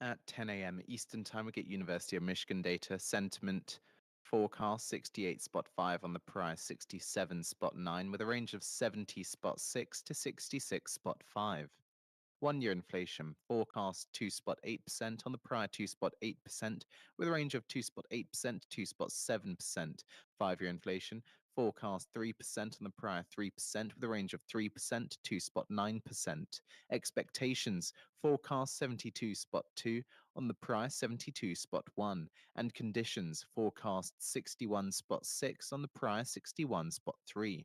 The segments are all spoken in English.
At 10 a.m. Eastern Time, we get University of Michigan data. Sentiment forecast 68.5 on the price, 67.9, with a range of 70.6 to 66.5. 1 year inflation forecast 2.8% on the prior 2.8%, with a range of 2.8% to 2.7%. 5 year inflation forecast 3% on the prior 3%, with a range of 3% to 2.9%. Expectations forecast 72.2 on the prior 72.1, and conditions forecast 61.6 on the prior 61.3.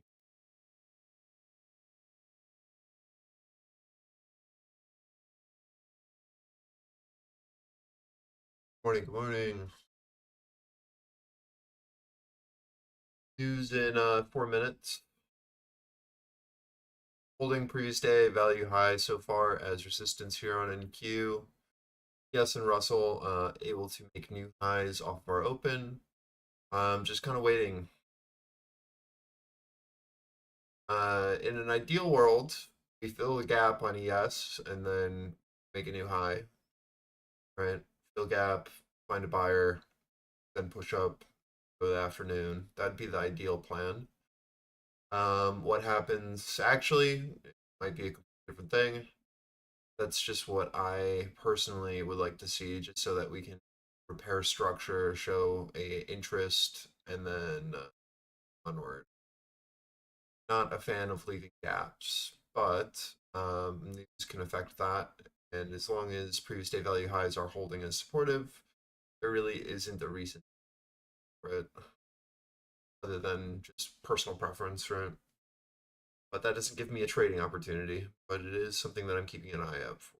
Morning, good morning. News in 4 minutes. Holding previous day value high so far as resistance here on NQ. Yes, and Russell able to make new highs off our open. Just kind of waiting. In an ideal world, we fill the gap on ES and then make a new high. Right? Fill gap, find a buyer, then push up for the afternoon. That'd be the ideal plan. What happens actually might be a completely different thing. That's just what I personally would like to see, just so that we can repair structure, show a interest, and then onward. Not a fan of leaving gaps, but these can affect that. And as long as previous day value highs are holding as supportive, there really isn't a reason for it, other than just personal preference, right? But that doesn't give me a trading opportunity, but it is something that I'm keeping an eye out for.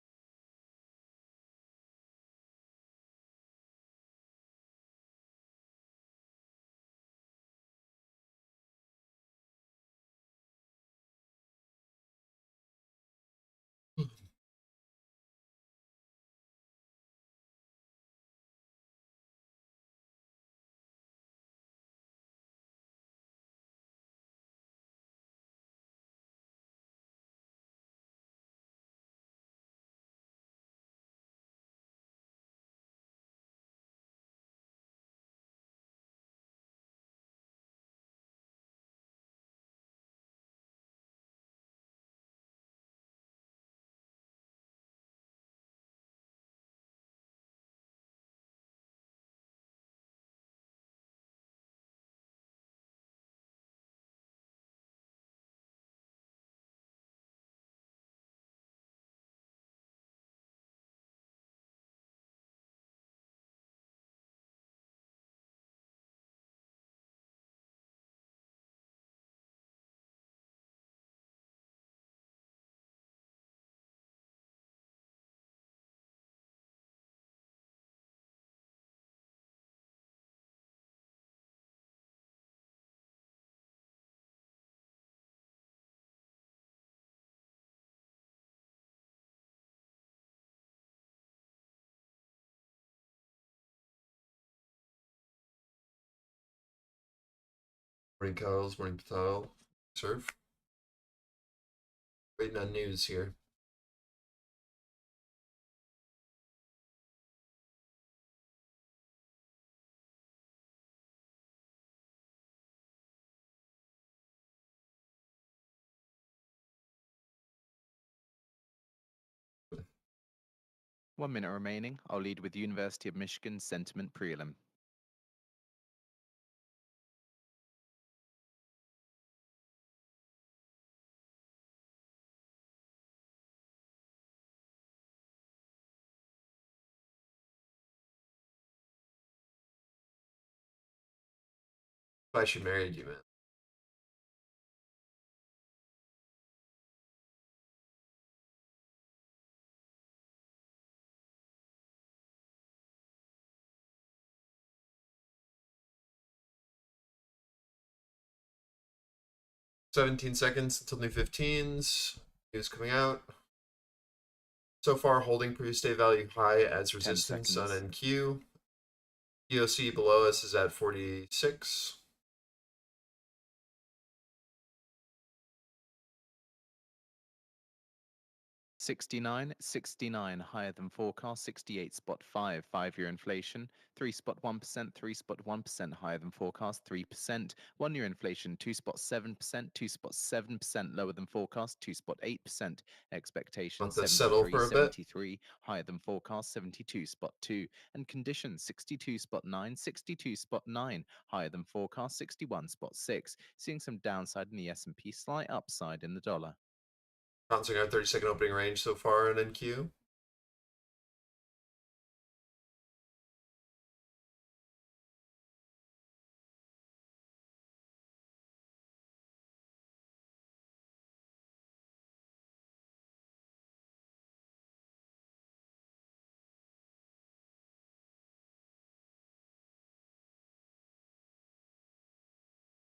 Morning, Kyle's morning, Patel. Surf. Waiting on news here. One minute remaining. I'll lead with University of Michigan sentiment prelim. Why she married you, man. 17 seconds until new 15s. News coming out. So far, holding previous day value high as 10 resistance on seconds. NQ. EOC below us is at 46. 69, 69 higher than forecast, 68 spot 5, 5-year inflation, 3 spot 1%, 3 spot 1% higher than forecast, 3%, 1-year inflation, 2 spot 7%, 2 spot 7% lower than forecast, 2 spot 8%, expectation Let this settle 73, for a bit. 73 higher than forecast, 72 spot 2, and conditions 62 spot 9, 62 spot 9 higher than forecast, 61 spot 6, seeing some downside in the S&P, slight upside in the dollar. Bouncing our 30-second opening range so far in NQ.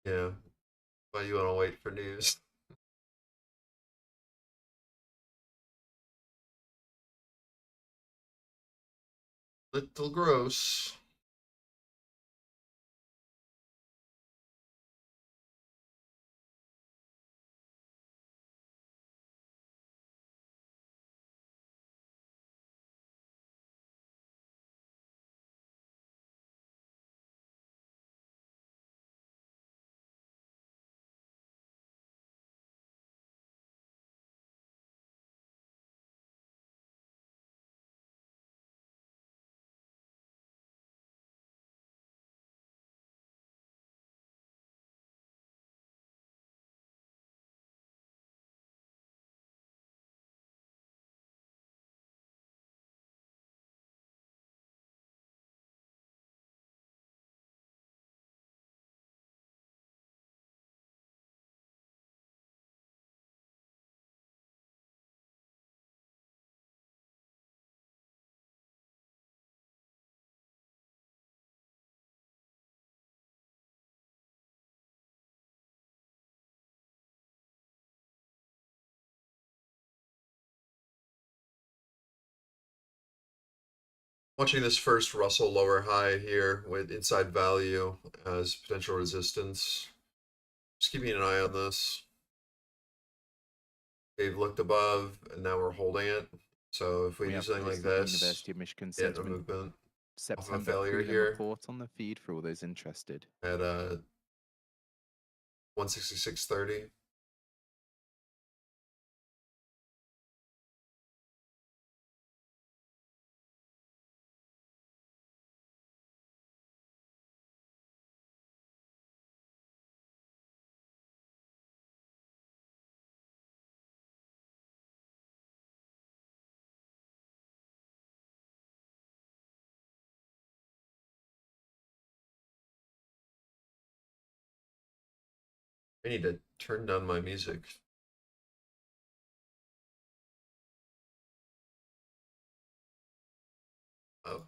Yeah, but you want to wait for news. Little gross. Watching this first Russell lower high here with inside value as potential resistance. Just keeping an eye on this. They've looked above and now we're holding it. So if we do something like this, University of Michigan get a sentiment movement off of a September failure prelim here report on the feed for all those interested. at 166.30. I need to turn down my music. Oh.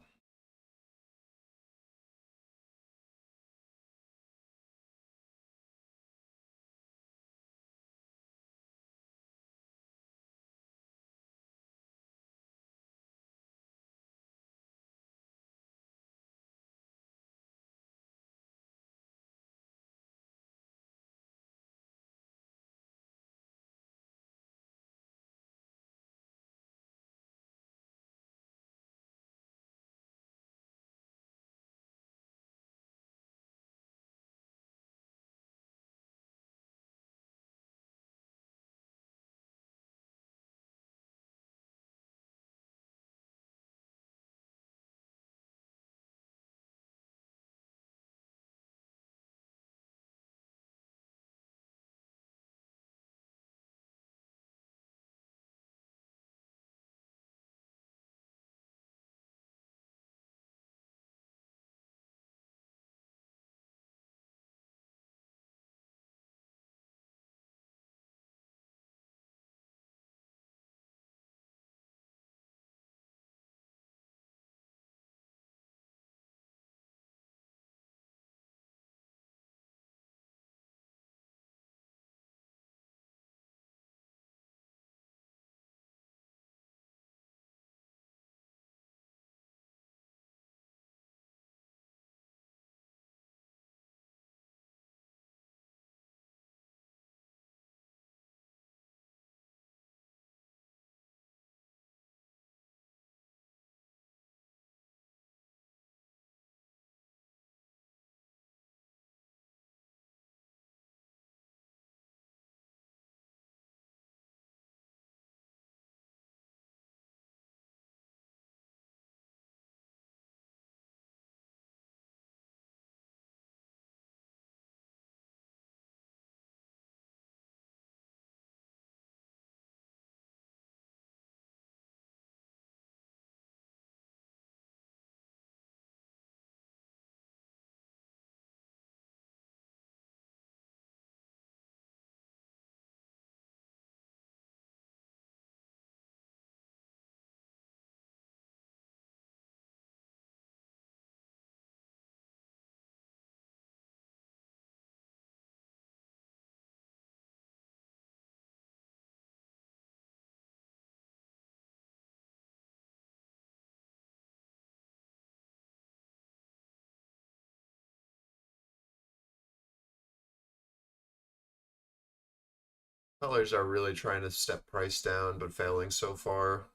Sellers are really trying to step price down, but failing so far.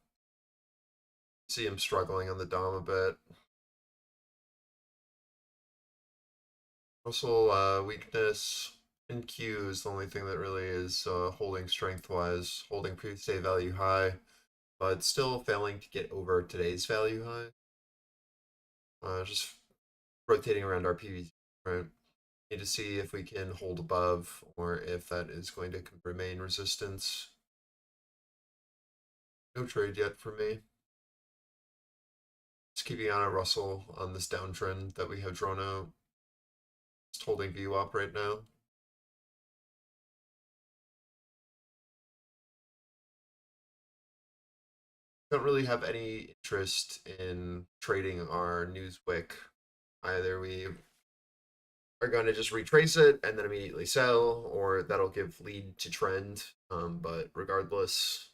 See him struggling on the dom a bit. Russell weakness in Q is the only thing that really is holding strength wise, holding previous day value high, but still failing to get over today's value high. Just rotating around our PV, right? Need to see if we can hold above or if that is going to remain resistance. No trade yet for me. Just keeping on a Russell on this downtrend that we have drawn out. Just holding VWAP right now. Don't really have any interest in trading our Newswick either. We are going to just retrace it and then immediately sell, or that'll give lead to trend. But regardless,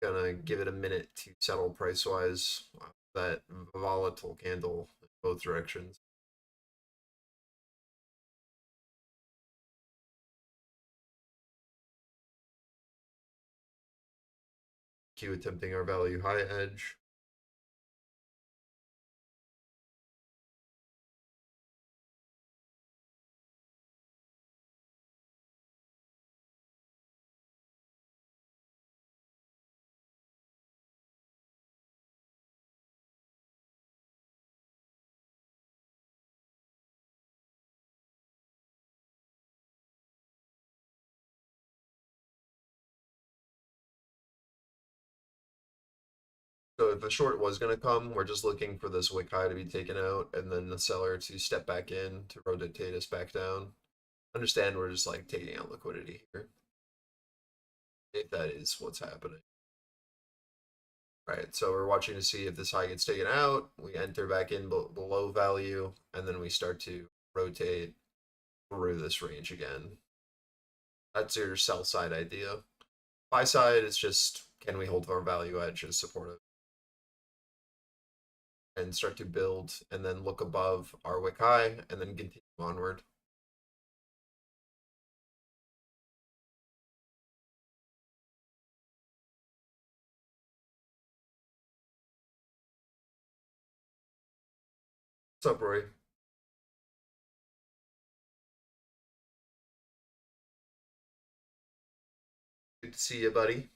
gonna give it a minute to settle price wise. That volatile candle in both directions. Q attempting our value high edge. So if a short was going to come, we're just looking for this wick high to be taken out and then the seller to step back in to rotate us back down. Understand we're just like taking out liquidity here. If that is what's happening. Right, so we're watching to see if this high gets taken out. We enter back in below value, and then we start to rotate through this range again. That's your sell side idea. Buy side is just, can we hold our value edge as supportive? And start to build and then look above our wick high and then continue onward. What's up, Rory? Good to see you, buddy.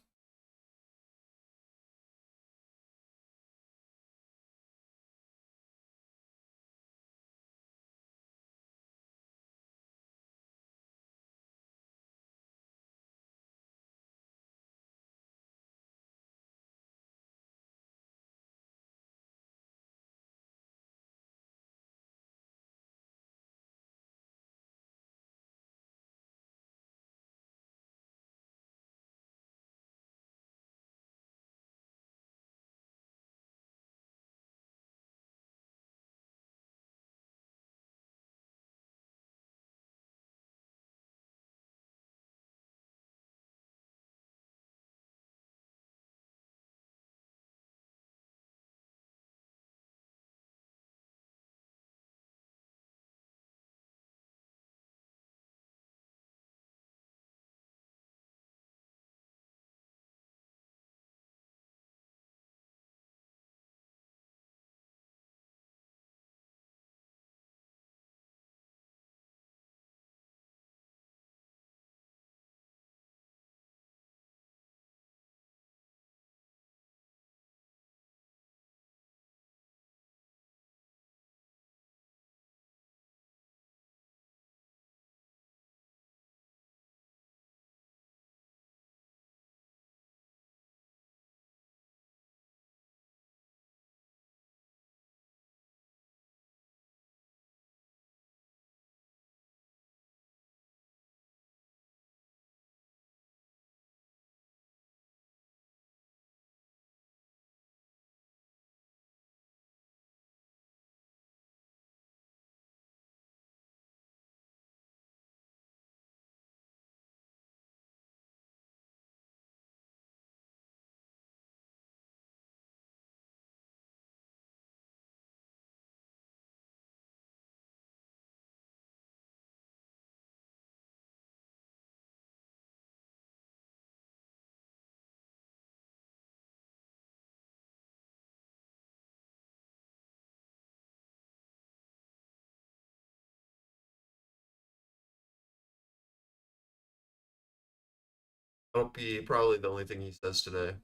That'll be probably the only thing he says today.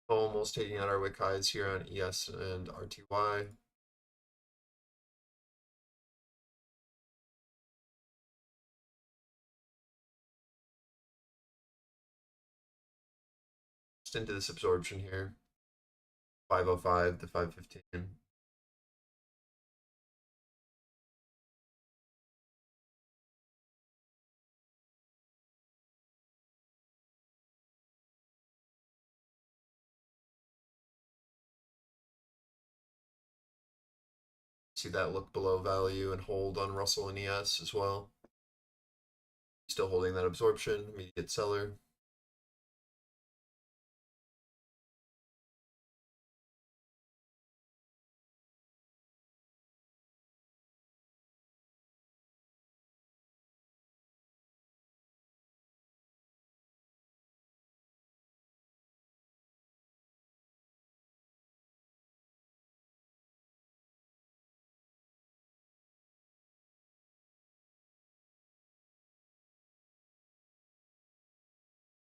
Almost taking out our wick highs here on ES and RTY. Just into this absorption here. 505 to 515. See that look below value and hold on Russell and ES as well. Still holding that absorption, immediate seller.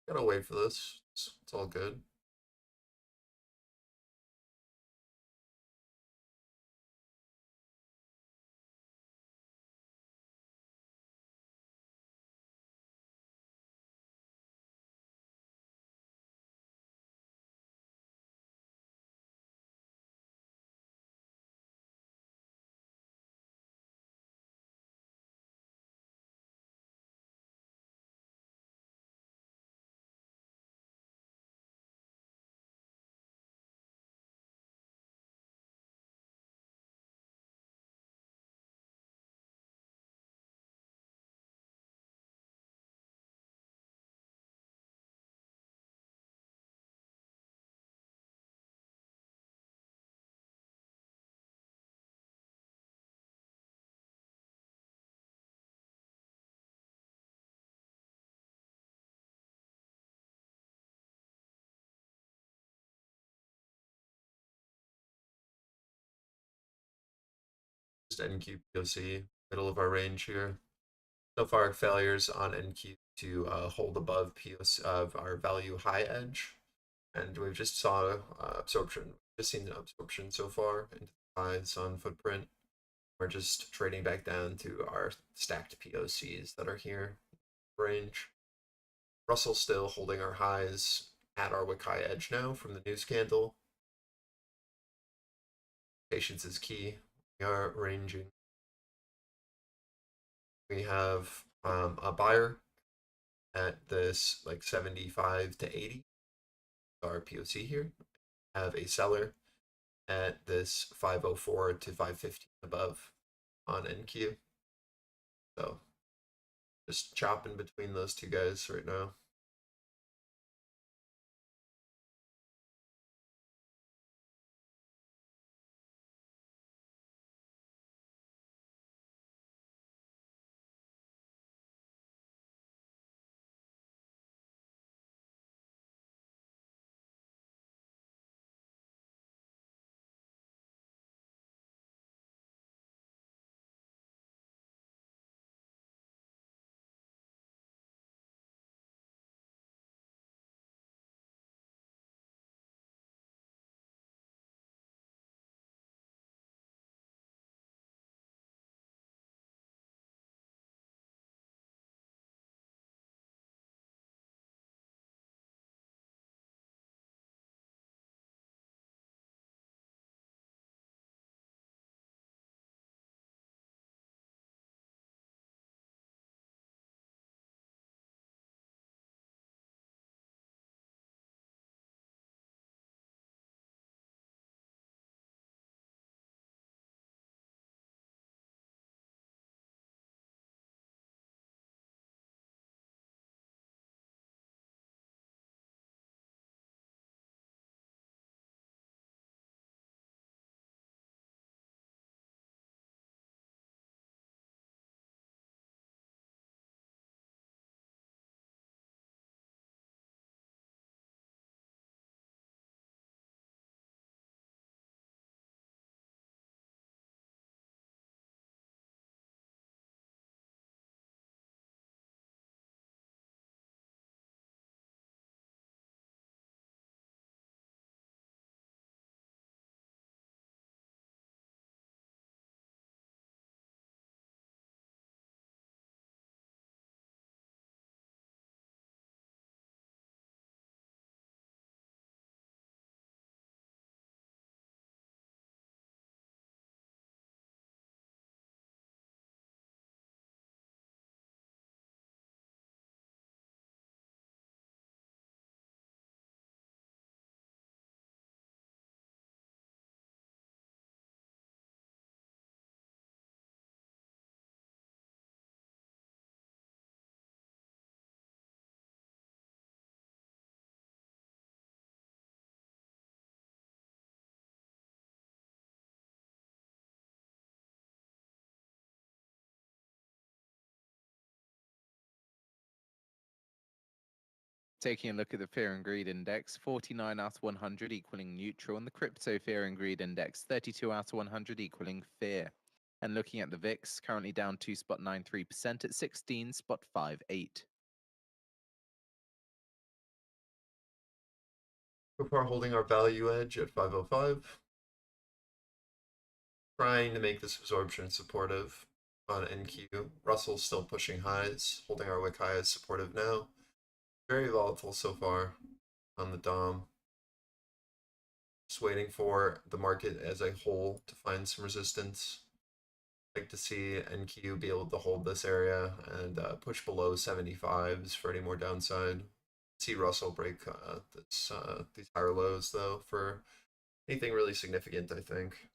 Gotta wait for this. It's all good. Just NQ POC, middle of our range here. So far, failures on NQ to hold above POC of our value high edge. And we've just saw absorption. Just seen an absorption so far into the highs on footprint. We're just trading back down to our stacked POCs that are here range. Russell still holding our highs at our wick high edge now from the news candle. Patience is key. We are ranging. We have a buyer at this like 75 to 80, our POC here. Have a seller at this 504 to 515 above on NQ. So just chopping between those two guys right now. Taking a look at the Fear and Greed Index, 49 out of 100 equaling neutral, and the Crypto Fear and Greed Index, 32 out of 100 equaling fear. And looking at the VIX, currently down 2.93% at 16.58. So far holding our value edge at 505. Trying to make this absorption supportive on NQ. Russell's still pushing highs, holding our wick high as supportive now. Very volatile so far on the DOM. Just waiting for the market as a whole to find some resistance. Like to see NQ be able to hold this area and push below 75s for any more downside. See Russell break these higher lows though for anything really significant, I think.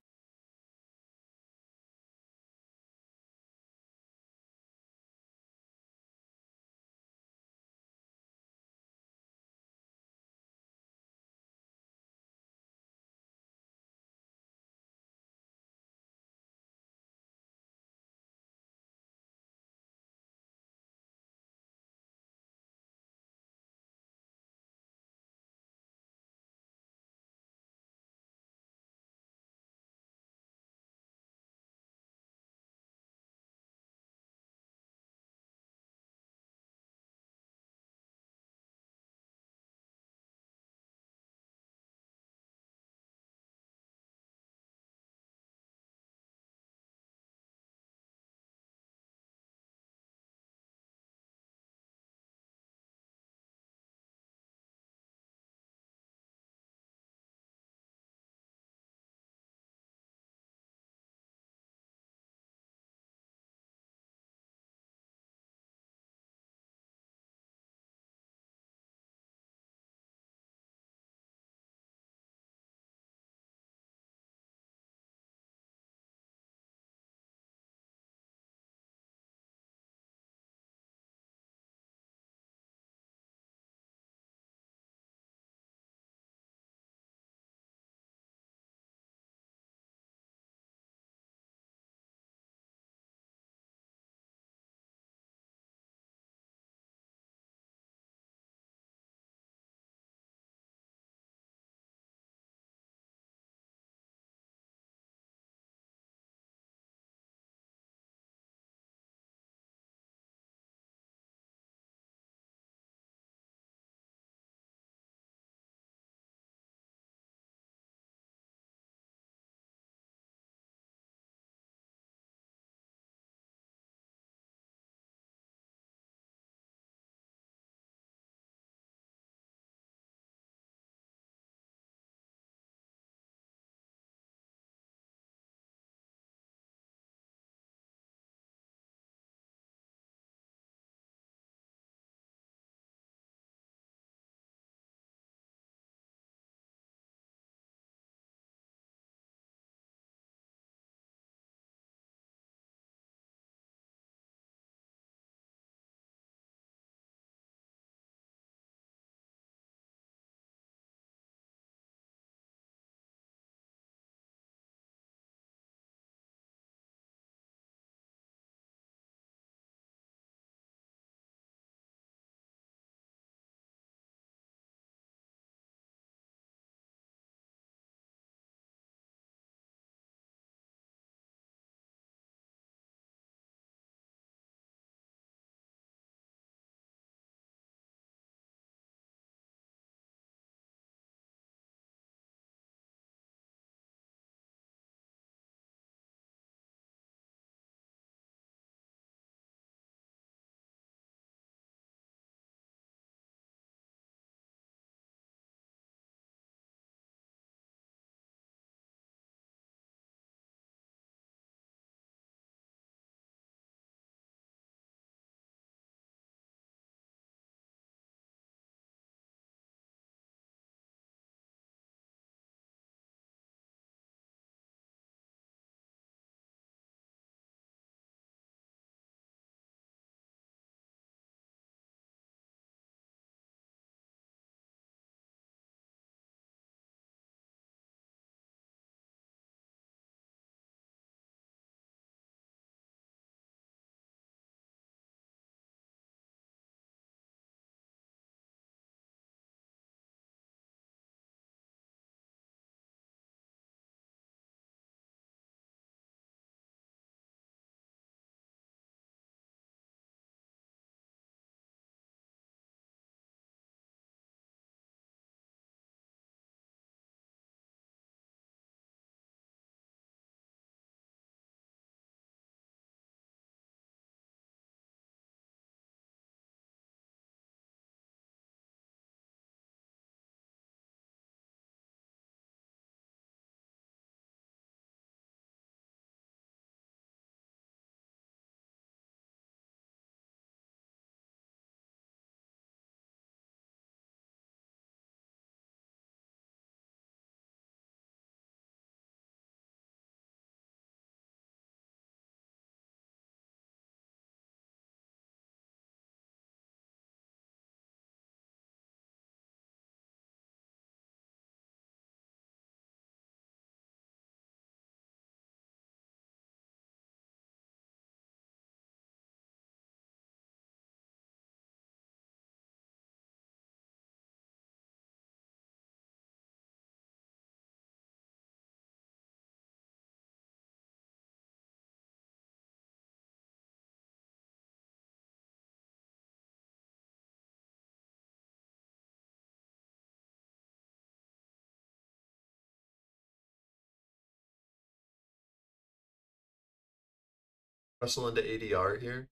Russell into ADR here.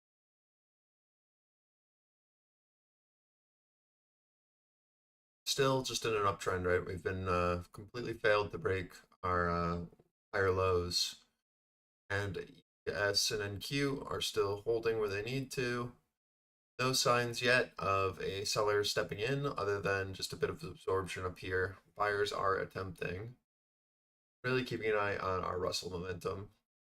Still just in an uptrend, right? We've been completely failed to break our higher lows, and ES and NQ are still holding where they need to. No signs yet of a seller stepping in, other than just a bit of absorption up here. Buyers are attempting. Really keeping an eye on our Russell momentum.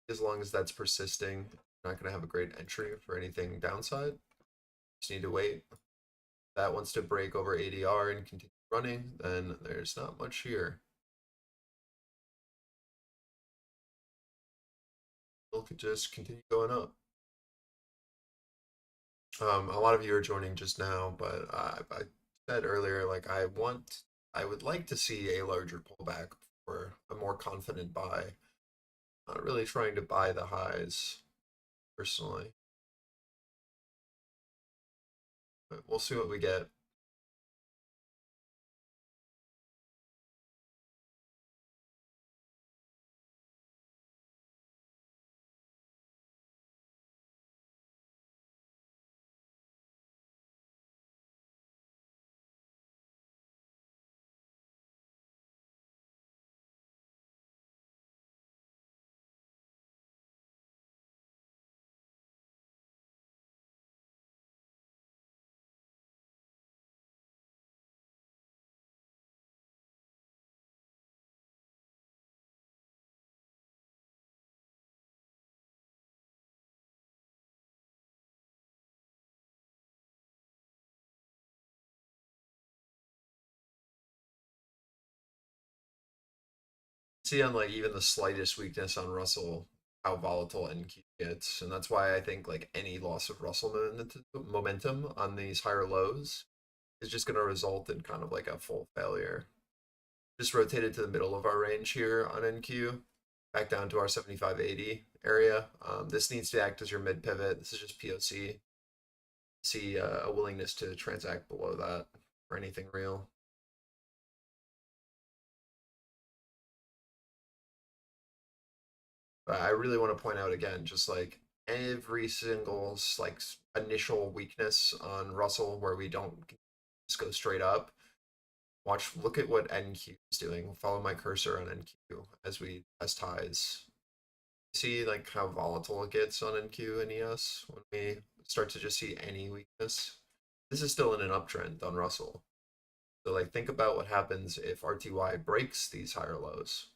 As long as that's persisting, we're not going to have a great entry for anything downside. Just need to wait. If that wants to break over ADR and continue running, then there's not much here. It could just continue going up. A lot of you are joining just now, but I said earlier, like I would like to see a larger pullback for a more confident buy. Not really trying to buy the highs personally, but we'll see what we get. See on like even the slightest weakness on Russell how volatile NQ gets, and that's why I think like any loss of Russell momentum on these higher lows is just going to result in kind of like a full failure. Just rotated to the middle of our range here on NQ, back down to our 75-80 area. This needs to act as your mid pivot. This is just POC. See a willingness to transact below that for anything real. But I really want to point out again, just like every single like initial weakness on Russell where we don't just go straight up. Look at what NQ is doing. Follow my cursor on NQ as we test highs. See like how volatile it gets on NQ and ES when we start to just see any weakness. This is still in an uptrend on Russell. So like think about what happens if RTY breaks these higher lows.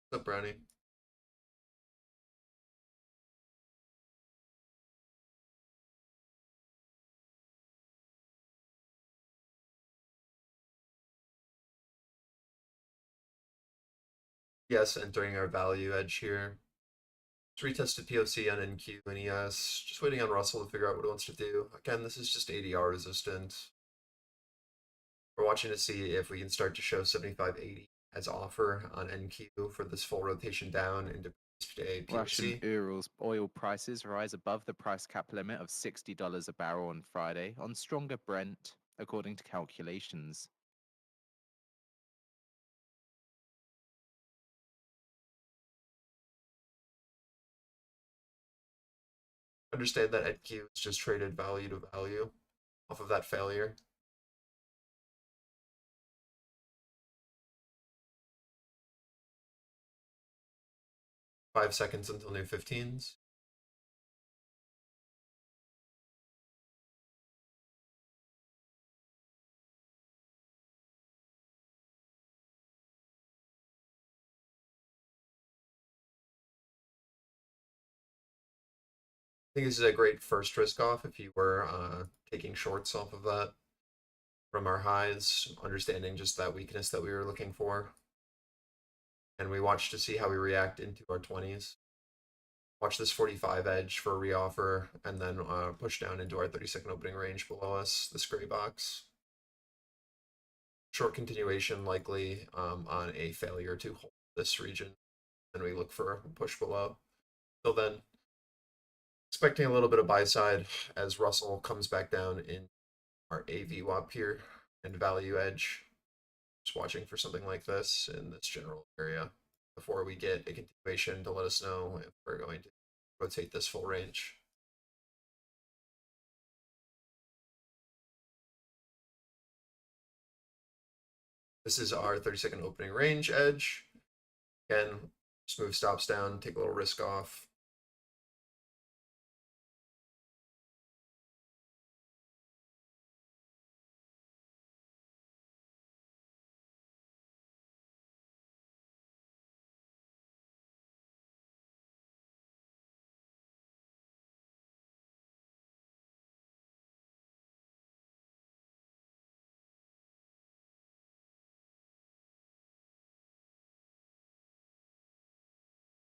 What's up, Brownie? Yes, entering our value edge here. Just retested POC on NQ and ES. Just waiting on Russell to figure out what it wants to do. Again, this is just ADR resistant. We're watching to see if we can start to show 75-80 as offer on NQ for this full rotation down into day Russian POC. Urals oil prices rise above the price cap limit of $60 a barrel on Friday on stronger Brent, according to calculations. Understand that NQ is just traded value to value off of that failure. Five seconds until new 15s. think this is a great first risk off if you were taking shorts off of that from our highs, understanding just that weakness that we were looking for. And we watch to see how we react into our 20s. Watch this 45 edge for a reoffer, and then push down into our 30-second opening range below us, this gray box. Short continuation likely on a failure to hold this region, and we look for a push below. Till then, expecting a little bit of buy side as Russell comes back down in our AV WAP here and value edge. Just watching for something like this in this general area before we get a continuation to let us know if we're going to rotate this full range. This is our 30-second opening range edge. Again, just move stops down, take a little risk off.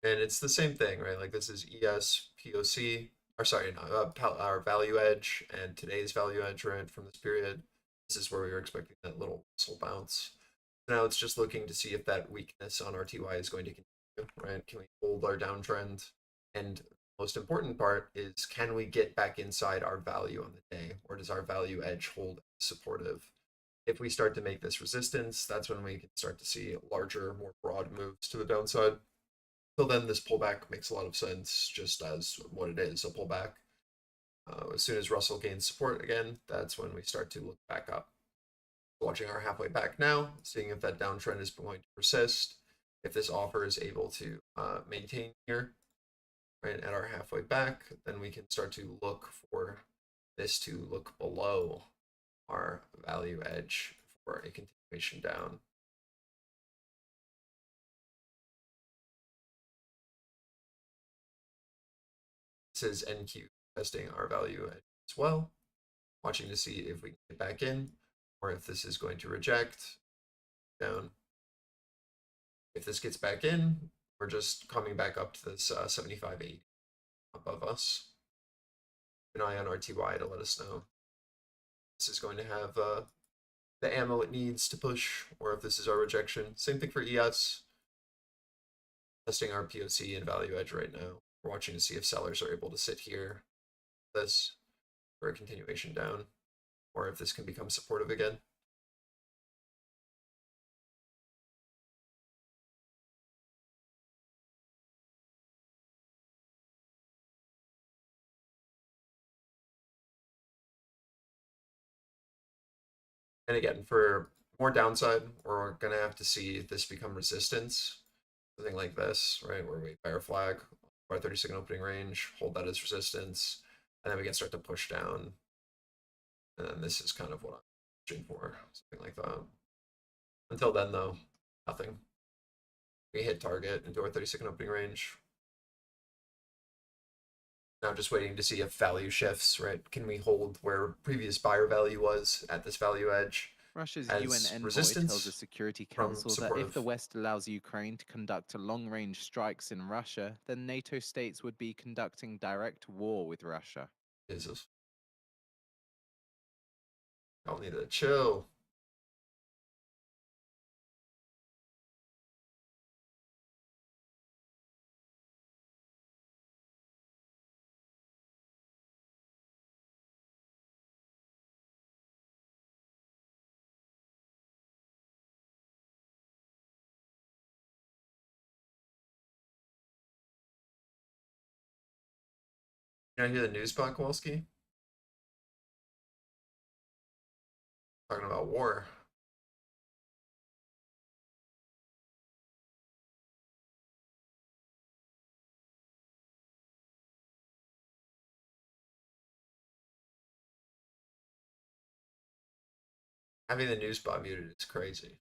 And it's the same thing, right? Like this is ES, POC, or sorry, no, our value edge and today's value edge, right, from this period. This is where we were expecting that little muscle bounce. Now it's just looking to see if that weakness on RTY is going to continue, right? Can we hold our downtrend? And most important part is, can we get back inside our value on the day, or does our value edge hold supportive? If we start to make this resistance, that's when we can start to see larger, more broad moves to the downside. Till then, this pullback makes a lot of sense, just as what it is, a pullback. As soon as Russell gains support again, that's when we start to look back up. Watching our halfway back now, seeing if that downtrend is going to persist. If this offer is able to maintain here, right, at our halfway back, then we can start to look for this to look below our value edge for a continuation down. This is NQ testing our value edge as well, watching to see if we can get back in or if this is going to reject down. If this gets back in, we're just coming back up to this 75.80 above us. An eye on RTY to let us know this is going to have the ammo it needs to push, or if this is our rejection. Same thing for ES. Testing our POC and value edge right now. We're watching to see if sellers are able to sit here, this, for a continuation down, or if this can become supportive again. And again, for more downside, we're going to have to see this become resistance. Something like this, right, where we bear flag, our 30-second opening range, hold that as resistance, and then we can start to push down. And then this is kind of what I'm pushing for, something like that. Until then, though, nothing. We hit target into our 30-second opening range. Now just waiting to see if value shifts, right? Can we hold where previous buyer value was at this value edge? Russia's As UN envoy resistance tells the Security from Council that if the supportive. West allows Ukraine to conduct long-range strikes in Russia, then NATO states would be conducting direct war with Russia. Jesus. Y'all need to chill. You know, hear the news spot, Kowalski? Talking about war. Having the news spot muted is crazy.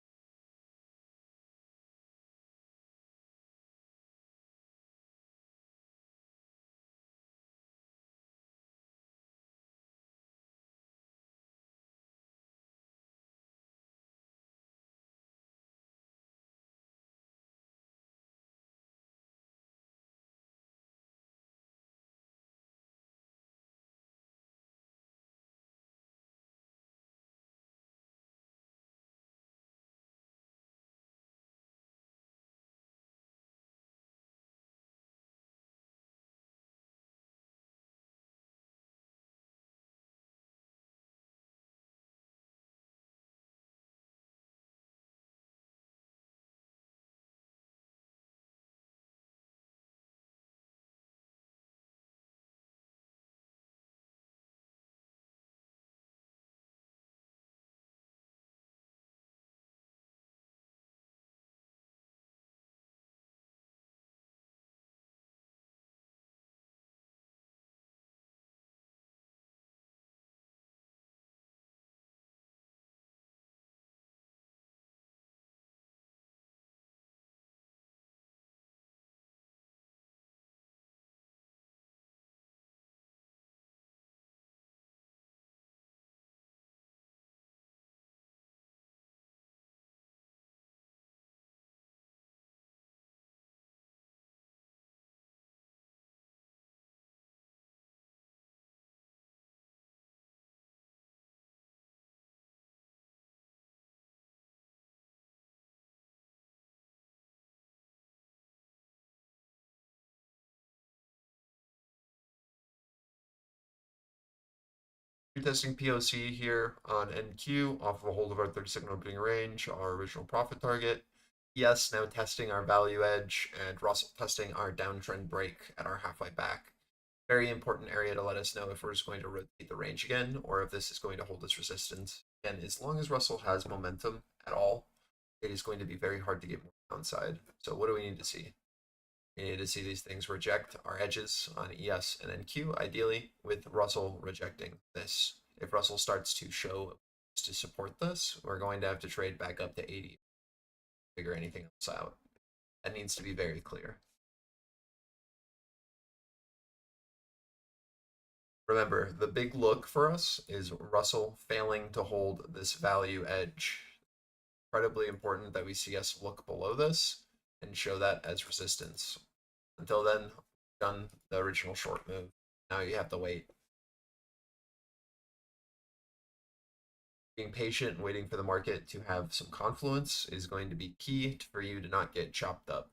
Retesting POC here on NQ off of a hold of our 30-second opening range, our original profit target. Yes, now testing our value edge, and Russell testing our downtrend break at our halfway back. Very important area to let us know if we're just going to rotate the range again or if this is going to hold its resistance. And as long as Russell has momentum at all, it is going to be very hard to get more downside. So what do we need to see? We need to see these things reject our edges on ES and NQ, ideally, with Russell rejecting this. If Russell starts to show to support this, we're going to have to trade back up to 80, figure anything else out. That needs to be very clear. Remember, the big look for us is Russell failing to hold this value edge. Incredibly important that we see us look below this and show that as resistance. Until then, we've done the original short move. Now you have to wait. Being patient and waiting for the market to have some confluence is going to be key for you to not get chopped up.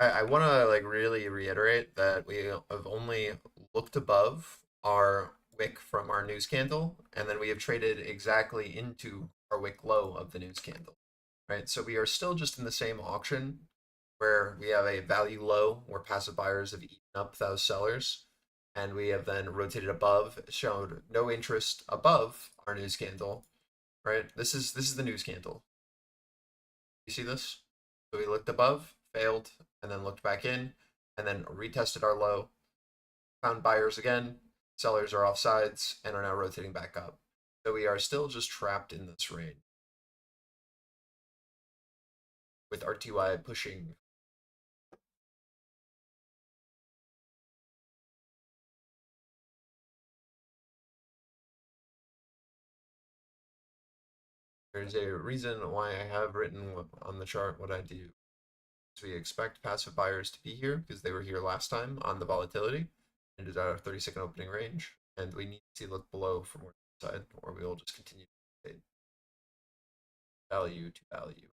I want to like really reiterate that we have only looked above our wick from our news candle, and then we have traded exactly into our wick low of the news candle, right? So we are still just in the same auction where we have a value low where passive buyers have eaten up those sellers, and we have then rotated above, showed no interest above our news candle, right? This is the news candle. You see this? So we looked above, failed, and then looked back in, and then retested our low, found buyers again, sellers are off sides, and are now rotating back up. So we are still just trapped in this range with RTY pushing. There's a reason why I have written on the chart what I do. So we expect passive buyers to be here because they were here last time on the volatility and is at our 30-second opening range. And we need to look below for more side, or we will just continue to trade value to value.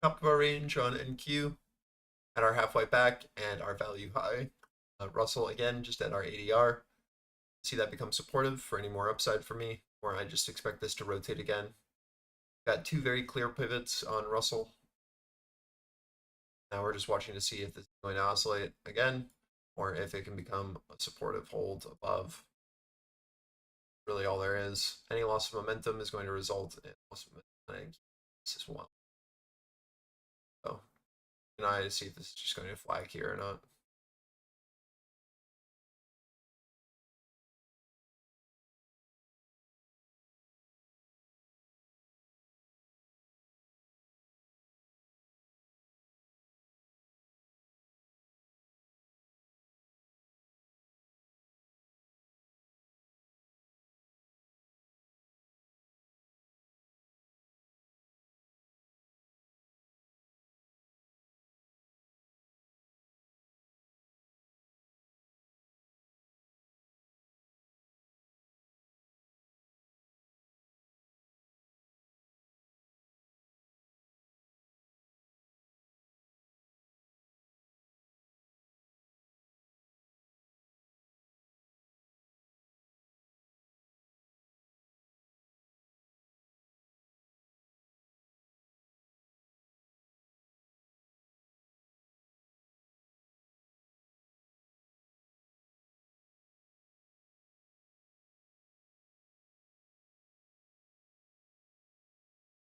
top of our range on NQ at our halfway back and our value high. Russell again just at our ADR. See that become supportive for any more upside for me, or I just expect this to rotate again. Got two very clear pivots on Russell. Now we're just watching to see if this is going to oscillate again, or if it can become a supportive hold above. Really all there is. Any loss of momentum is going to result in loss of momentum as well. So, and I see if this is just going to flag here or not.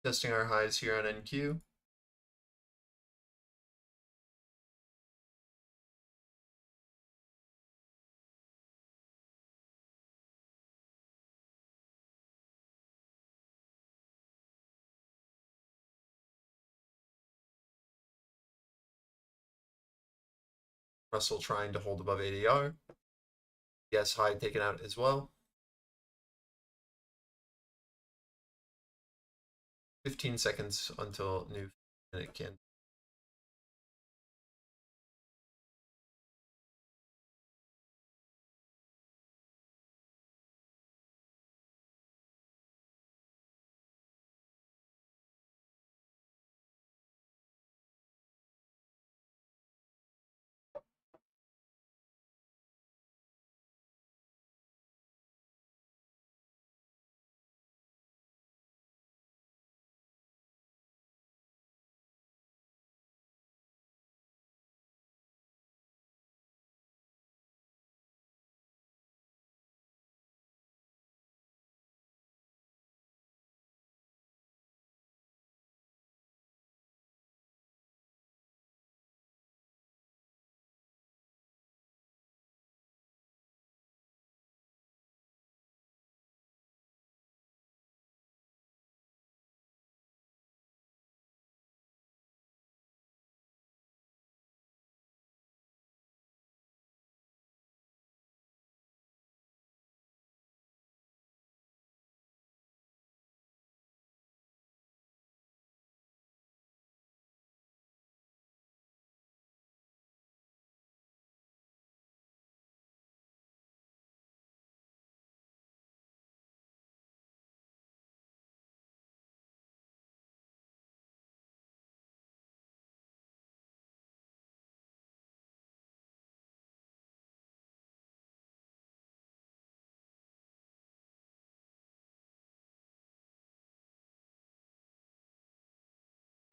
Testing our highs here on NQ. Russell trying to hold above ADR. Yes, high taken out as well. 15 seconds until new minute can.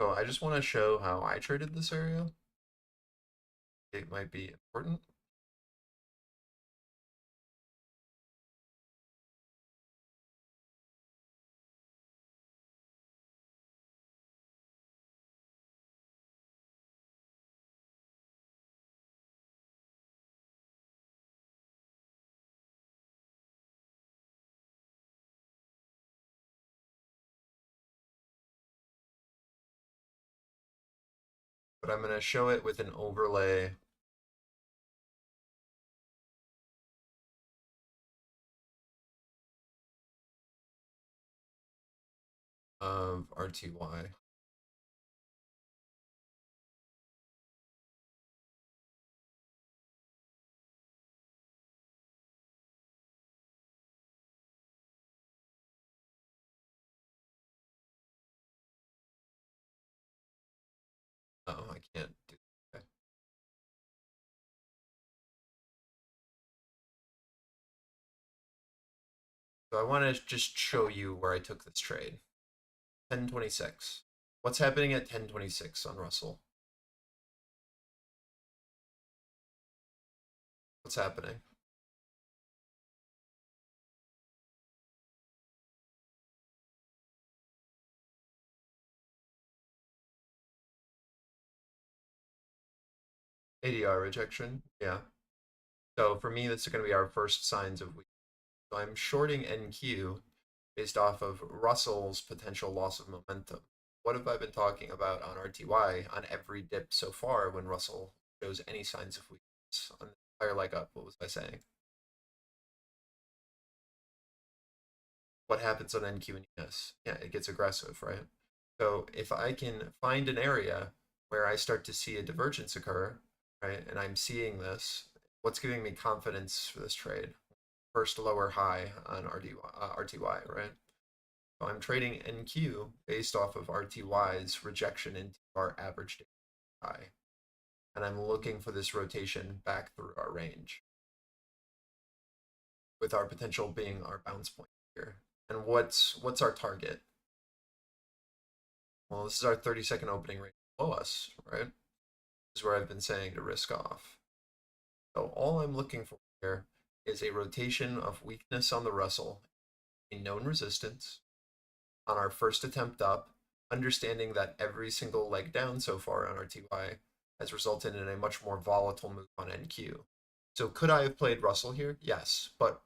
So I just want to show how I traded this area. It might be important. But I'm going to show it with an overlay of RTY. So I want to just show you where I took this trade. 1026. What's happening at 1026 on Russell? What's happening? ADR rejection. Yeah. So for me, this is going to be our first signs of weakness. So I'm shorting NQ based off of Russell's potential loss of momentum. What have I been talking about on RTY on every dip so far when Russell shows any signs of weakness on the entire leg up? What was I saying? What happens on NQ and ES? Yeah, it gets aggressive, right? So if I can find an area where I start to see a divergence occur, right, and I'm seeing this, what's giving me confidence for this trade? First lower high on RTY, right? So I'm trading NQ based off of RTY's rejection into our average daily high. And I'm looking for this rotation back through our range, with our potential being our bounce point here. And what's our target? Well, this is our 30-second opening rate below us, right? This is where I've been saying to risk off. So all I'm looking for here is a rotation of weakness on the Russell, a known resistance on our first attempt up, understanding that every single leg down so far on RTY has resulted in a much more volatile move on NQ. So could I have played Russell here? Yes, but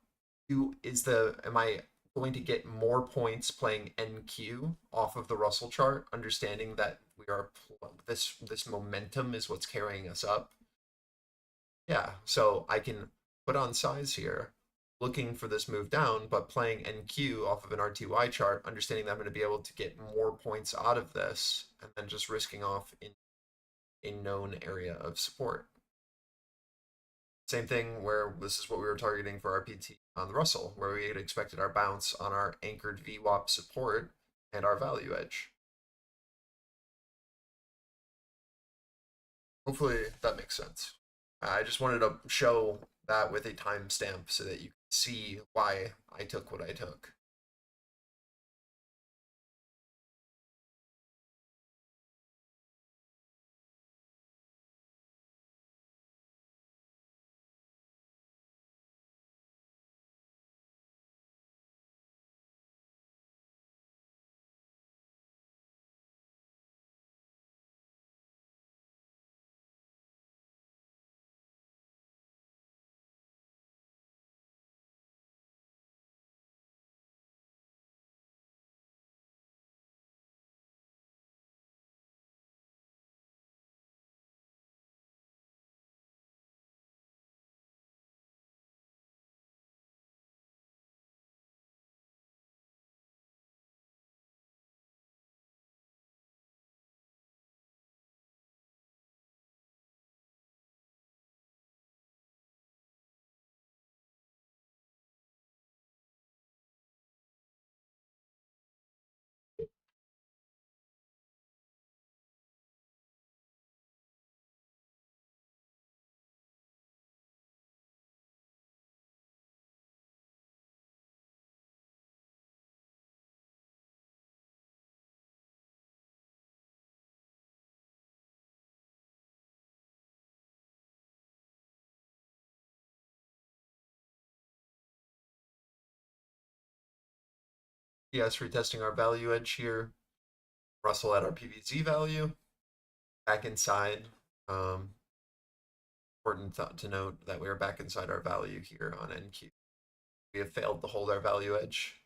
am I going to get more points playing NQ off of the Russell chart, understanding that we are this momentum is what's carrying us up? Yeah, so I can put on size here, looking for this move down, but playing NQ off of an RTY chart, understanding that I'm going to be able to get more points out of this, and then just risking off in a known area of support. Same thing where this is what we were targeting for our PT on the Russell, where we had expected our bounce on our anchored VWAP support and our value edge. Hopefully that makes sense. I just wanted to show that with a timestamp so that you can see why I took what I took. Yes, retesting our value edge here. Russell at our PVZ value. Back inside. Important to note that we are back inside our value here on NQ. We have failed to hold our value edge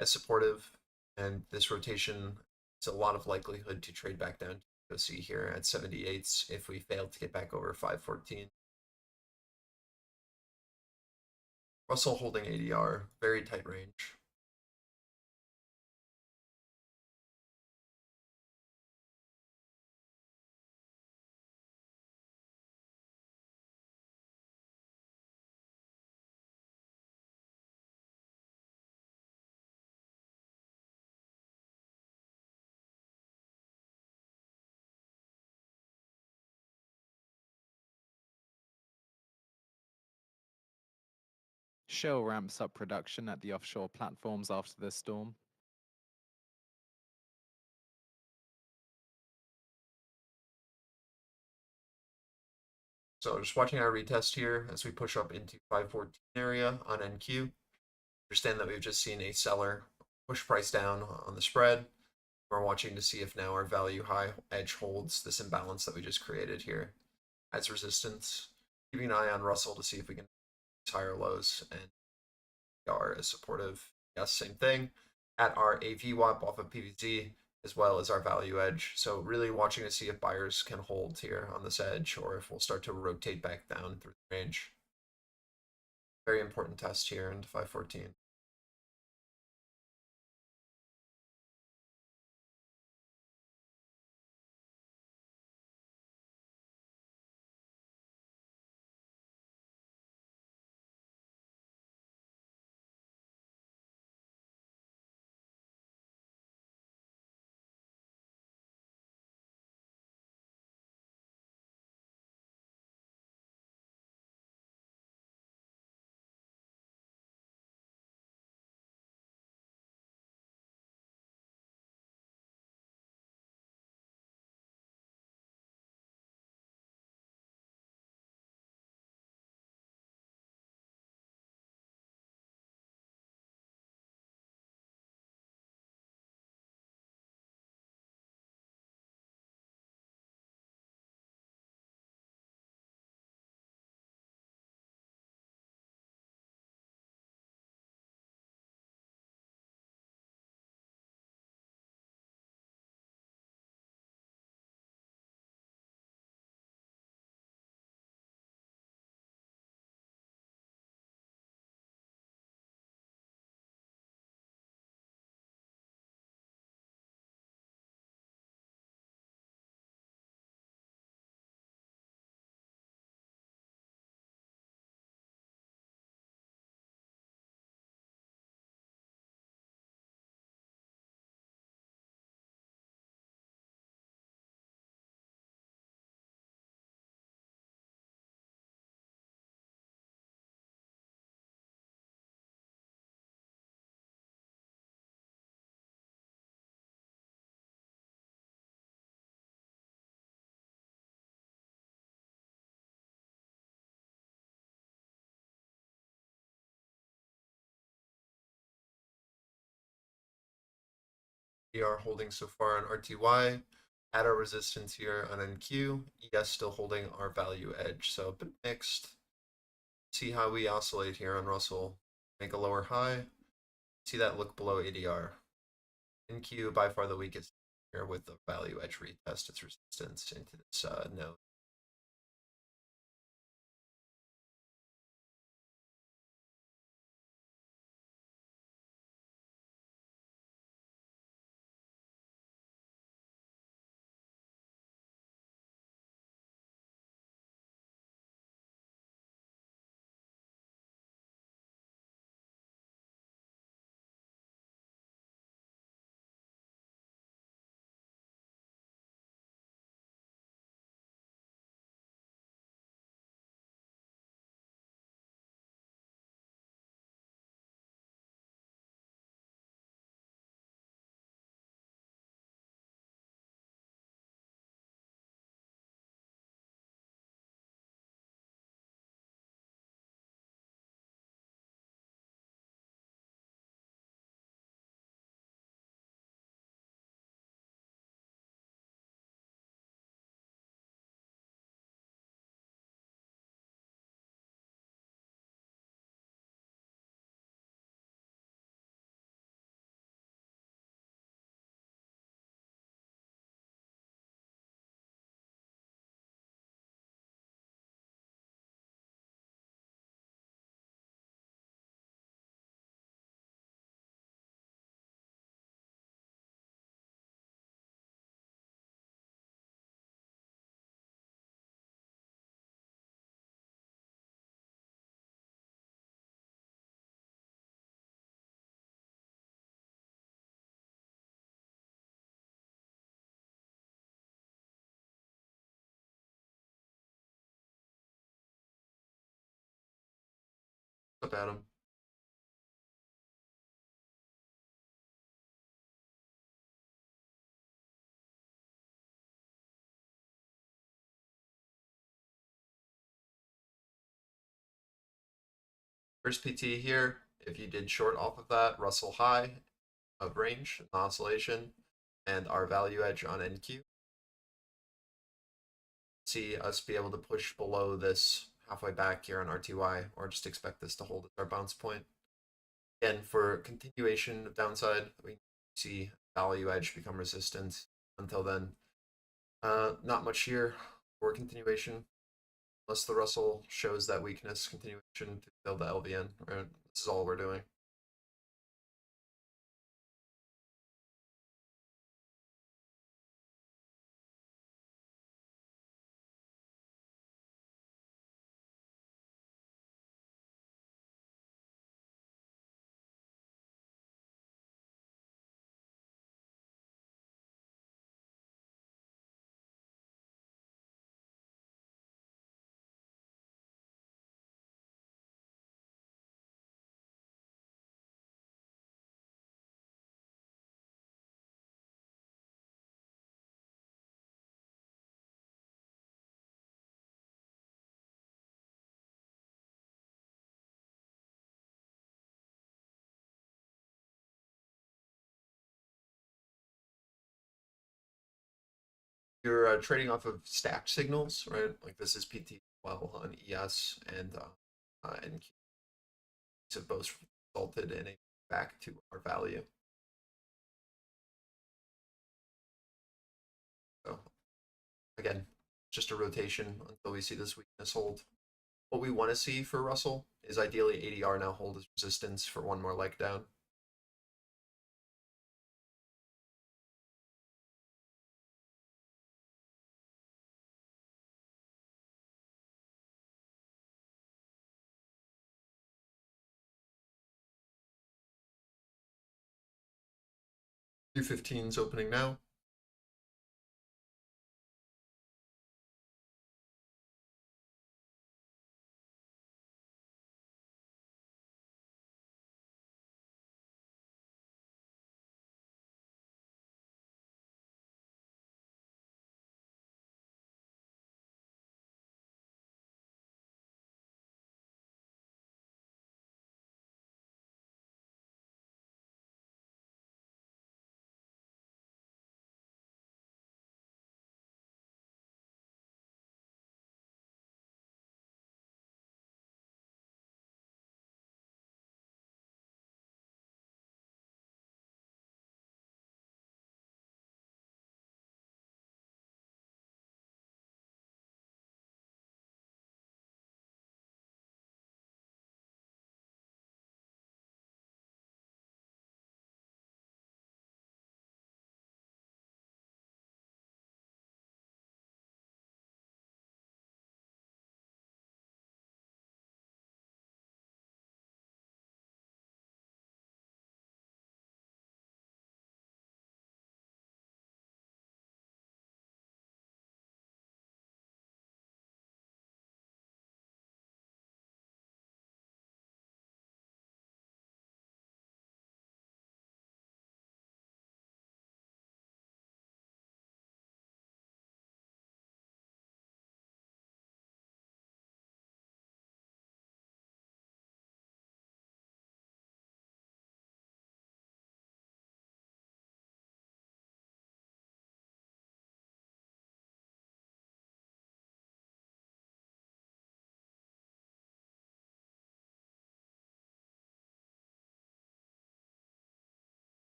as supportive, and this rotation is a lot of likelihood to trade back down to OC here at 78s if we fail to get back over 514. Russell holding ADR, very tight range. Shell ramps up production at the offshore platforms after the storm. So just watching our retest here as we push up into 514 area on NQ. Understand that we've just seen a seller push price down on the spread. We're watching to see if now our value high edge holds this imbalance that we just created here as resistance. Keeping an eye on Russell to see if we can higher lows, and R is supportive. Yes, same thing. At our AV WAP off of PVZ, as well as our value edge. So really watching to see if buyers can hold here on this edge, or if we'll start to rotate back down through the range. Very important test here into 514. We are holding so far on RTY. At our resistance here on NQ, ES still holding our value edge. So a bit mixed. See how we oscillate here on Russell. Make a lower high. See that look below ADR. NQ by far the weakest here with the value edge retest its resistance into this node. What's up, Adam? First PT here, if you did short off of that, Russell high of range, the oscillation, and our value edge on NQ. See us be able to push below this halfway back here on RTY, or just expect this to hold as our bounce point. Again, for continuation of downside, we see value edge become resistant. Until then, not much here for continuation, unless the Russell shows that weakness continuation to build the LVN. Right? This is all we're doing. You're trading off of stacked signals, right? Like this is PT well on ES and NQ. These have both resulted in a back to our value. So again, just a rotation until we see this weakness hold. What we want to see for Russell is ideally ADR now hold as resistance for one more leg down. Q15 is opening now.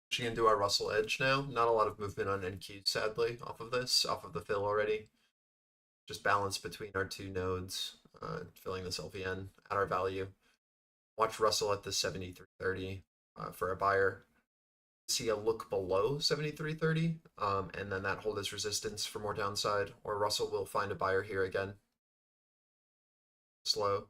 Pushing into our Russell edge now. Not a lot of movement on NQ, sadly, off of this, off of the fill already. Just balance between our two nodes, filling this LVN at our value. Watch Russell at the 73.30 for a buyer. See a look below 73.30, and then that hold as resistance for more downside, or Russell will find a buyer here again. Slow.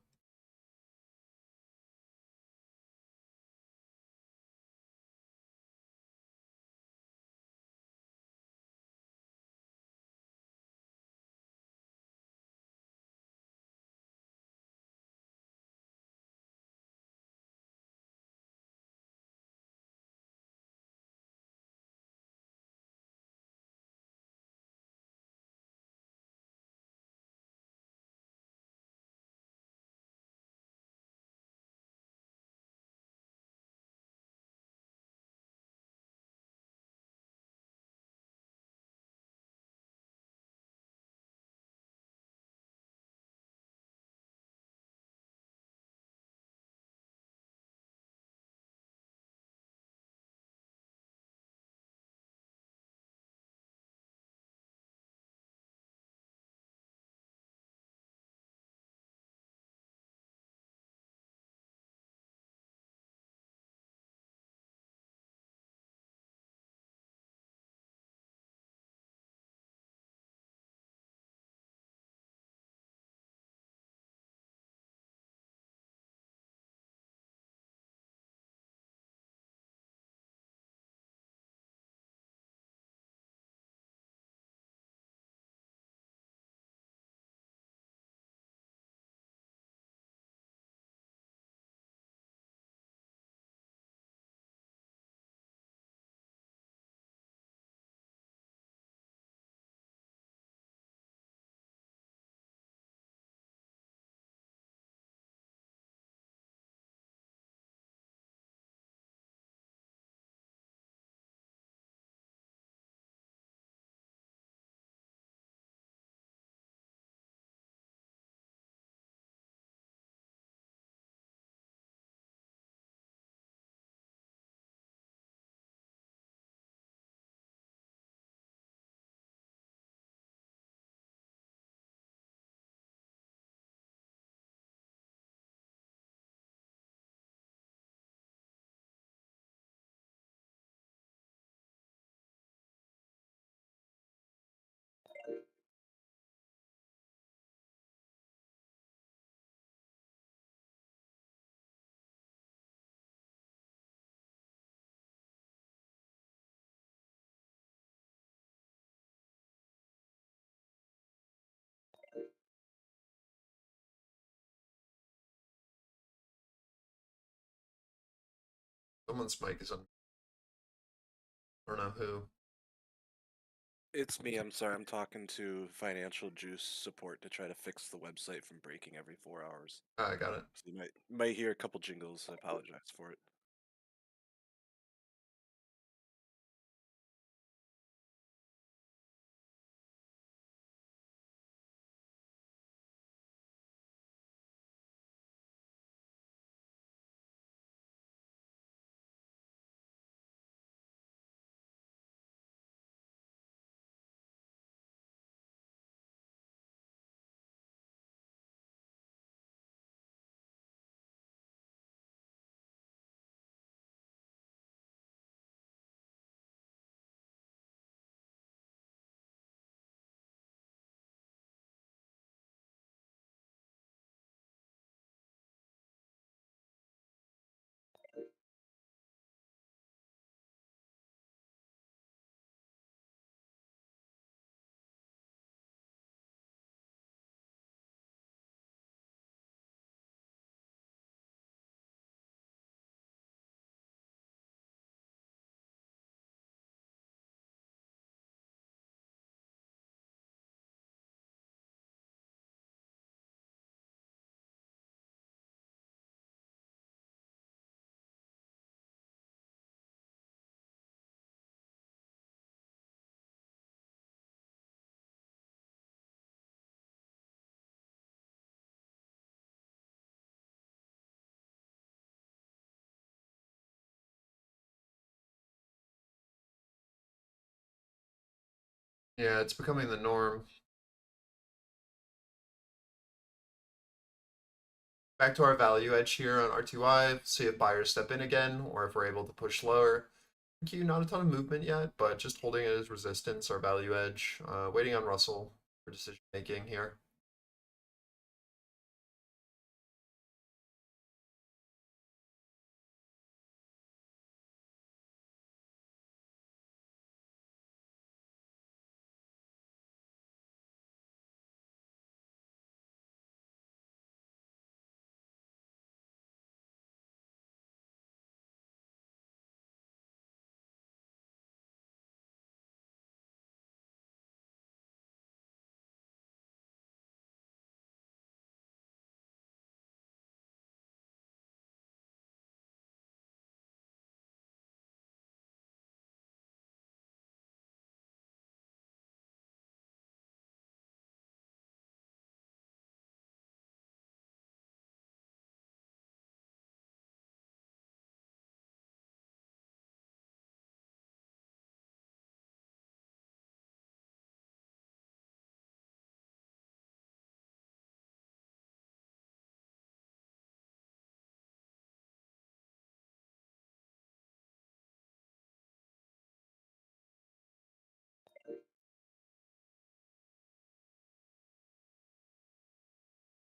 Someone's mic is on. I don't know who. It's me. I'm sorry. I'm talking to Financial Juice support to try to fix the website from breaking every 4 hours. Ah, I got it. So you might hear a couple jingles. I apologize for it. Yeah, it's becoming the norm. Back to our value edge here on RTY. See if buyers step in again, or if we're able to push lower. Q, not a ton of movement yet, but just holding it as resistance, our value edge. Waiting on Russell for decision making here.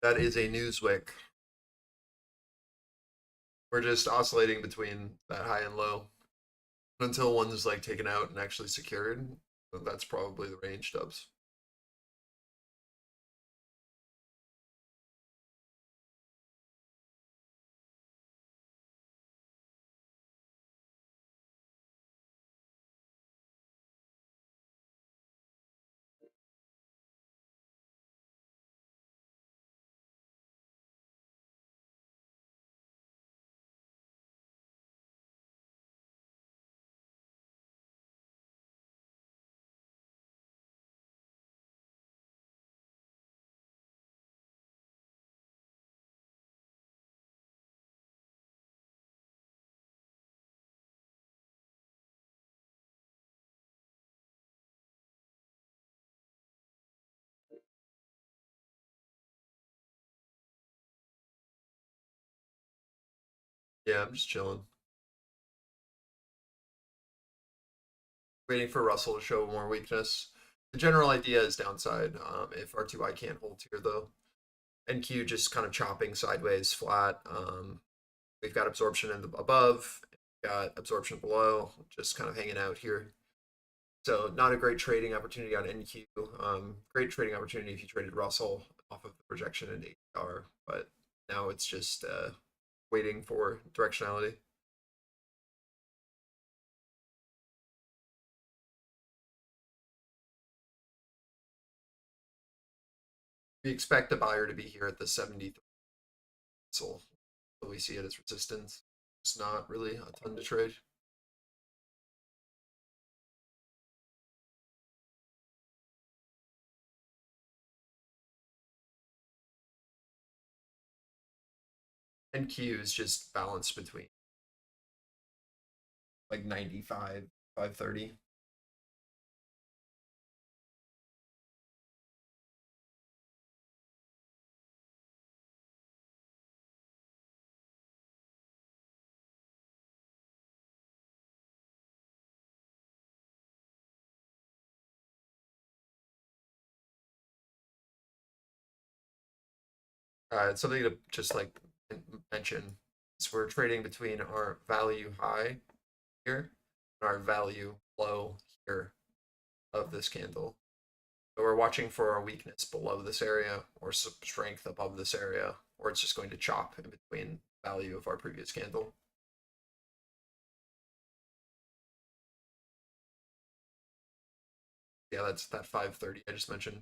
That is a Newswick. We're just oscillating between that high and low until one is like taken out and actually secured. That's probably the range, Dubs. Yeah, I'm just chilling. Waiting for Russell to show more weakness. The general idea is downside. If RTY can't hold here, though, NQ just kind of chopping sideways, flat. We've got absorption in the above, got absorption below, just kind of hanging out here. So not a great trading opportunity on NQ. Great trading opportunity if you traded Russell off of the projection in ADR, but now it's just waiting for directionality. We expect the buyer to be here at the 73. So we see it as resistance. It's not really a ton to trade. And Q is just balanced between like 95, 530. Something to just like mention is we're trading between our value high here and our value low here of this candle. So we're watching for a weakness below this area or some strength above this area, or it's just going to chop in between value of our previous candle. Yeah, that's that 530 I just mentioned.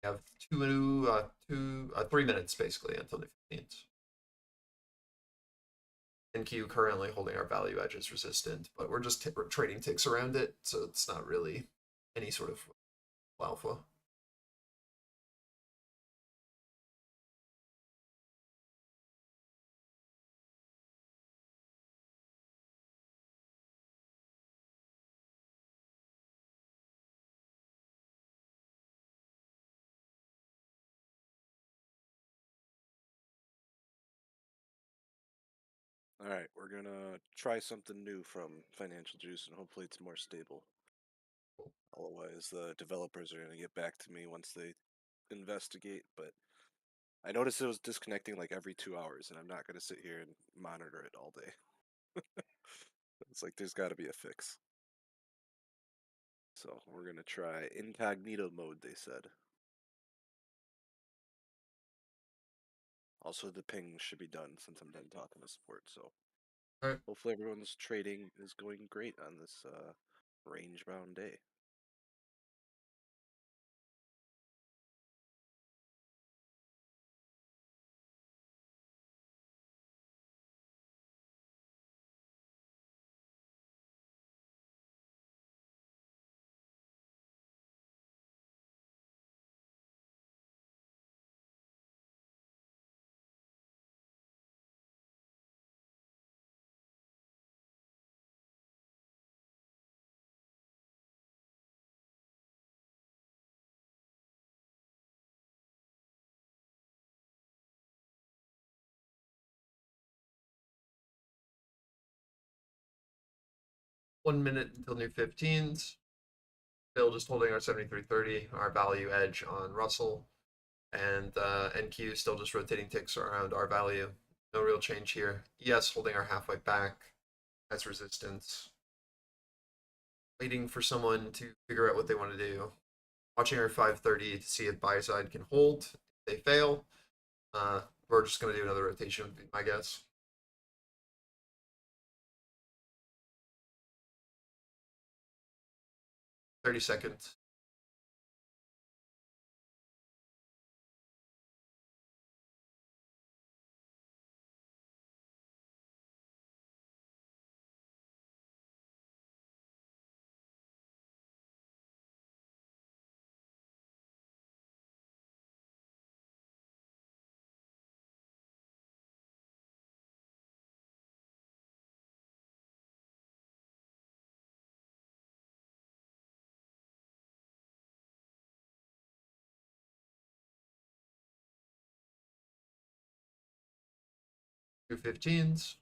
We have 3 minutes basically until the 15th. NQ currently holding our value edge as resistant, but we're just we're trading ticks around it, so it's not really any sort of alpha. All right, we're gonna try something new from Financial Juice, and hopefully it's more stable. Otherwise, the developers are gonna get back to me once they investigate. But I noticed it was disconnecting like every 2 hours, and I'm not gonna sit here and monitor it all day. It's like there's got to be a fix. So we're gonna try incognito mode. They said. Also, the ping should be done since I'm done talking to support. So All right. hopefully everyone's trading is going great on this range-bound day. One minute until new 15s. Still just holding our 73.30, our value edge on Russell, and NQ still just rotating ticks around our value. No real change here. ES holding our halfway back as resistance. Waiting for someone to figure out what they want to do. Watching our 530 to see if buy side can hold. If they fail, we're just going to do another rotation, would be my guess. 30 seconds. Two 15s.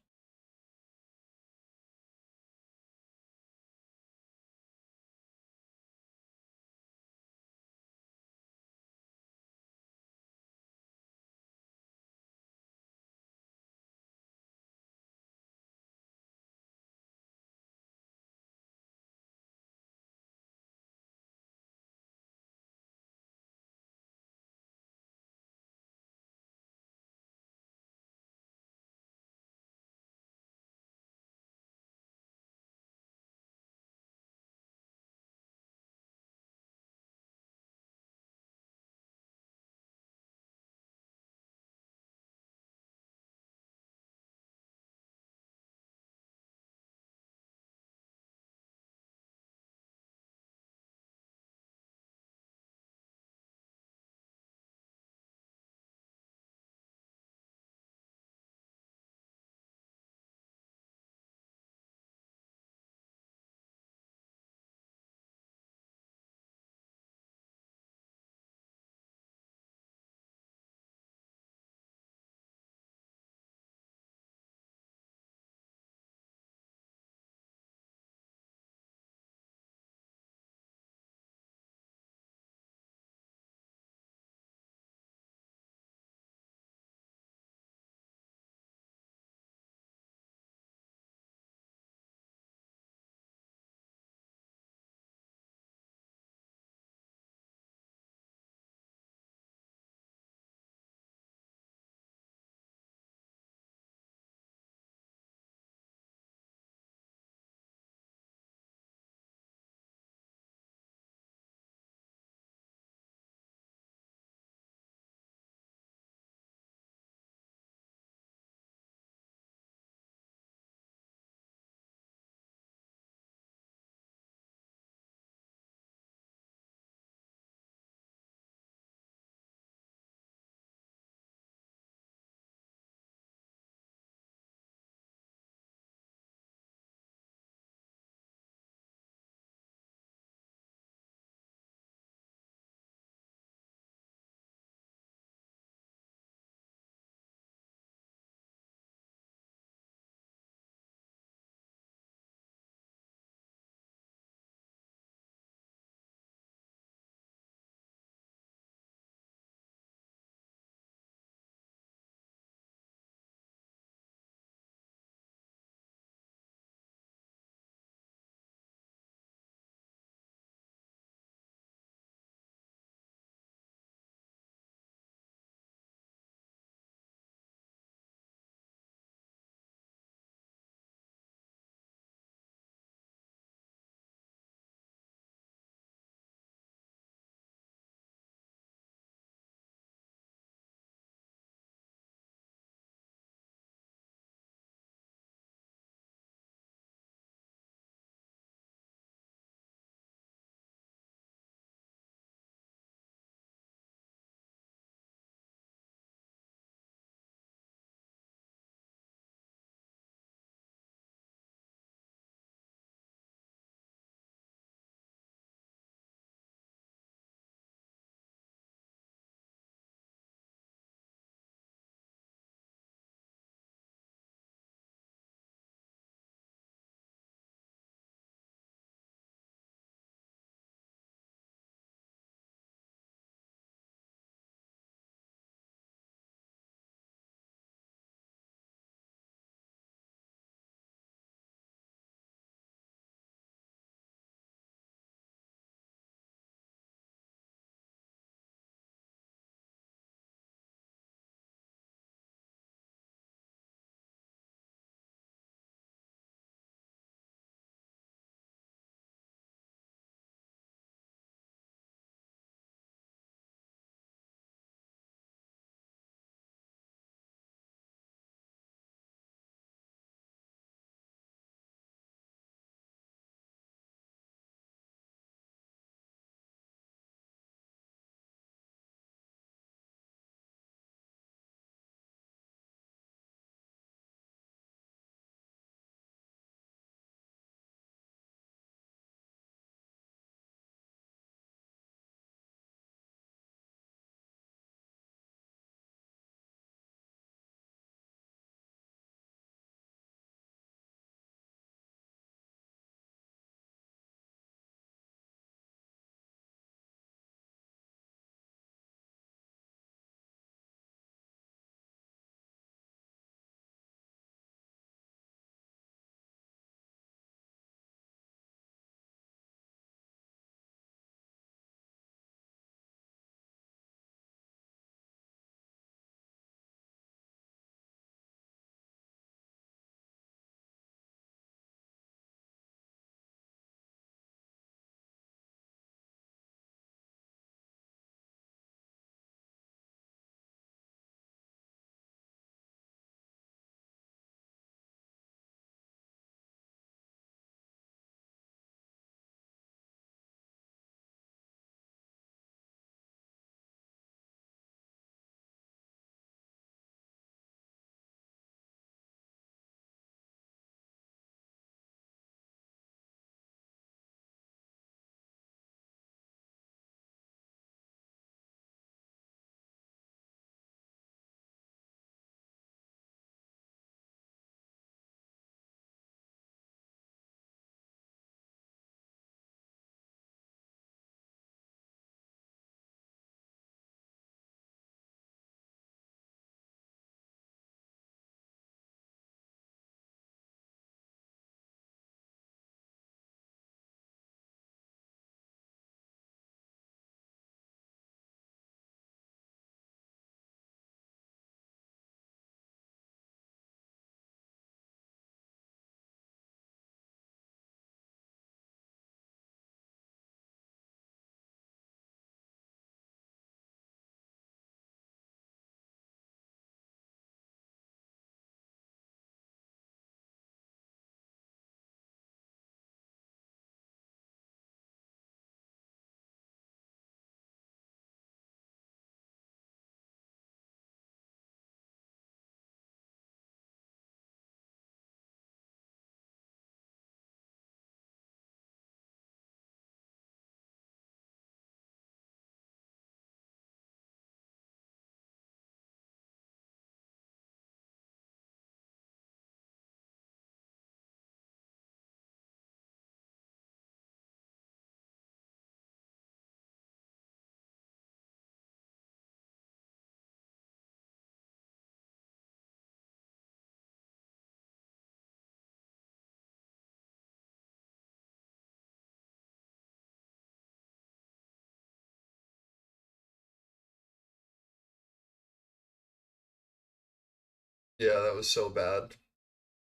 Yeah, that was so bad.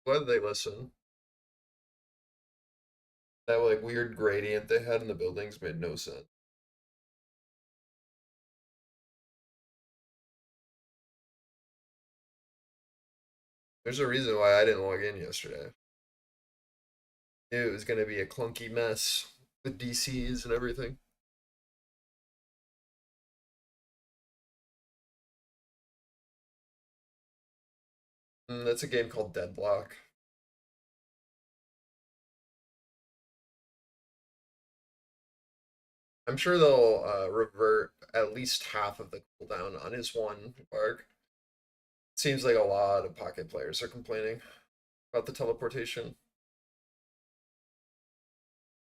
Glad they listen. That like weird gradient they had in the buildings made no sense. There's a reason why I didn't log in yesterday. It was gonna be a clunky mess with DCs and everything. That's a game called Deadlock. I'm sure they'll revert at least half of the cooldown on his one arc. Seems like a lot of pocket players are complaining about the teleportation.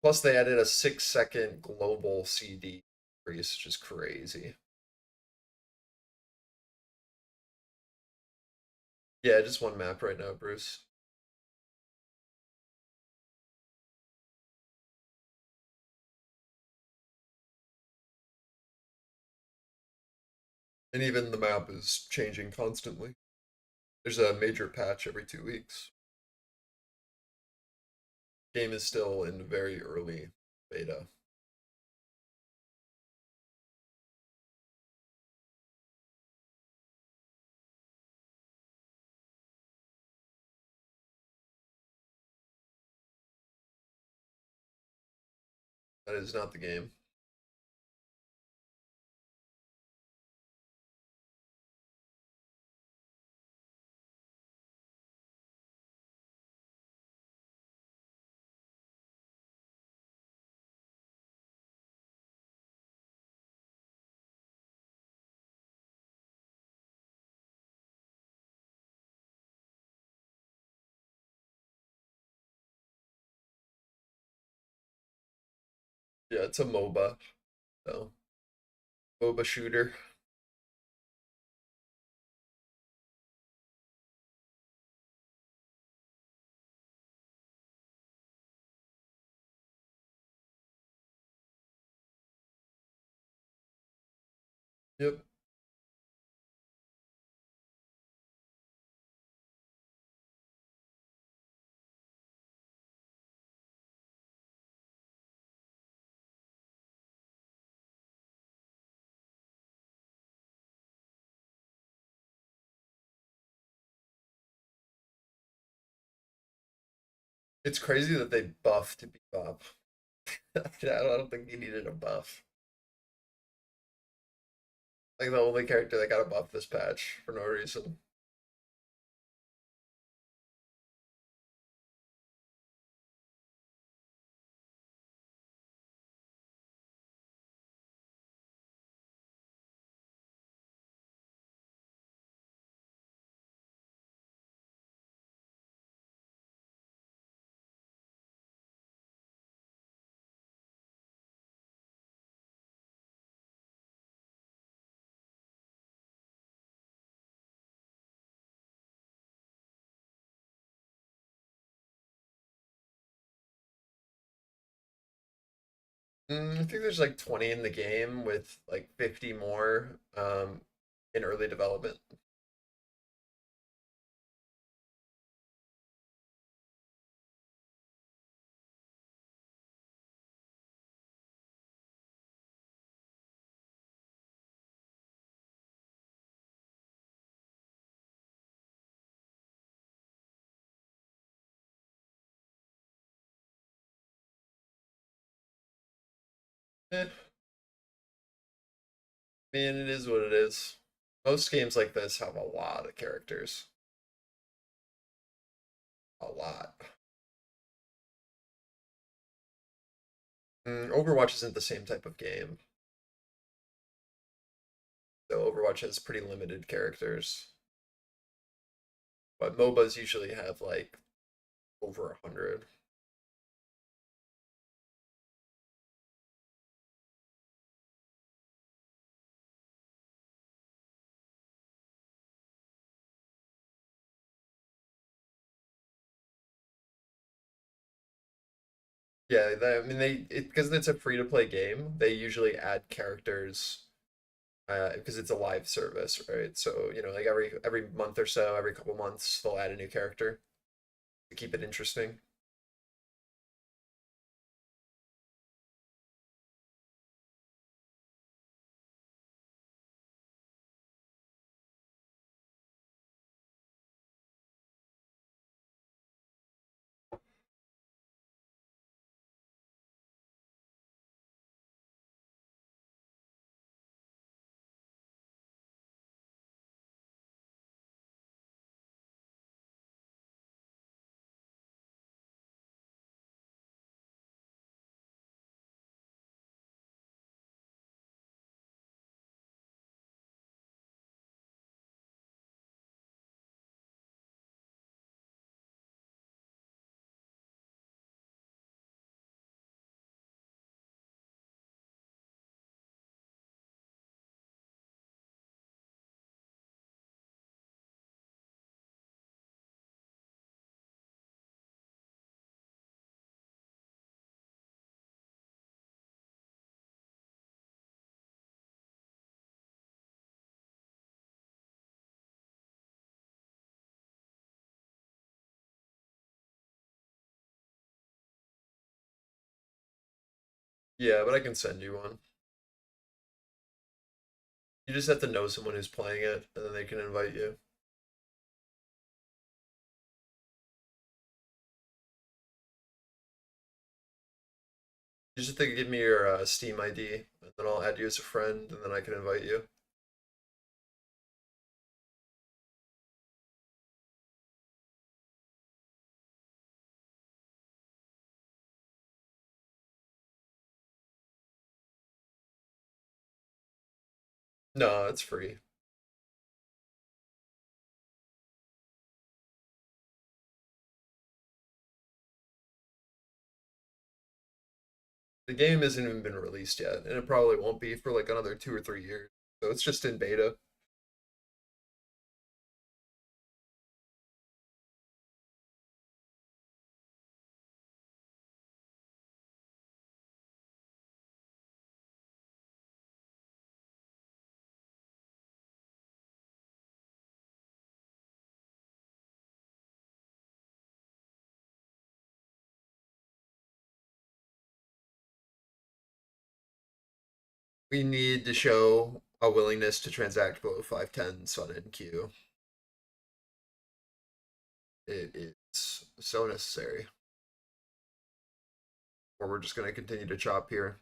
Plus, they added a 6-second global CD increase, which is crazy. Yeah, just one map right now, Bruce. And even the map is changing constantly. There's a major patch every 2 weeks. Game is still in very early beta. That is not the game. Yeah, it's a MOBA. So, MOBA shooter. Yep. It's crazy that they buffed Bebop. I don't think he needed a buff. Like the only character that got a buff this patch for no reason. I think there's like 20 in the game with like 50 more in early development. Eh, I mean, it is what it is. Most games like this have a lot of characters. A lot. Overwatch isn't the same type of game. So Overwatch has pretty limited characters. But MOBAs usually have like over 100. Yeah, I mean they because it's a free to play game. They usually add characters because it's a live service, right? So like every month or so, every couple months, they'll add a new character to keep it interesting. Yeah, but I can send you one. You just have to know someone who's playing it, and then they can invite you. You just have to give me your Steam ID, and then I'll add you as a friend, and then I can invite you. No, it's free. The game hasn't even been released yet, and it probably won't be for like another 2 or 3 years. So it's just in beta. We need to show a willingness to transact below 510 Sun and Q. It is so necessary. Or we're just going to continue to chop here.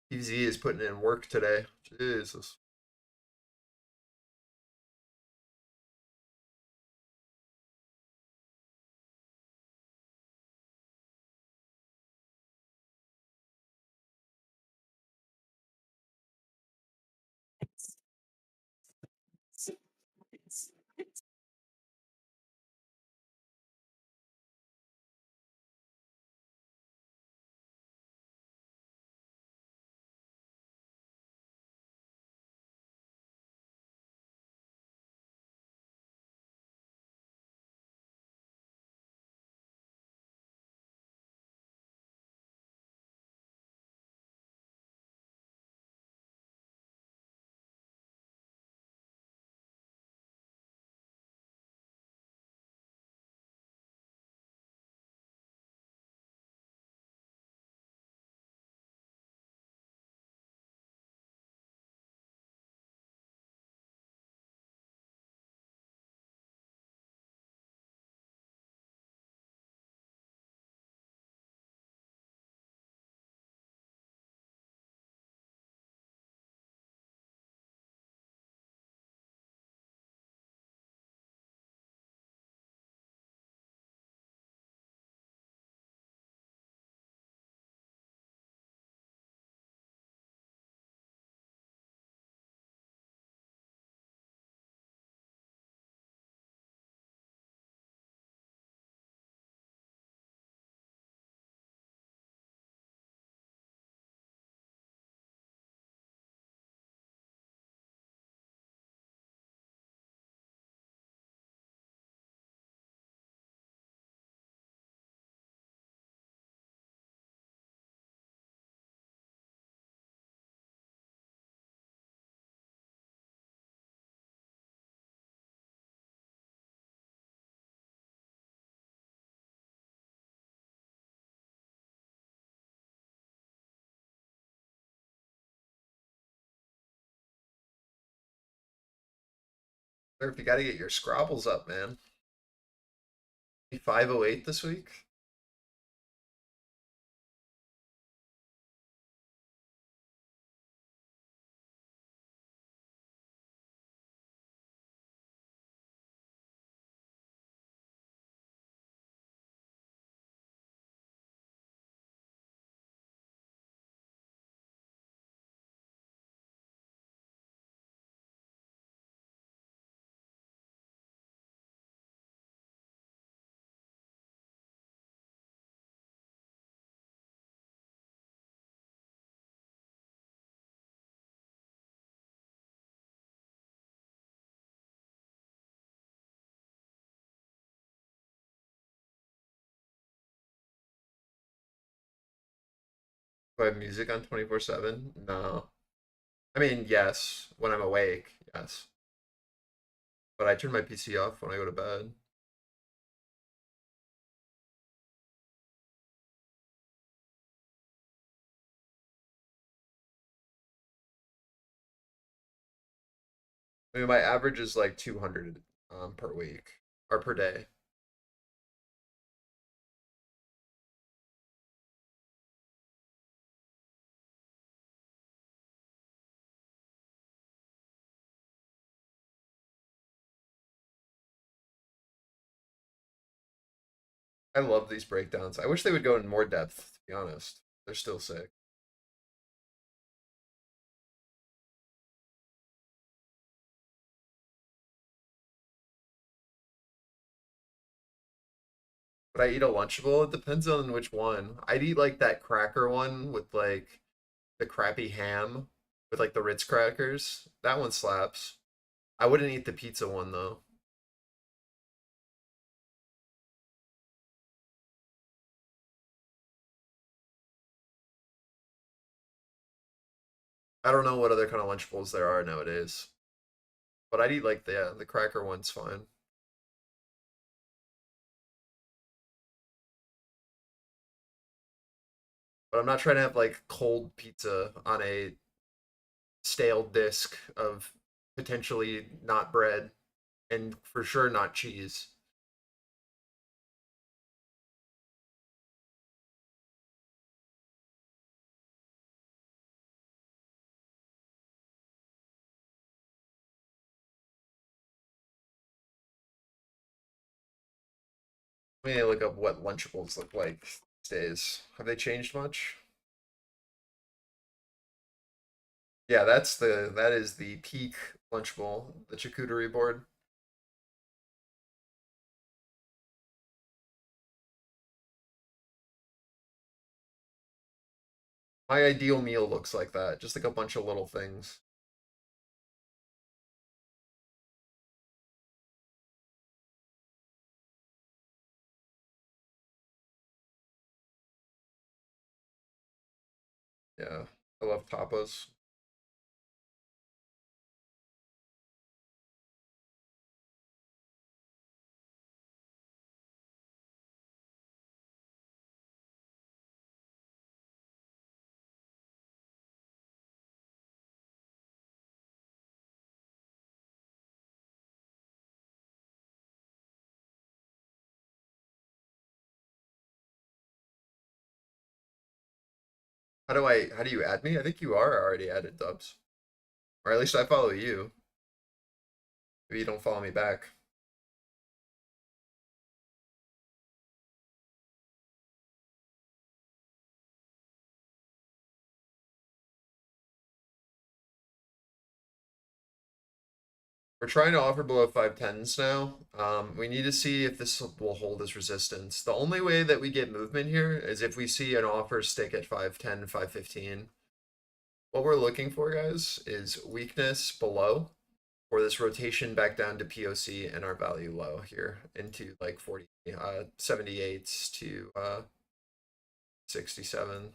TZ is putting in work today. Jesus. Or if you got to get your Scrabbles up, man. 508 this week. Do I have music on 24/7? No. I mean, yes, when I'm awake, yes. But I turn my PC off when I go to bed. I mean, my average is like 200 per week or per day. I love these breakdowns. I wish they would go in more depth, to be honest. They're still sick. But I eat a Lunchable. It depends on which one. I'd eat like that cracker one with like the crappy ham with like the Ritz crackers. That one slaps. I wouldn't eat the pizza one though. I don't know what other kind of Lunchables there are nowadays. But I'd eat like the cracker one's fine. But I'm not trying to have like cold pizza on a stale disc of potentially not bread and for sure not cheese. Let me look up what Lunchables look like these days. Have they changed much? Yeah, that is the peak Lunchable, the charcuterie board. My ideal meal looks like that, just like a bunch of little things. Yeah, I love tapas. How do you add me? I think you are already added, Dubs. Or at least I follow you. Maybe you don't follow me back. We're trying to offer below 510s now. We need to see if this will hold as resistance. The only way that we get movement here is if we see an offer stick at 510, 515. What we're looking for, guys, is weakness below or this rotation back down to POC and our value low here into like 78s to 67.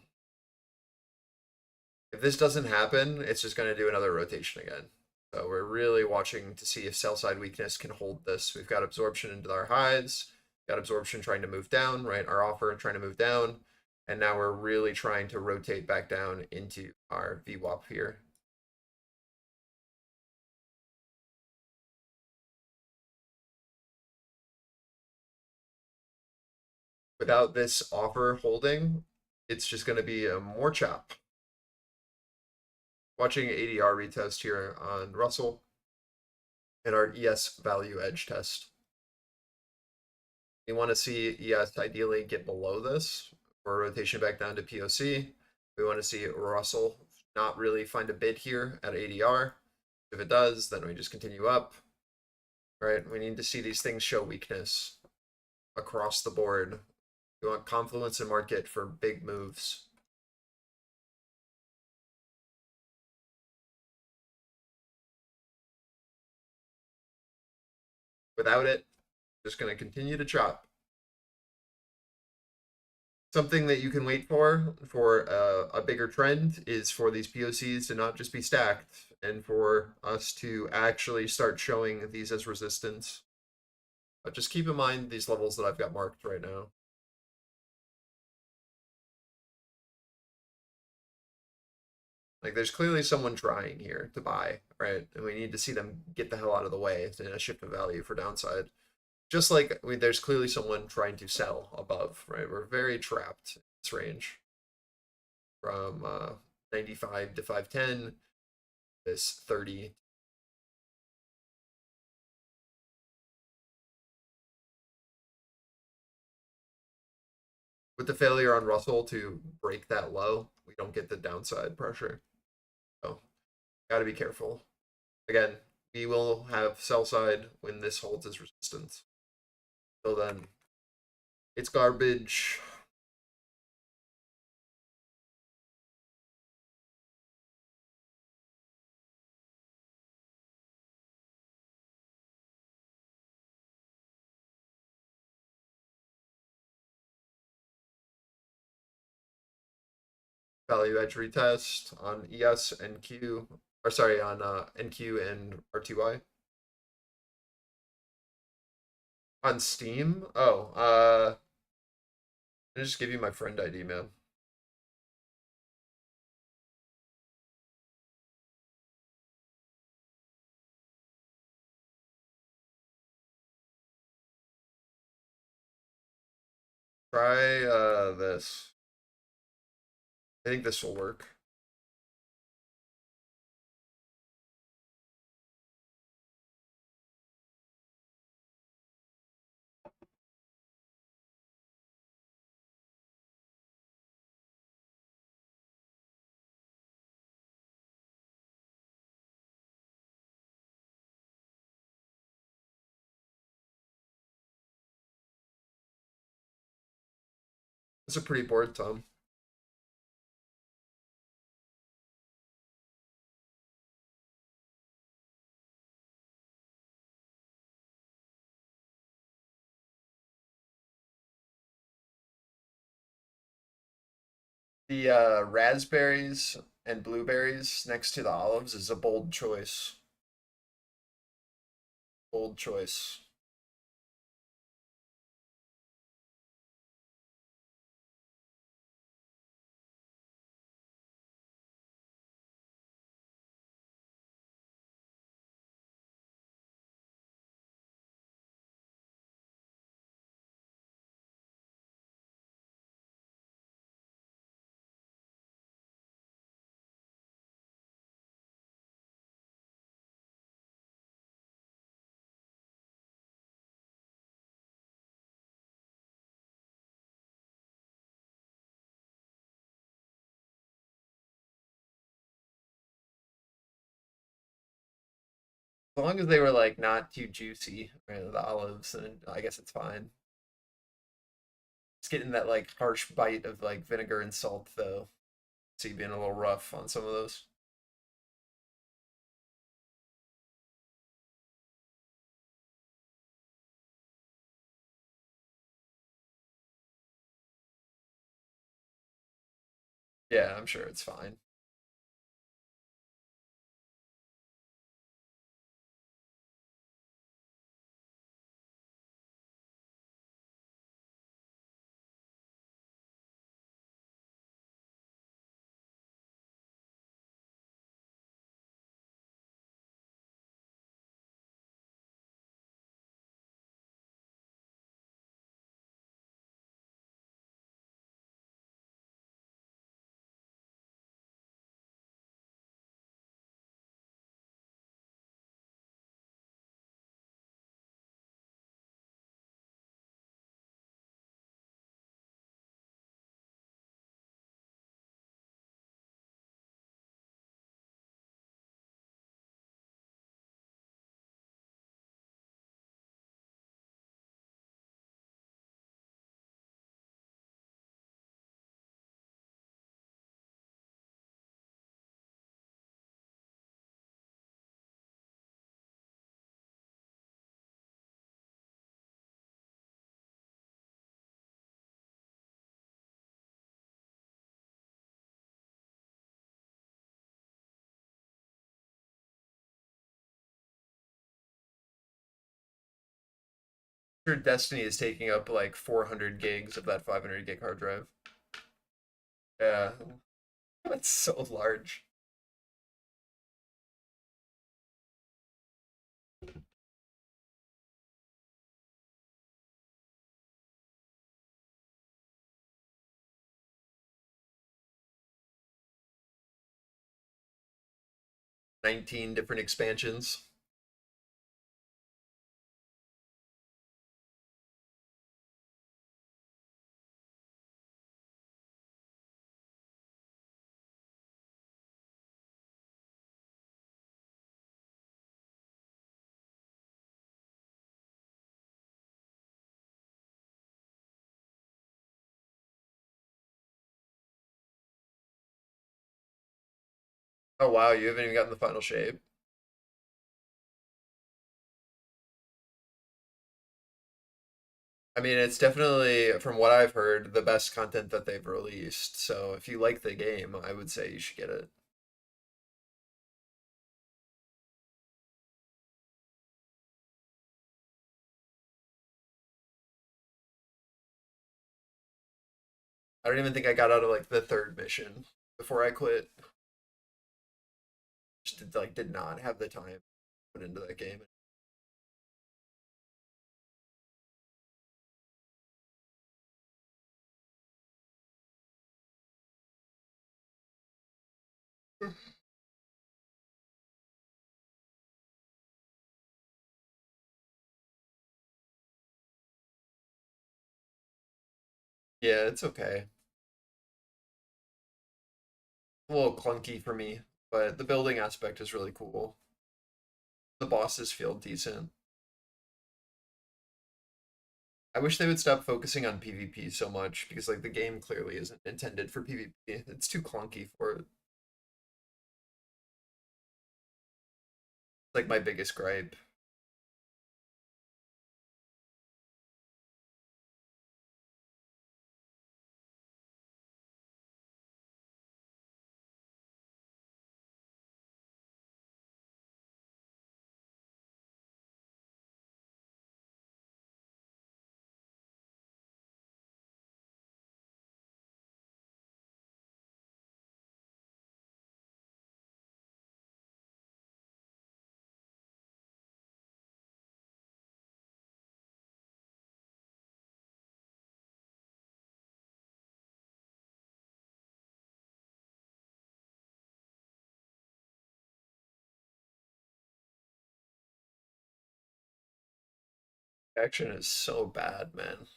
If this doesn't happen, it's just going to do another rotation again. So we're really watching to see if sell side weakness can hold this. We've got absorption into our highs, got absorption trying to move down, right? Our offer trying to move down. And now we're really trying to rotate back down into our VWAP here. Without this offer holding, it's just going to be a more chop. Watching ADR retest here on Russell and our ES value edge test. We want to see ES ideally get below this for rotation back down to POC. We want to see Russell not really find a bid here at ADR. If it does, then we just continue up. Right? We need to see these things show weakness across the board. We want confluence in market for big moves. Without it, just going to continue to chop. Something that you can wait for a bigger trend is for these POCs to not just be stacked and for us to actually start showing these as resistance. But just keep in mind these levels that I've got marked right now. Like there's clearly someone trying here to buy, right? And we need to see them get the hell out of the way in a shift of value for downside. Just like there's clearly someone trying to sell above, right? We're very trapped in this range from 95 to 510, this 30. With the failure on Russell to break that low, we don't get the downside pressure. So, gotta be careful. Again, we will have sell side when this holds as resistance. So then, it's garbage. Value edge retest on ES and Q, or sorry, on NQ and RTY. On Steam? Oh, I'll just give you my friend ID, man. Try this. I think this will work. It's a pretty board, Tom. The raspberries and blueberries next to the olives is a bold choice. Bold choice. As long as they were like not too juicy, right, the olives, and I guess it's fine. Just getting that like harsh bite of like vinegar and salt though. So you being a little rough on some of those. Yeah, I'm sure it's fine. sure Destiny is taking up like 400 gigs of that 500 gig hard drive. Yeah, that's so large. $19 different expansions. Oh wow, you haven't even gotten the final shape. I mean, it's definitely, from what I've heard, the best content that they've released. So if you like the game, I would say you should get it. I don't even think I got out of like the third mission before I quit. Just did not have the time put into that game. Yeah, it's okay. A little clunky for me, but the building aspect is really cool. The bosses feel decent. I wish they would stop focusing on PvP so much because like the game clearly isn't intended for PvP. It's too clunky for it. It's like my biggest gripe. Action is so bad, man.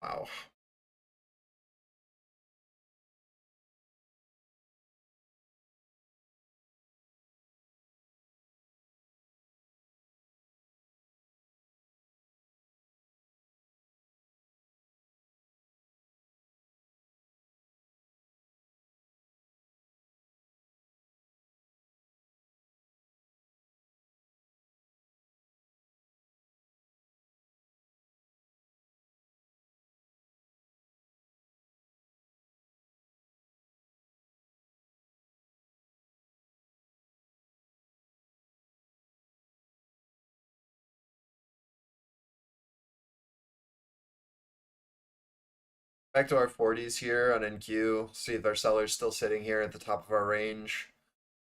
Wow. Back to our 40s here on NQ. See if our seller's still sitting here at the top of our range,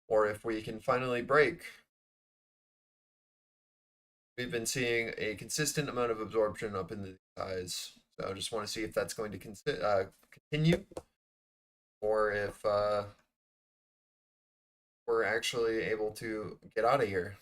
or if we can finally break. We've been seeing a consistent amount of absorption up in the highs, so I just want to see if that's going to continue, or if we're actually able to get out of here.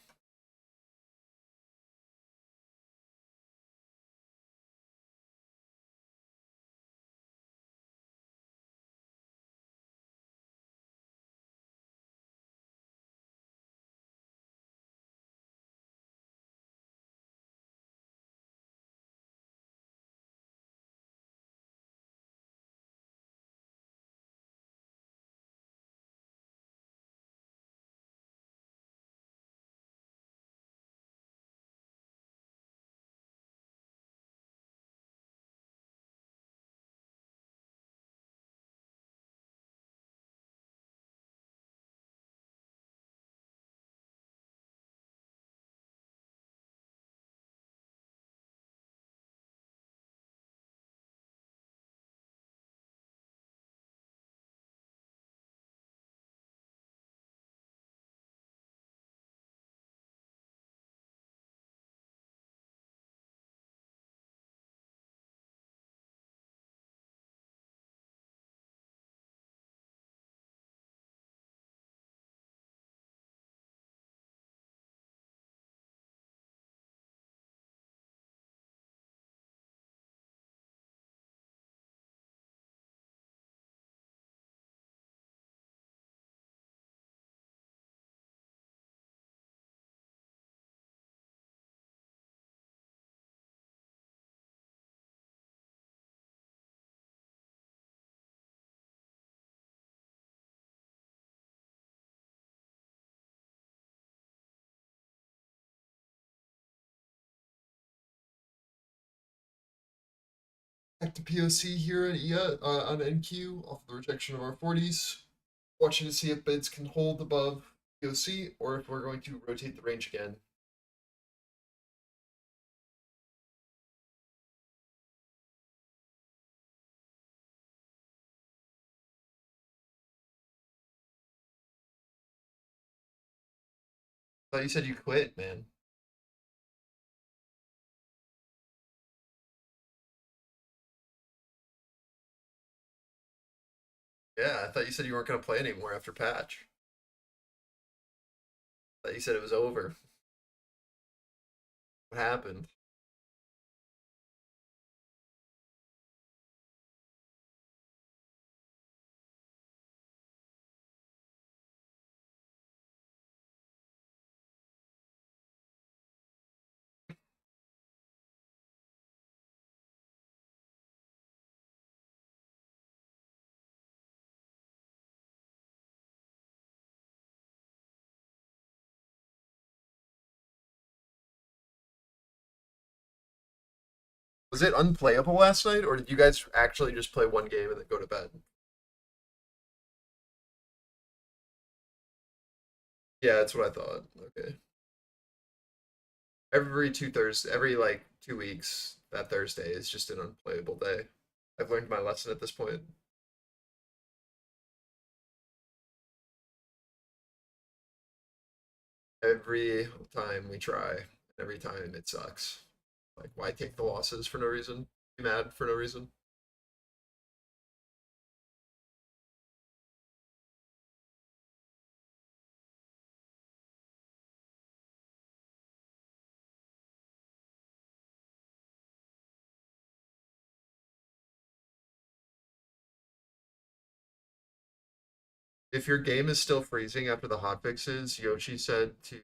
back to POC here at EA on NQ off the rejection of our 40s. Watching to see if bids can hold above POC or if we're going to rotate the range again. I thought you said you quit, man. Yeah, I thought you said you weren't going to play anymore after patch. I thought you said it was over. What happened? Was it unplayable last night, or did you guys actually just play one game and then go to bed? Yeah, that's what I thought. Okay. Every like 2 weeks, that Thursday is just an unplayable day. I've learned my lesson at this point. Every time we try, every time it sucks. Like, why take the losses for no reason? Be mad for no reason. If your game is still freezing after the hotfixes, Yoshi said to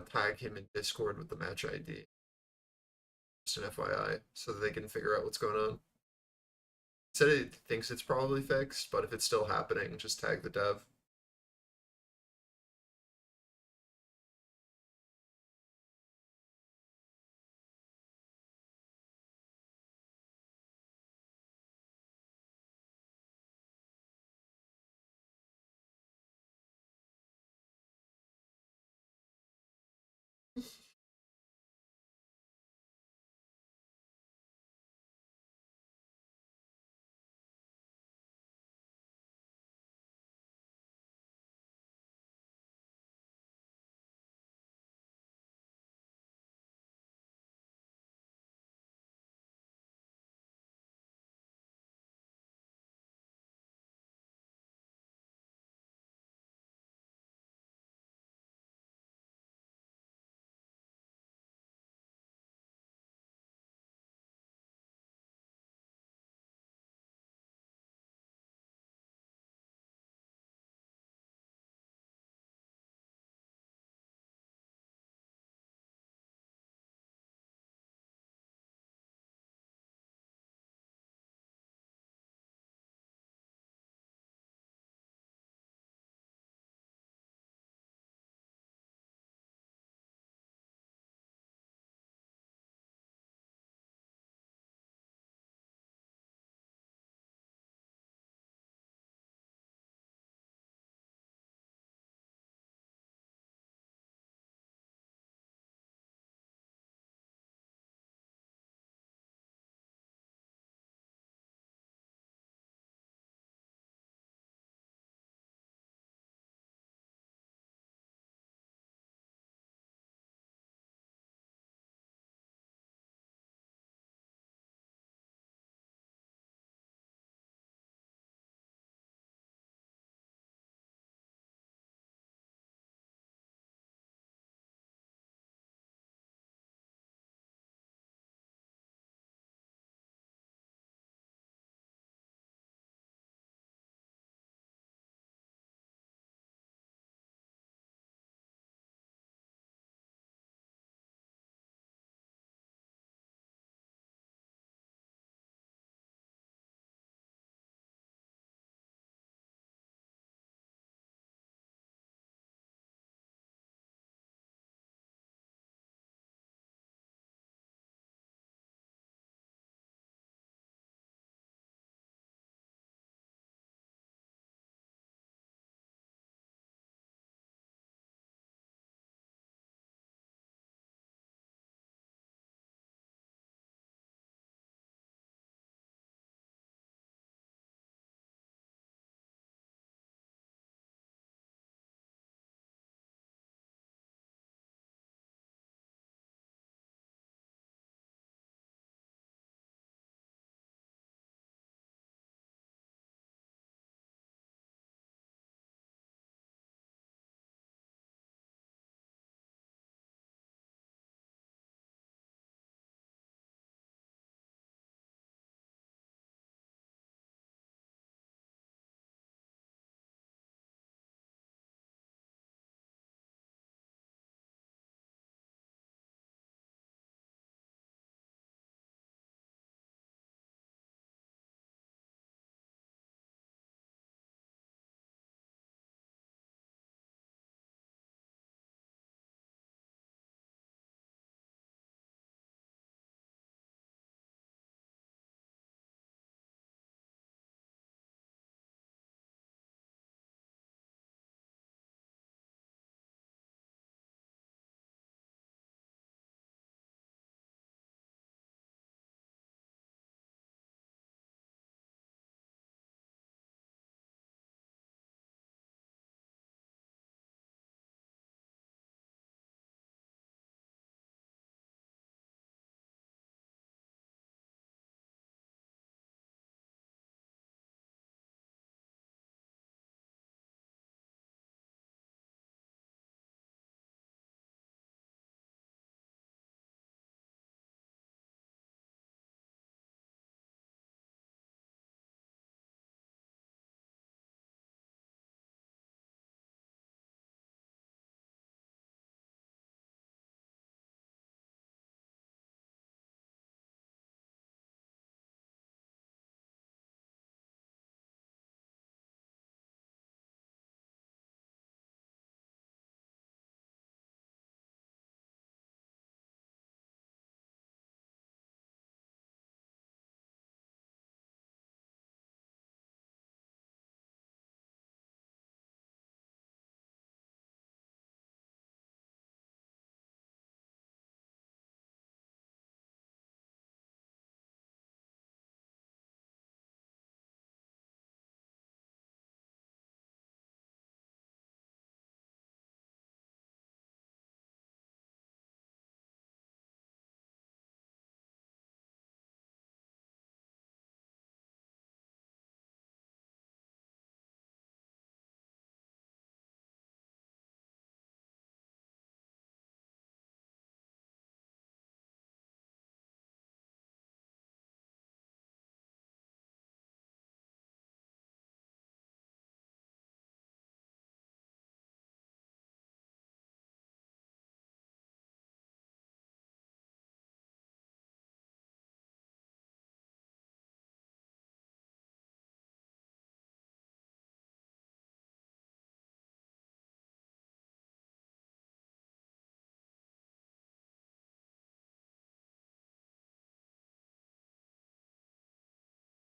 tag him in Discord with the match ID. Just an FYI, so that they can figure out what's going on. He said it thinks it's probably fixed, but if it's still happening, just tag the dev.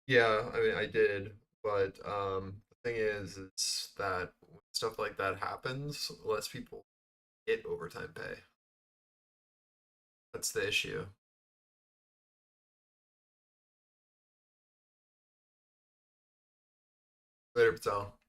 Yeah, I mean, I did, but the thing is that when stuff like that happens, less people get overtime pay. That's the issue. Later, Patel.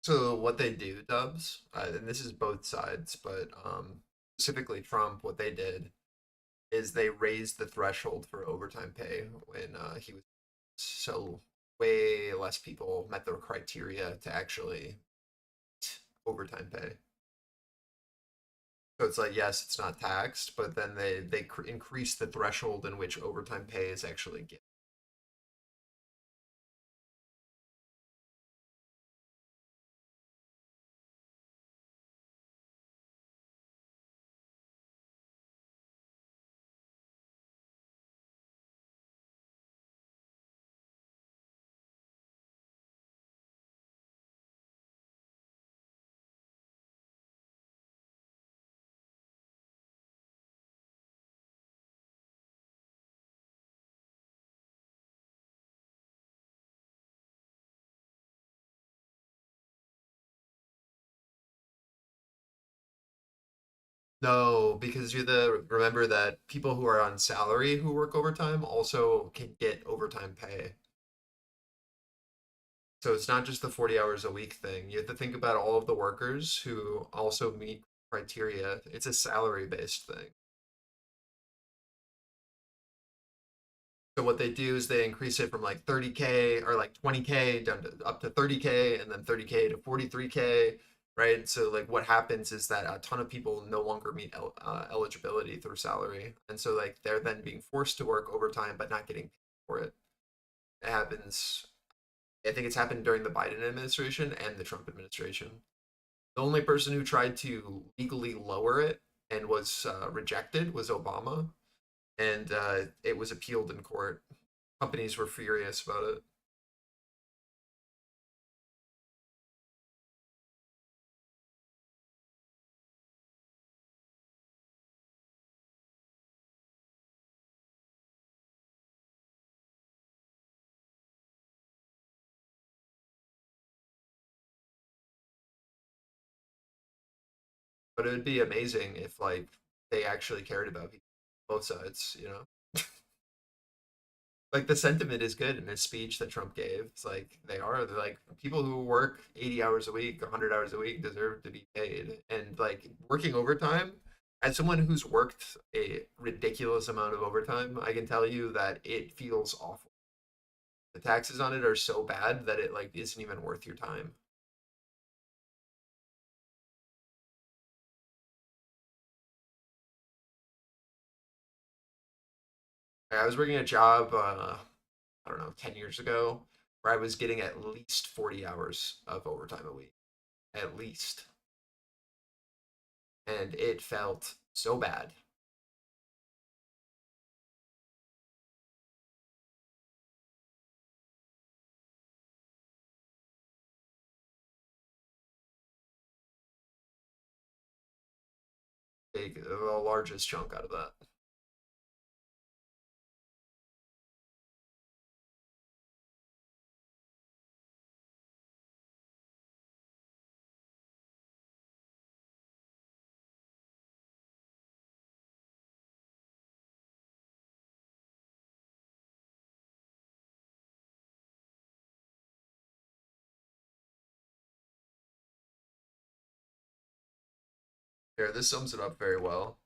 So what they do, Dubs, and this is both sides, but specifically Trump, what they did is they raised the threshold for overtime pay when he was so way less people met the criteria to actually overtime pay. So it's like, yes, it's not taxed, but then they increase the threshold in which overtime pay is actually given. No, because you the remember that people who are on salary who work overtime also can get overtime pay. So it's not just the 40 hours a week thing. You have to think about all of the workers who also meet criteria. It's a salary based thing. So what they do is they increase it from like 30K or like 20K down to up to 30K and then 30K to 43K, right? So like what happens is that a ton of people no longer meet eligibility through salary, and so like they're then being forced to work overtime but not getting paid for it. It happens. I think it's happened during the Biden administration and the Trump administration. The only person who tried to legally lower it and was rejected was Obama, and it was appealed in court. Companies were furious about it. But it would be amazing if like they actually cared about people, both sides, you know. Like the sentiment is good in his speech that Trump gave. It's like they're like people who work 80 hours a week, 100 hours a week deserve to be paid. And like working overtime, as someone who's worked a ridiculous amount of overtime, I can tell you that it feels awful. The taxes on it are so bad that it like isn't even worth your time. I was working a job, I don't know, 10 years ago, where I was getting at least 40 hours of overtime a week, at least. And it felt so bad. Take the largest chunk out of that. Here, this sums it up very well.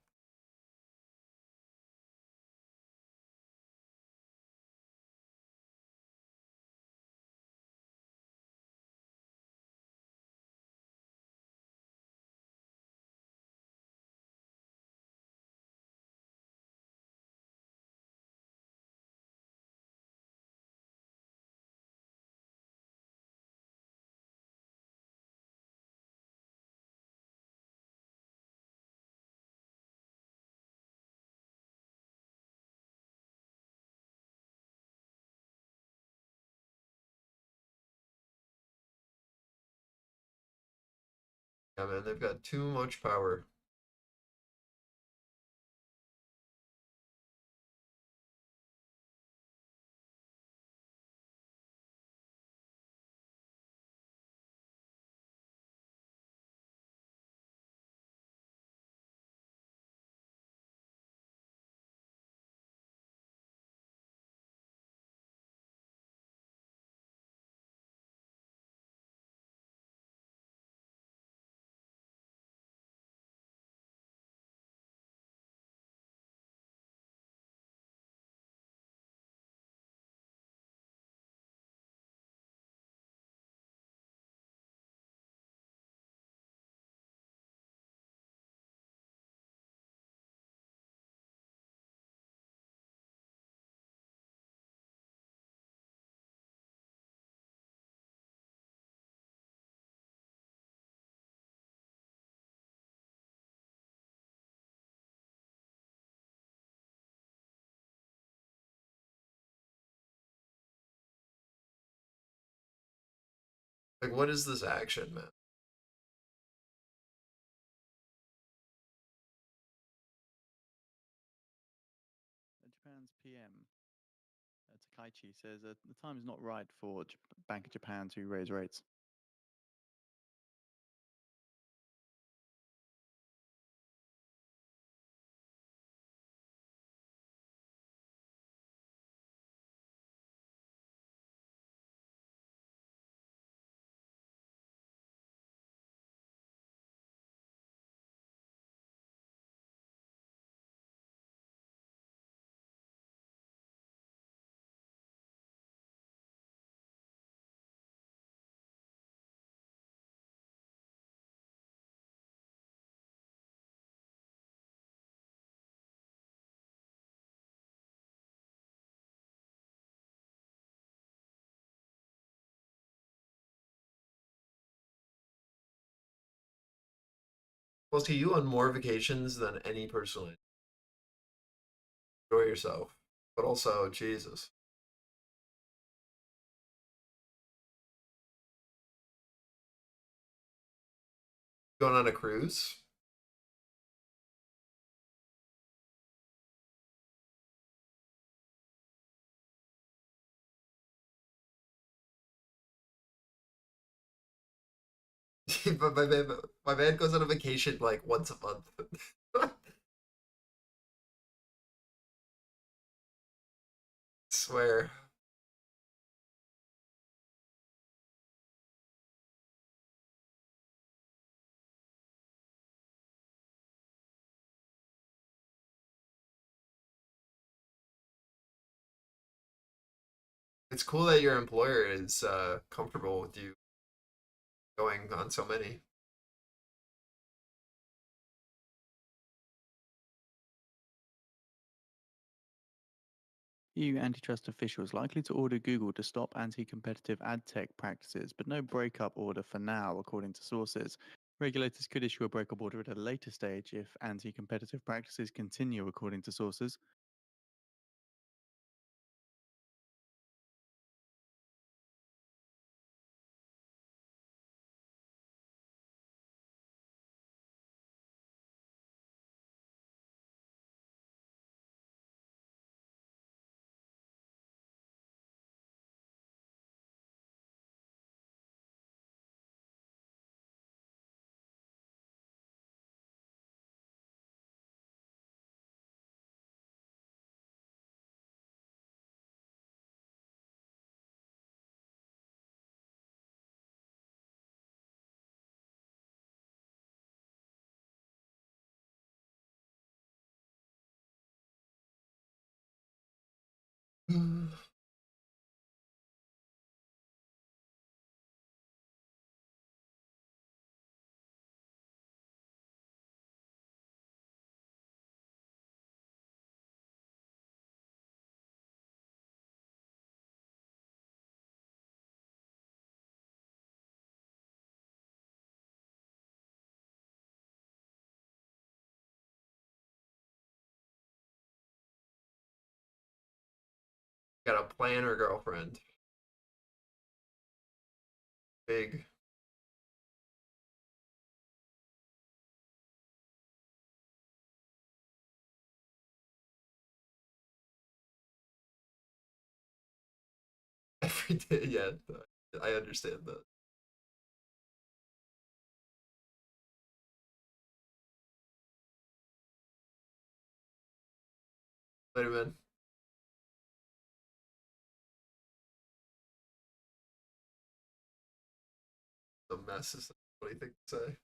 Yeah, man, they've got too much power. Like, what is this action, man? Japan's PM, Takaichi, says that the time is not right for Bank of Japan to raise rates. Well, see, you on more vacations than any person. Enjoy yourself. But also, Jesus. Going on a cruise? But my man goes on a vacation like once a month. Swear. It's cool that your employer is comfortable with you going on so many. EU antitrust officials likely to order Google to stop anti-competitive ad tech practices, but no breakup order for now, according to sources. Regulators could issue a breakup order at a later stage if anti-competitive practices continue, according to sources. Got a planner girlfriend. Big. Every day, yeah. I understand that. Later, man. The mess is a funny thing to say.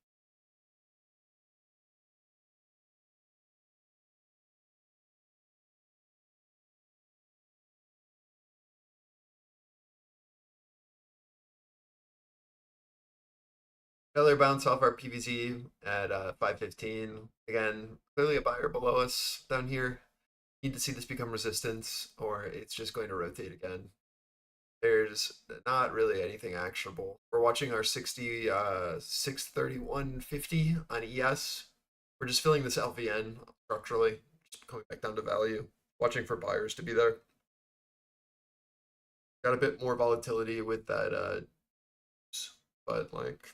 Failure bounce off our PVZ at 515. Again, clearly a buyer below us down here. Need to see this become resistance, or it's just going to rotate again. There's not really anything actionable. We're watching our 631.50 on ES. We're just filling this LVN structurally, just coming back down to value, watching for buyers to be there. Got a bit more volatility with that, but like,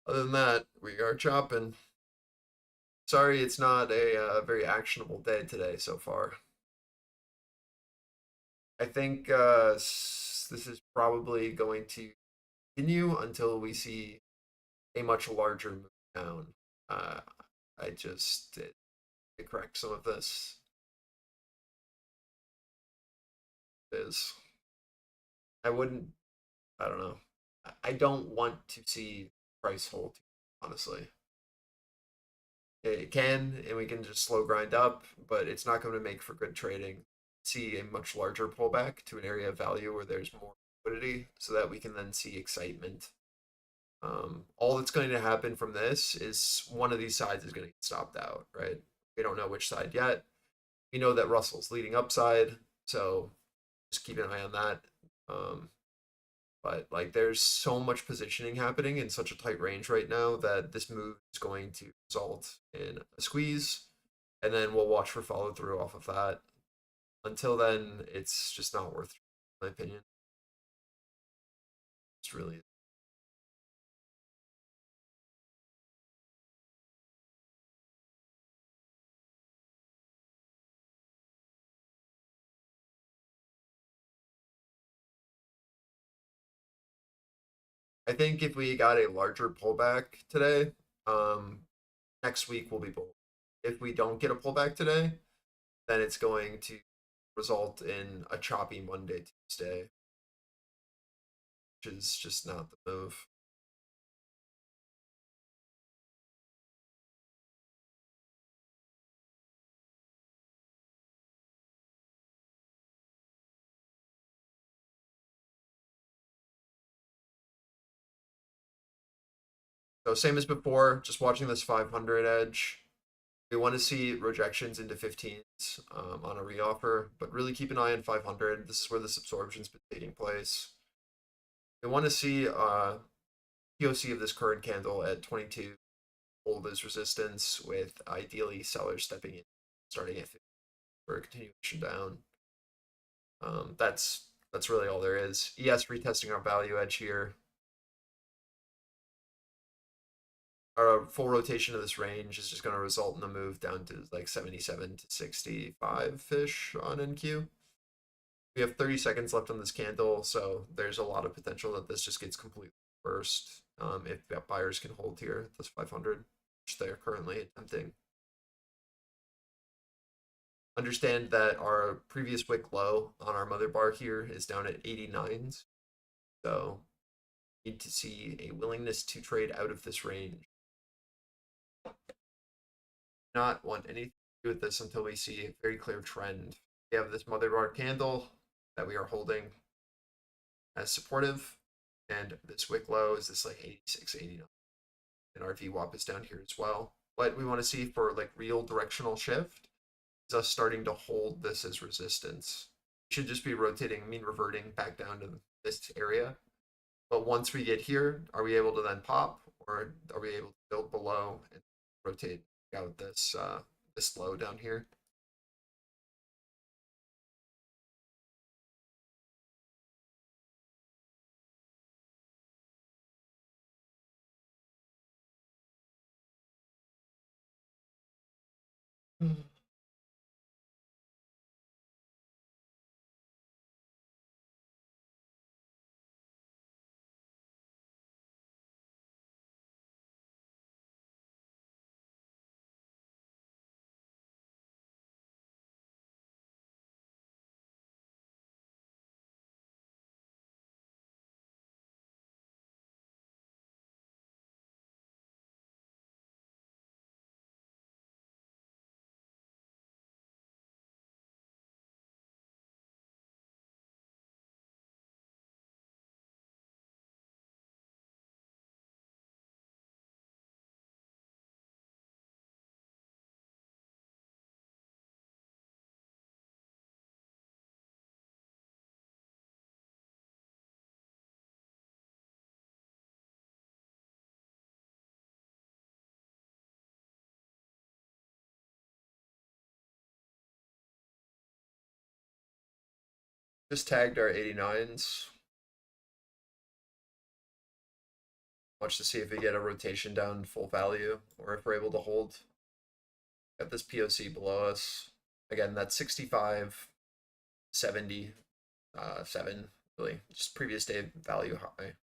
other than that, we are chopping. Sorry, it's not a very actionable day today so far. I think this is probably going to continue until we see a much larger move down. I just to correct some of this is I wouldn't. I don't know. I don't want to see price hold. Honestly, it can, and we can just slow grind up, but it's not going to make for good trading. See a much larger pullback to an area of value where there's more liquidity, so that we can then see excitement. All that's going to happen from this is one of these sides is going to get stopped out, right? We don't know which side yet. We know that Russell's leading upside, so just keep an eye on that. But like, there's so much positioning happening in such a tight range right now that this move is going to result in a squeeze, and then we'll watch for follow through off of that. Until then, it's just not worth it, in my opinion. It's really. I think if we got a larger pullback today, next week will be bull. If we don't get a pullback today, then it's going to result in a choppy Monday, Tuesday, which is just not the move. So same as before, just watching this 500 edge. We want to see rejections into 15s on a reoffer, but really keep an eye on 500. This is where this absorption's been taking place. We want to see POC of this current candle at 22 hold as resistance, with ideally sellers stepping in, starting at 50 for a continuation down. That's really all there is. ES retesting our value edge here. Our full rotation of this range is just going to result in a move down to like 77 to 65-ish on NQ. We have 30 seconds left on this candle, so there's a lot of potential that this just gets completely reversed if buyers can hold here, this 500, which they're currently attempting. Understand that our previous wick low on our mother bar here is down at 89s, so need to see a willingness to trade out of this range. Not want anything to do with this until we see a very clear trend. We have this mother bar candle that we are holding as supportive, and this wick low is this like 86, 89, and our VWAP is down here as well. What we want to see for like real directional shift is us starting to hold this as resistance. We should just be rotating, mean reverting back down to this area. But once we get here, are we able to then pop, or are we able to build below and rotate out this this low down here? Just tagged our 89s. Watch to see if we get a rotation down full value or if we're able to hold. Got this POC below us. Again, that's 65, 70, 7, really. Just previous day value high.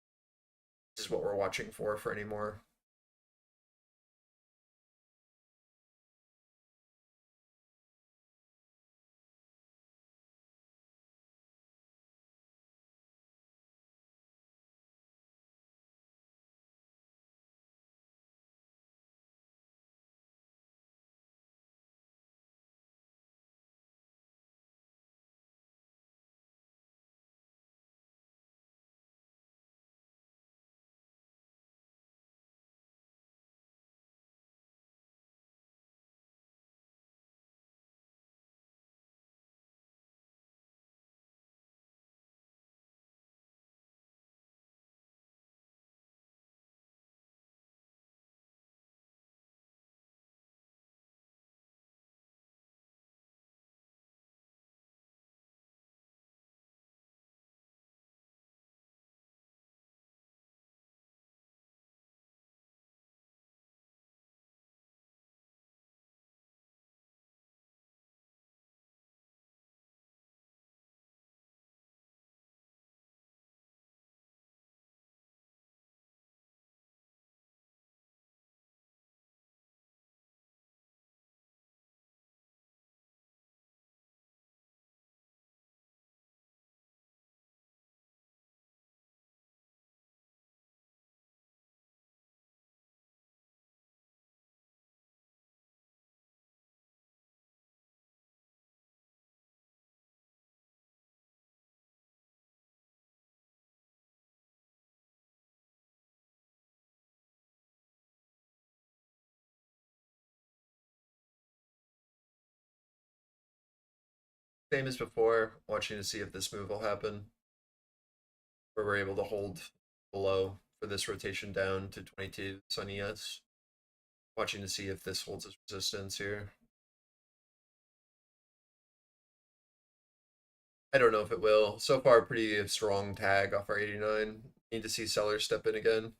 This is what we're watching for any more. Same as before, watching to see if this move will happen. Where we're able to hold below for this rotation down to 22 on ES. Watching to see if this holds its resistance here. I don't know if it will. So far, pretty strong tag off our 89. Need to see sellers step in again.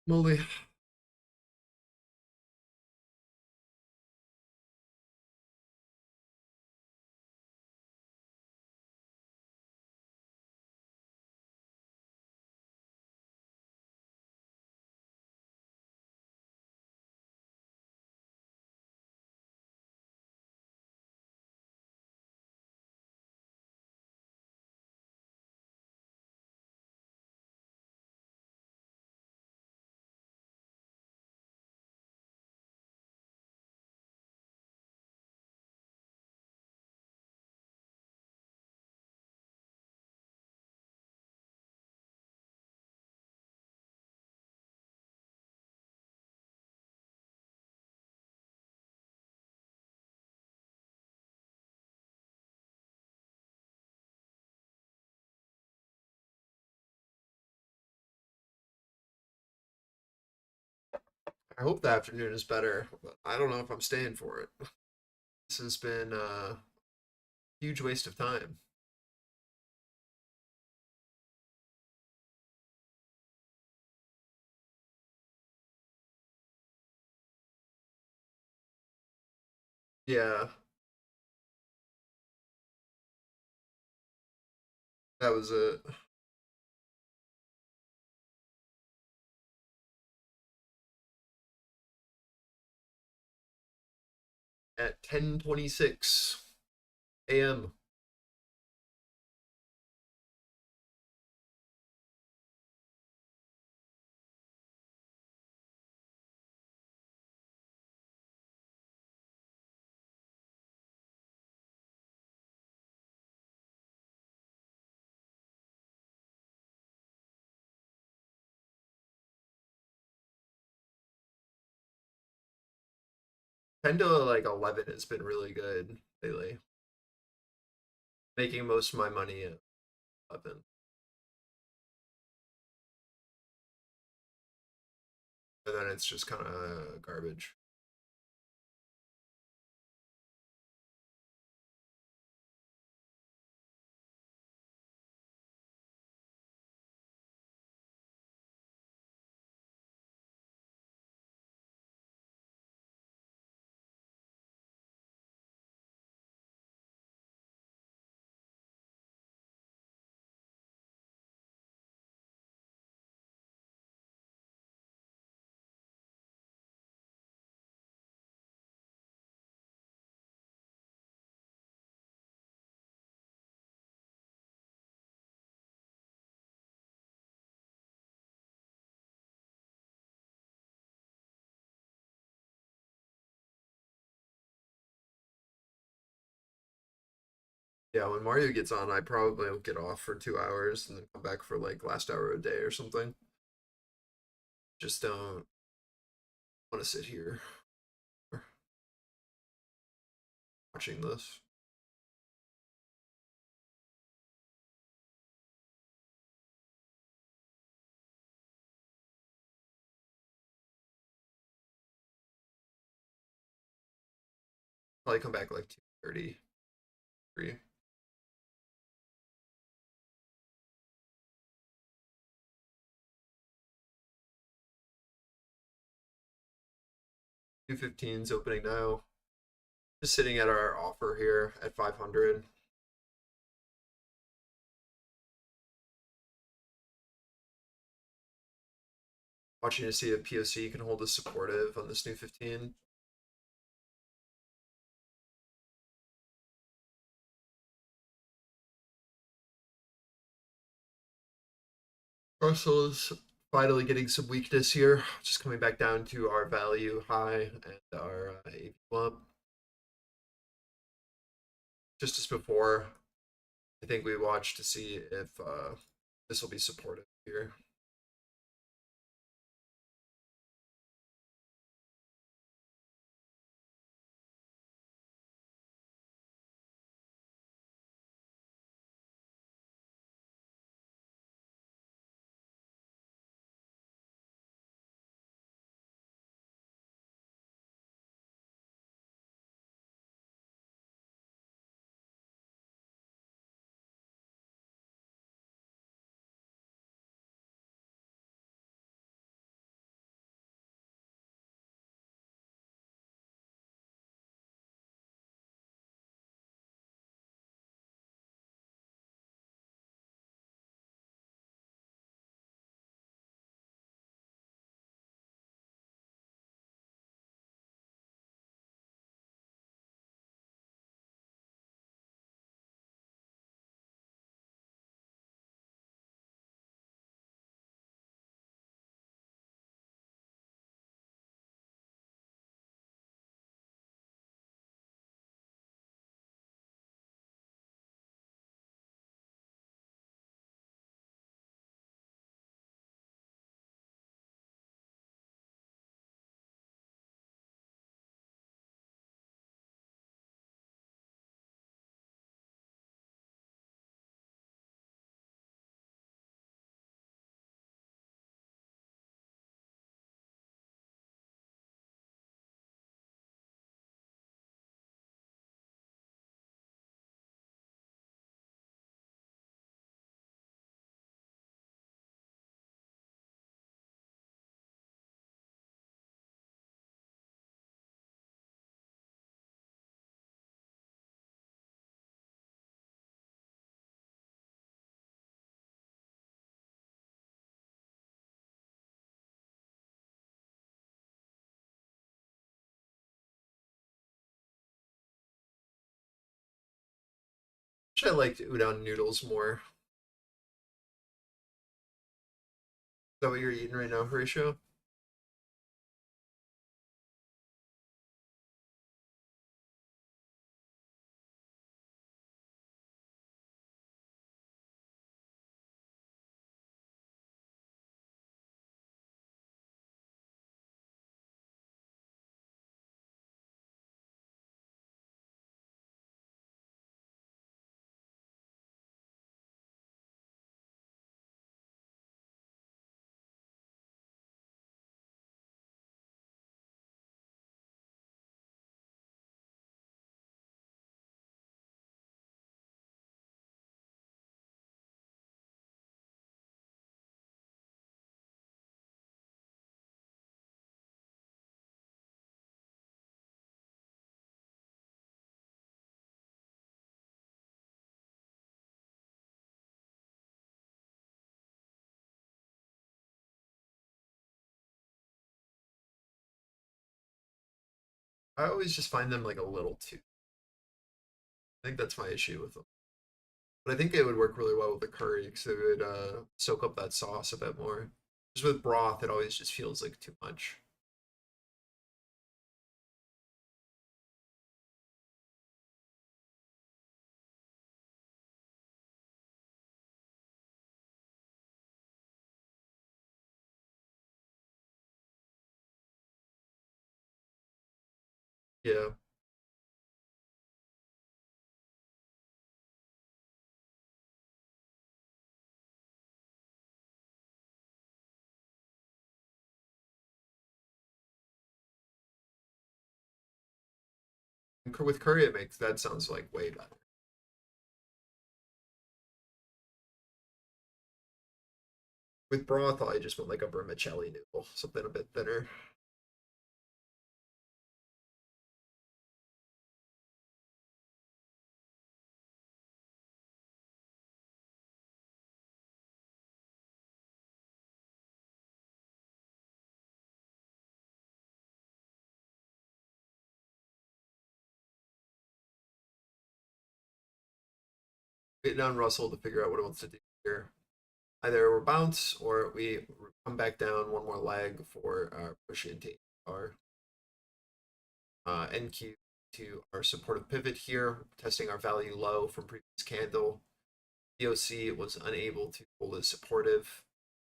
Moly. I hope the afternoon is better, but I don't know if I'm staying for it. This has been a huge waste of time. Yeah, that was it. At 10:26 a.m. Ten to like 11 has been really good lately. Making most of my money at 11. And then it's just kind of garbage. Yeah, when Mario gets on, I probably will get off for 2 hours and then come back for like last hour of the day or something. Just don't want to sit here watching this. Probably come back like 2:30, 3. 2:15 is opening now. Just sitting at our offer here at 500. Watching to see if POC can hold us supportive on this new 15. Russell is finally getting some weakness here, just coming back down to our value high and our AV lump. Just as before, I think we watched to see if this will be supportive here. I liked udon noodles more. Is that what you're eating right now, Horatio? I always just find them like a little too. I think that's my issue with them. But I think it would work really well with the curry because it would soak up that sauce a bit more. Just with broth, it always just feels like too much. Yeah. With curry, it makes that sounds like way better. With broth, I just want like a vermicelli noodle, something a bit thinner. Wait down Russell to figure out what it wants to do here. Either we bounce or we come back down one more leg for push into our NQ to our supportive pivot here, testing our value low from previous candle. DOC was unable to hold as supportive,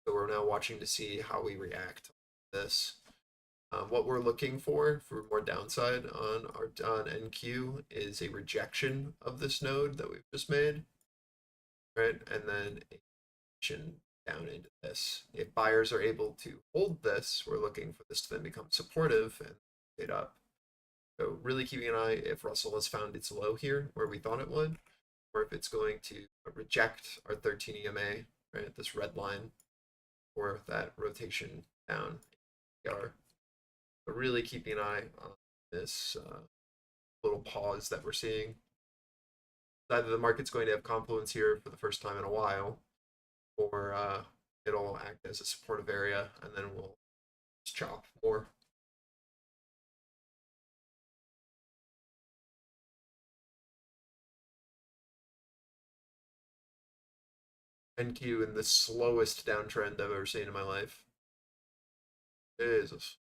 so we're now watching to see how we react to this. What we're looking for more downside on our on NQ is a rejection of this node that we've just made, right? And then a down into this. If buyers are able to hold this, we're looking for this to then become supportive and stay up. So really keeping an eye if Russell has found its low here where we thought it would, or if it's going to reject our 13 EMA, right? This red line, or that rotation down. But really keeping an eye on this little pause that we're seeing. Either the market's going to have confluence here for the first time in a while, or it'll act as a supportive area, and then we'll just chop more. NQ in the slowest downtrend I've ever seen in my life. Jesus.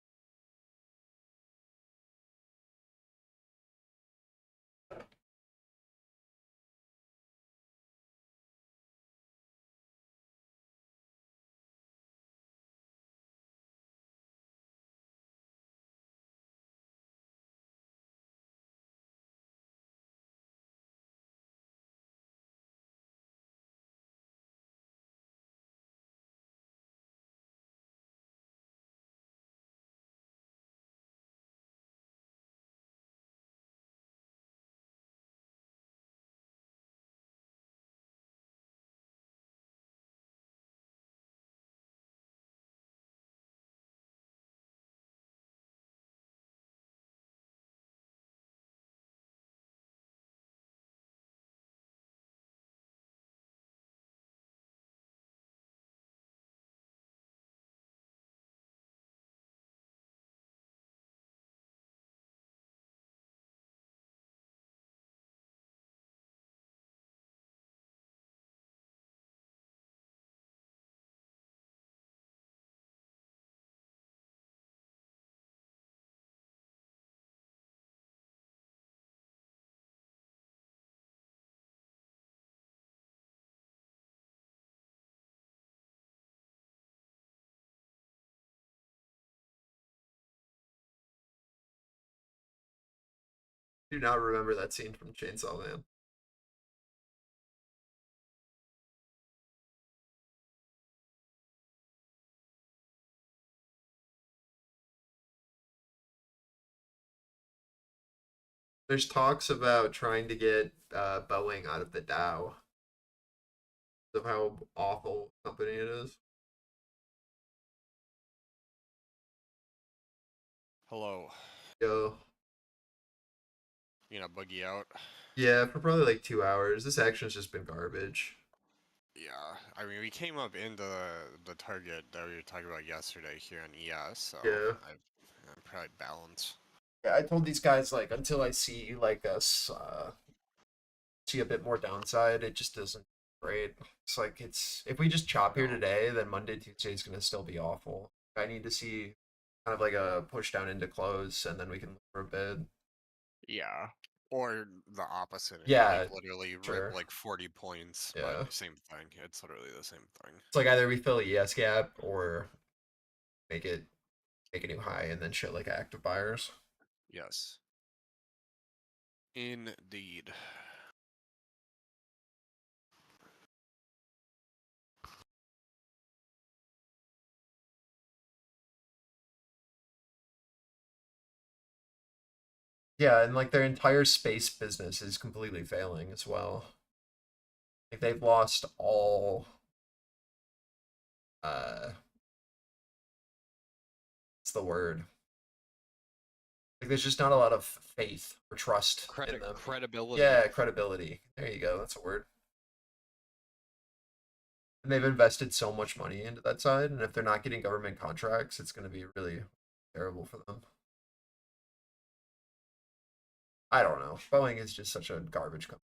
do not remember that scene from Chainsaw Man. There's talks about trying to get Boeing out of the Dow, of how awful company it is. Hello. Yo. You know, boogie out. Yeah, for probably like 2 hours. This action's just been garbage. Yeah, I mean, we came up into the target that we were talking about yesterday here on ES, so Yeah. I'm probably balanced. Yeah, I told these guys like until I see like us see a bit more downside, it just isn't great. It's like it's if we just chop here No. today, then Monday, Tuesday is gonna still be awful. I need to see kind of like a push down into close, and then we can look for a bid. Yeah. Or the opposite, and Yeah, like literally sure. rip like 40 points, Yeah. but same thing. It's literally the same thing. It's like either we fill a ES gap or make it make a new high and then show like active buyers. Yes. Indeed. Yeah, and like their entire space business is completely failing as well. Like they've lost all what's the word? Like there's just not a lot of faith or trust in them. Credibility. Yeah, credibility. There you go. That's a word. And they've invested so much money into that side, and if they're not getting government contracts, it's going to be really terrible for them. I don't know. Boeing is just such a garbage company.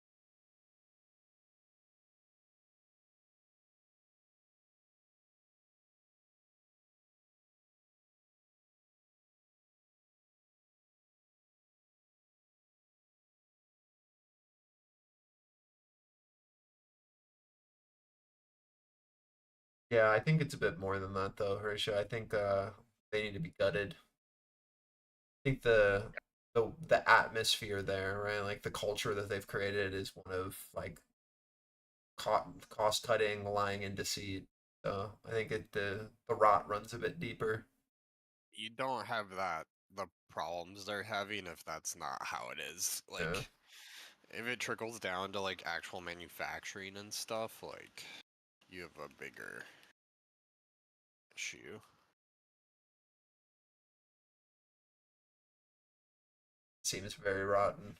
Yeah, I think it's a bit more than that though, Horatio. I think they need to be gutted. I think the atmosphere there, right? Like the culture that they've created is one of like cost cutting, lying, and deceit. So I think the rot runs a bit deeper. You don't have the problems they're having if that's not how it is. Yeah. Like, if it trickles down to like actual manufacturing and stuff, like, you have a bigger issue. Seems very rotten.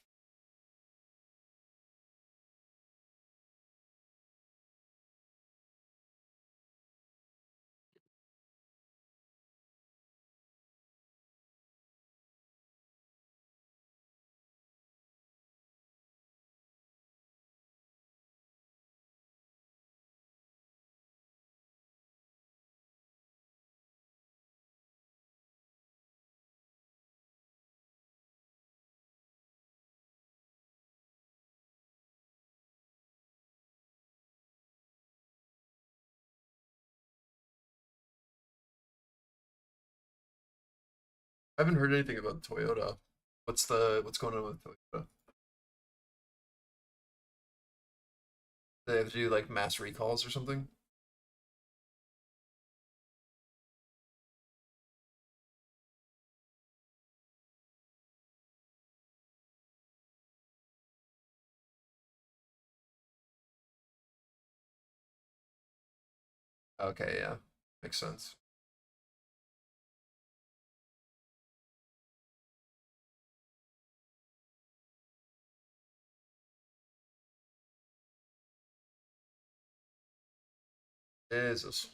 I haven't heard anything about Toyota. What's going on with Toyota? They have to do like mass recalls or something? Okay, yeah. Makes sense. Jesus.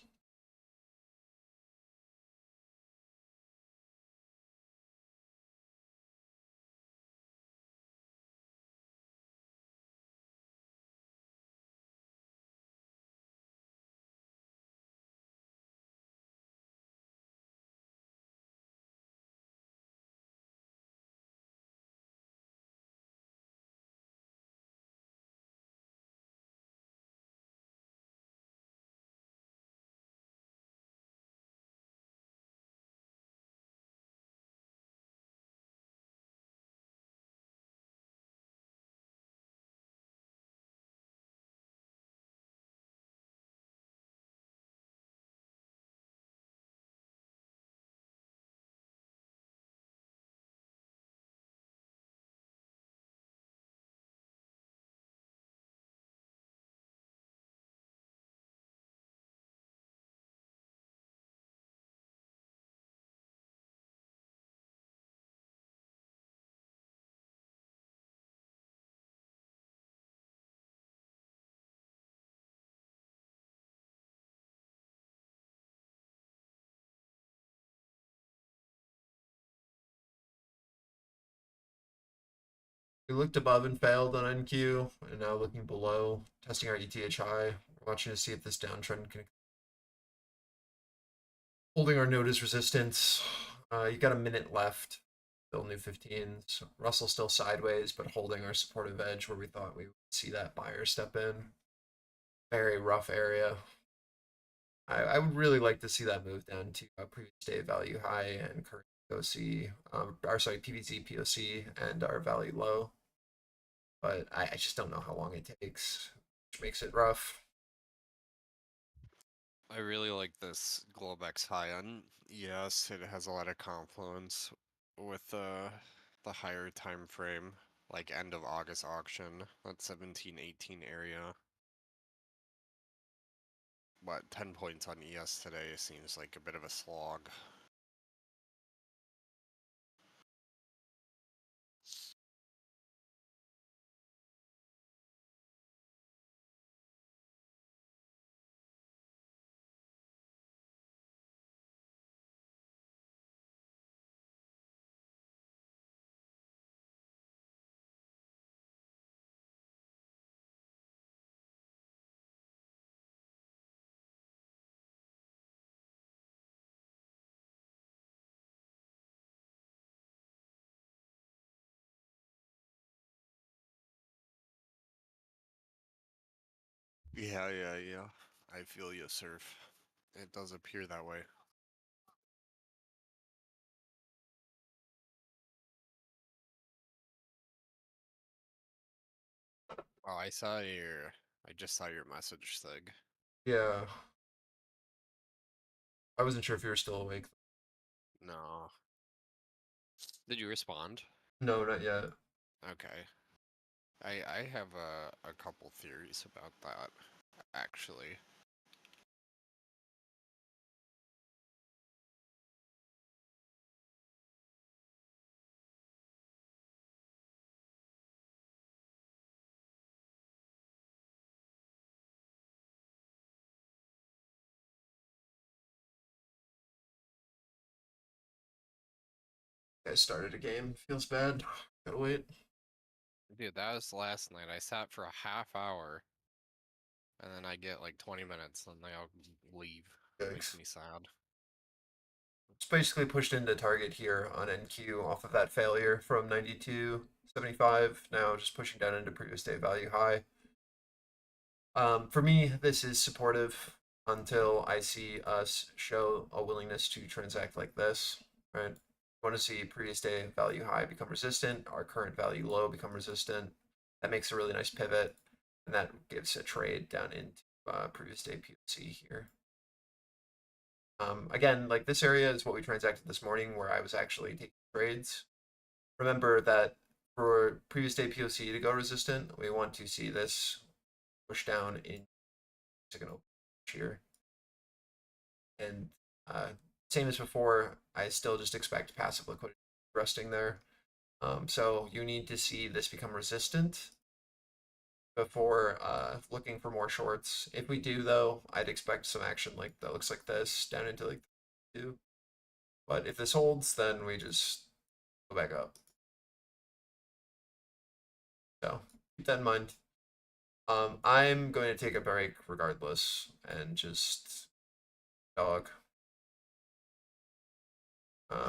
We looked above and failed on NQ, and now looking below, testing our ETHI. We're watching to see if this downtrend can. Holding our node as resistance. You got a minute left. Still new 15s. Russell still sideways, but holding our supportive edge where we thought we would see that buyer step in. Very rough area. I would really like to see that move down to a previous day value high and current POC, PVZ POC and our value low. But I just don't know how long it takes, which makes it rough. I really like this Globex high on ES. It has a lot of confluence with the higher time frame, like end of August auction, that 17-18 area. But 10 points on ES today seems like a bit of a slog. Yeah. I feel you, Surf. It does appear that way. Oh, I just saw your message, Thig. Yeah. I wasn't sure if you were still awake. No. Did you respond? No, not yet. Okay. I have a couple theories about that, actually. I started a game. Feels bad. Gotta wait. Dude, that was last night. I sat for a half hour, and then I get like 20 minutes, and then I'll leave. It makes Yikes. me sad. It's basically pushed into target here on NQ off of that failure from 92.75. Now just pushing down into previous day value high. For me, this is supportive until I see us show a willingness to transact like this, right? Want to see previous day value high become resistant, our current value low become resistant. That makes a really nice pivot, and that gives a trade down into previous day POC here. Again, like this area is what we transacted this morning where I was actually taking trades. Remember that for previous day POC to go resistant, we want to see this push down in here. And same as before, I still just expect passive liquidity resting there. So you need to see this become resistant before looking for more shorts. If we do, though, I'd expect some action like that looks like this down into like 2. But if this holds, then we just go back up. So keep that in mind. I'm going to take a break regardless and just dog.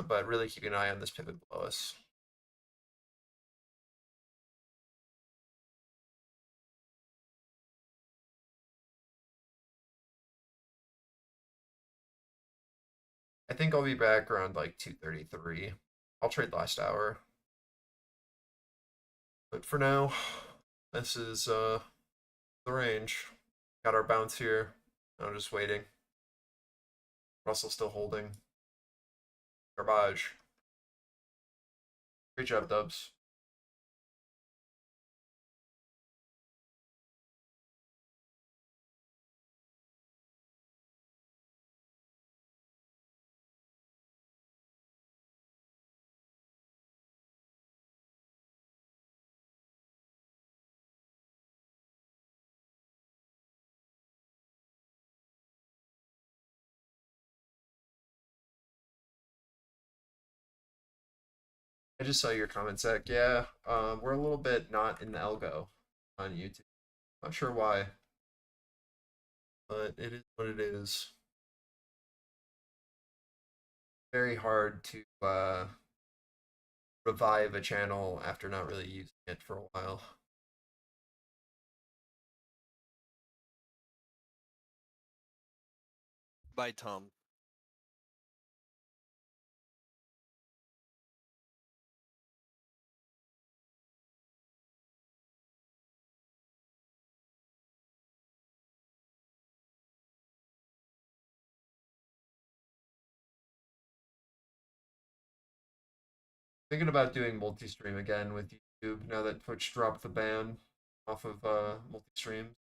But really keep an eye on this pivot below us. I think I'll be back around like 2:33. I'll trade last hour. But for now, this is the range. Got our bounce here. I'm just waiting. Russell still holding. Garbage. Great job, Dubs. I just saw your comment, Zach. Yeah, we're a little bit not in algo on YouTube. Not sure why, but it is what it is. Very hard to revive a channel after not really using it for a while. Bye, Tom. Thinking about doing multi-stream again with YouTube now that Twitch dropped the ban off of multi-stream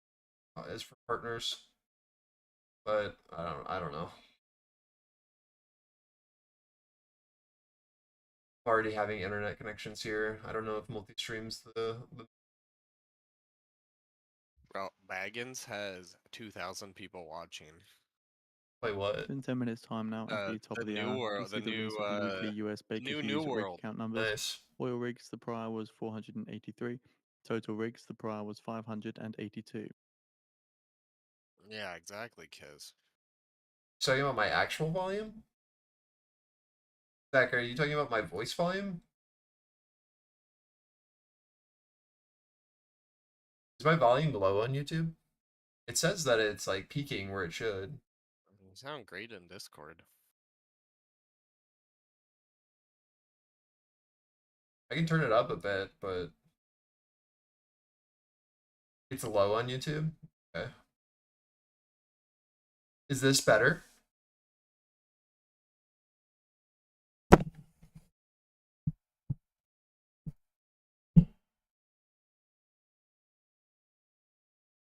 as for partners. But I don't know. Already having internet connections here. I don't know if multi-stream's the Bro, Baggins has 2,000 people watching. Wait, what? It's in 10 minutes time now at the top The of the new hour. world, You'll see the the new, recently weekly US Baker new Hughes rig world. count numbers. Nice. Oil rigs, the prior was 483. Total rigs, the prior was 582. Yeah, exactly, Kiz. So you about my actual volume? Zach, are you talking about my voice volume? Is my volume low on YouTube? It says that it's like peaking where it should. You sound great in Discord. I can turn it up a bit, but it's low on YouTube. Okay. Is this better?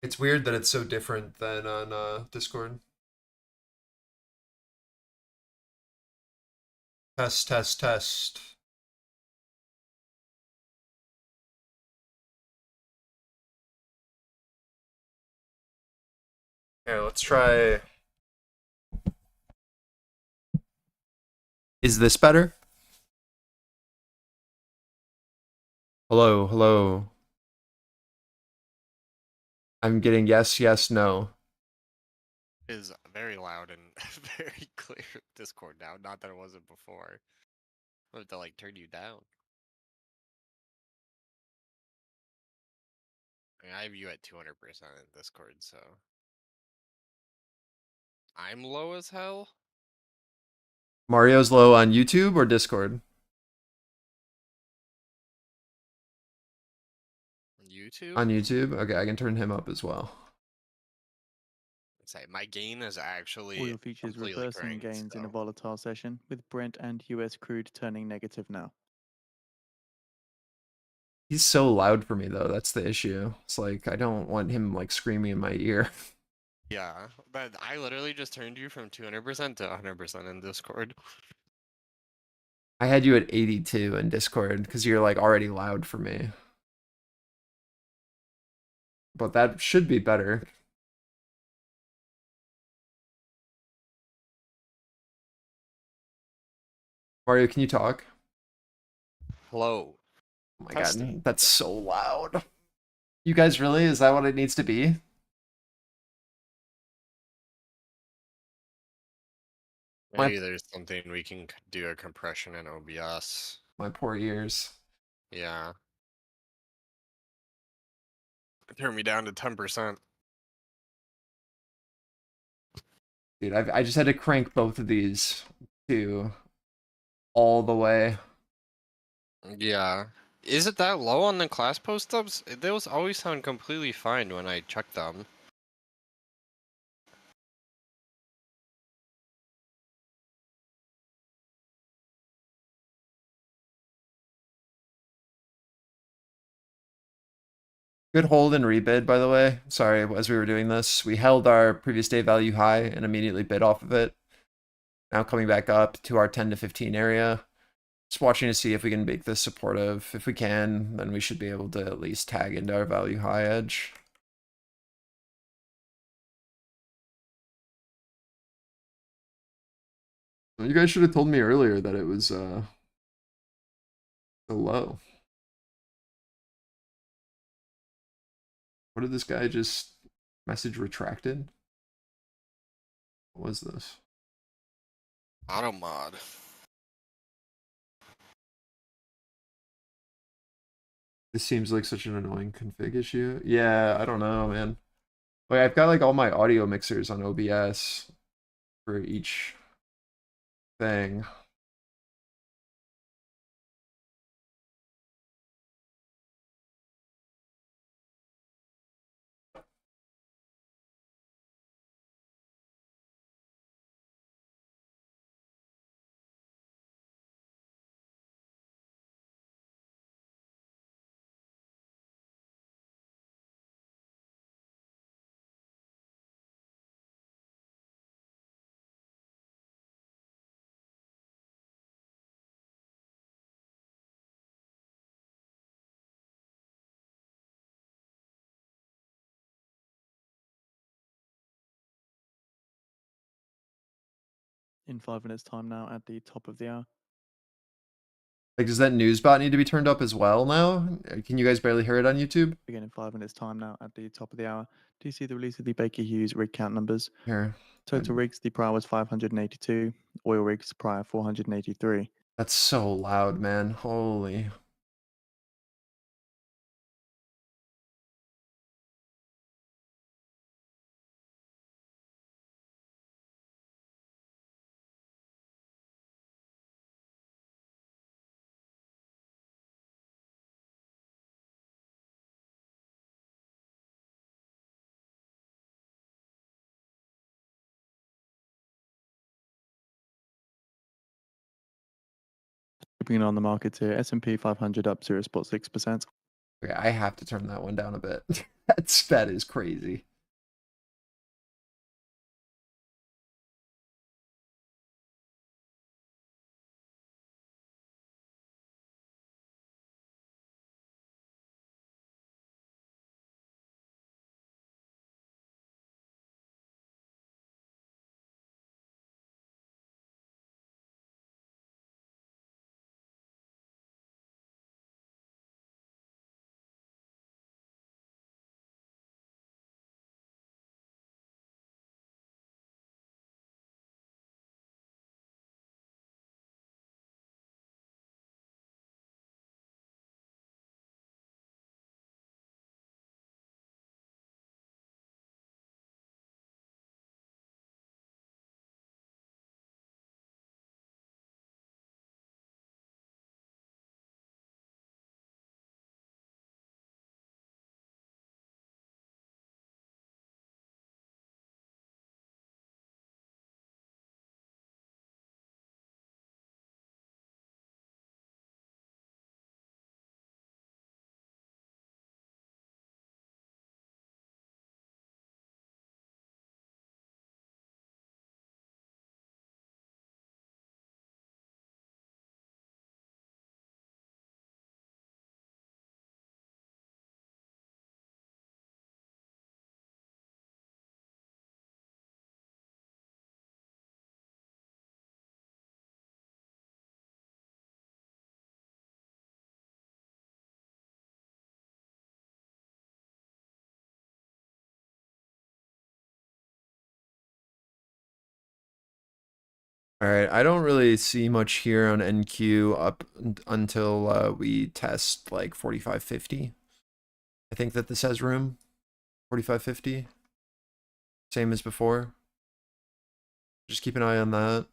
It's weird that it's so different than on Discord. Test, test, test. Here, let's try. Is this better? Hello, hello. I'm getting yes, yes, no. Is very loud and very clear Discord now. Not that it wasn't before. I have to like turn you down. I mean, I have you at 200% in Discord, so I'm low as hell. Mario's low on YouTube or Discord? YouTube. On YouTube? Okay, I can turn him up as well. Say my gain is actually Oil features completely reversing cranked, gains in a so. volatile session, with Brent and US crude turning negative now. He's so loud for me though, that's the issue. It's like I don't want him like screaming in my ear. Yeah, but I literally just turned you from 200% to 100% in Discord. I had you at 82 in Discord because you're like already loud for me. But that should be better. Mario, can you talk? Hello. Oh my Testing. god, that's so loud. You guys really? Is that what it needs to be? Maybe there's something we can do a compression in OBS. My poor ears. Yeah. Turn me down to 10%. Dude, I just had to crank both of these to all the way. Yeah. Is it that low on the class post ups? Those always sound completely fine when I check them. Good hold and rebid, by the way. Sorry, as we were doing this, we held our previous day value high and immediately bid off of it. Now coming back up to our 10 to 15 area. Just watching to see if we can make this supportive. If we can, then we should be able to at least tag into our value high edge. You guys should have told me earlier that it was So low. What did this guy just message retracted? What was this? Automod. This seems like such an annoying config issue. Yeah, I don't know, man. Like I've got like all my audio mixers on OBS for each thing. In 5 minutes time now at the top of the hour. Like, does that news bot need to be turned up as well now? Can you guys barely hear it on YouTube? Again in 5 minutes time now at the top of the hour. Do you see the release of the Baker Hughes rig count numbers? Here. Total rigs, the prior was 582. Oil rigs prior 483. That's so loud, man. Holy. Keeping it on the market here, S&P 500 up 0.6%. Okay, I have to turn that one down a bit. That is crazy. All right, I don't really see much here on NQ up until we test like 4550. I think that this has room. 4550. Same as before. Just keep an eye on that.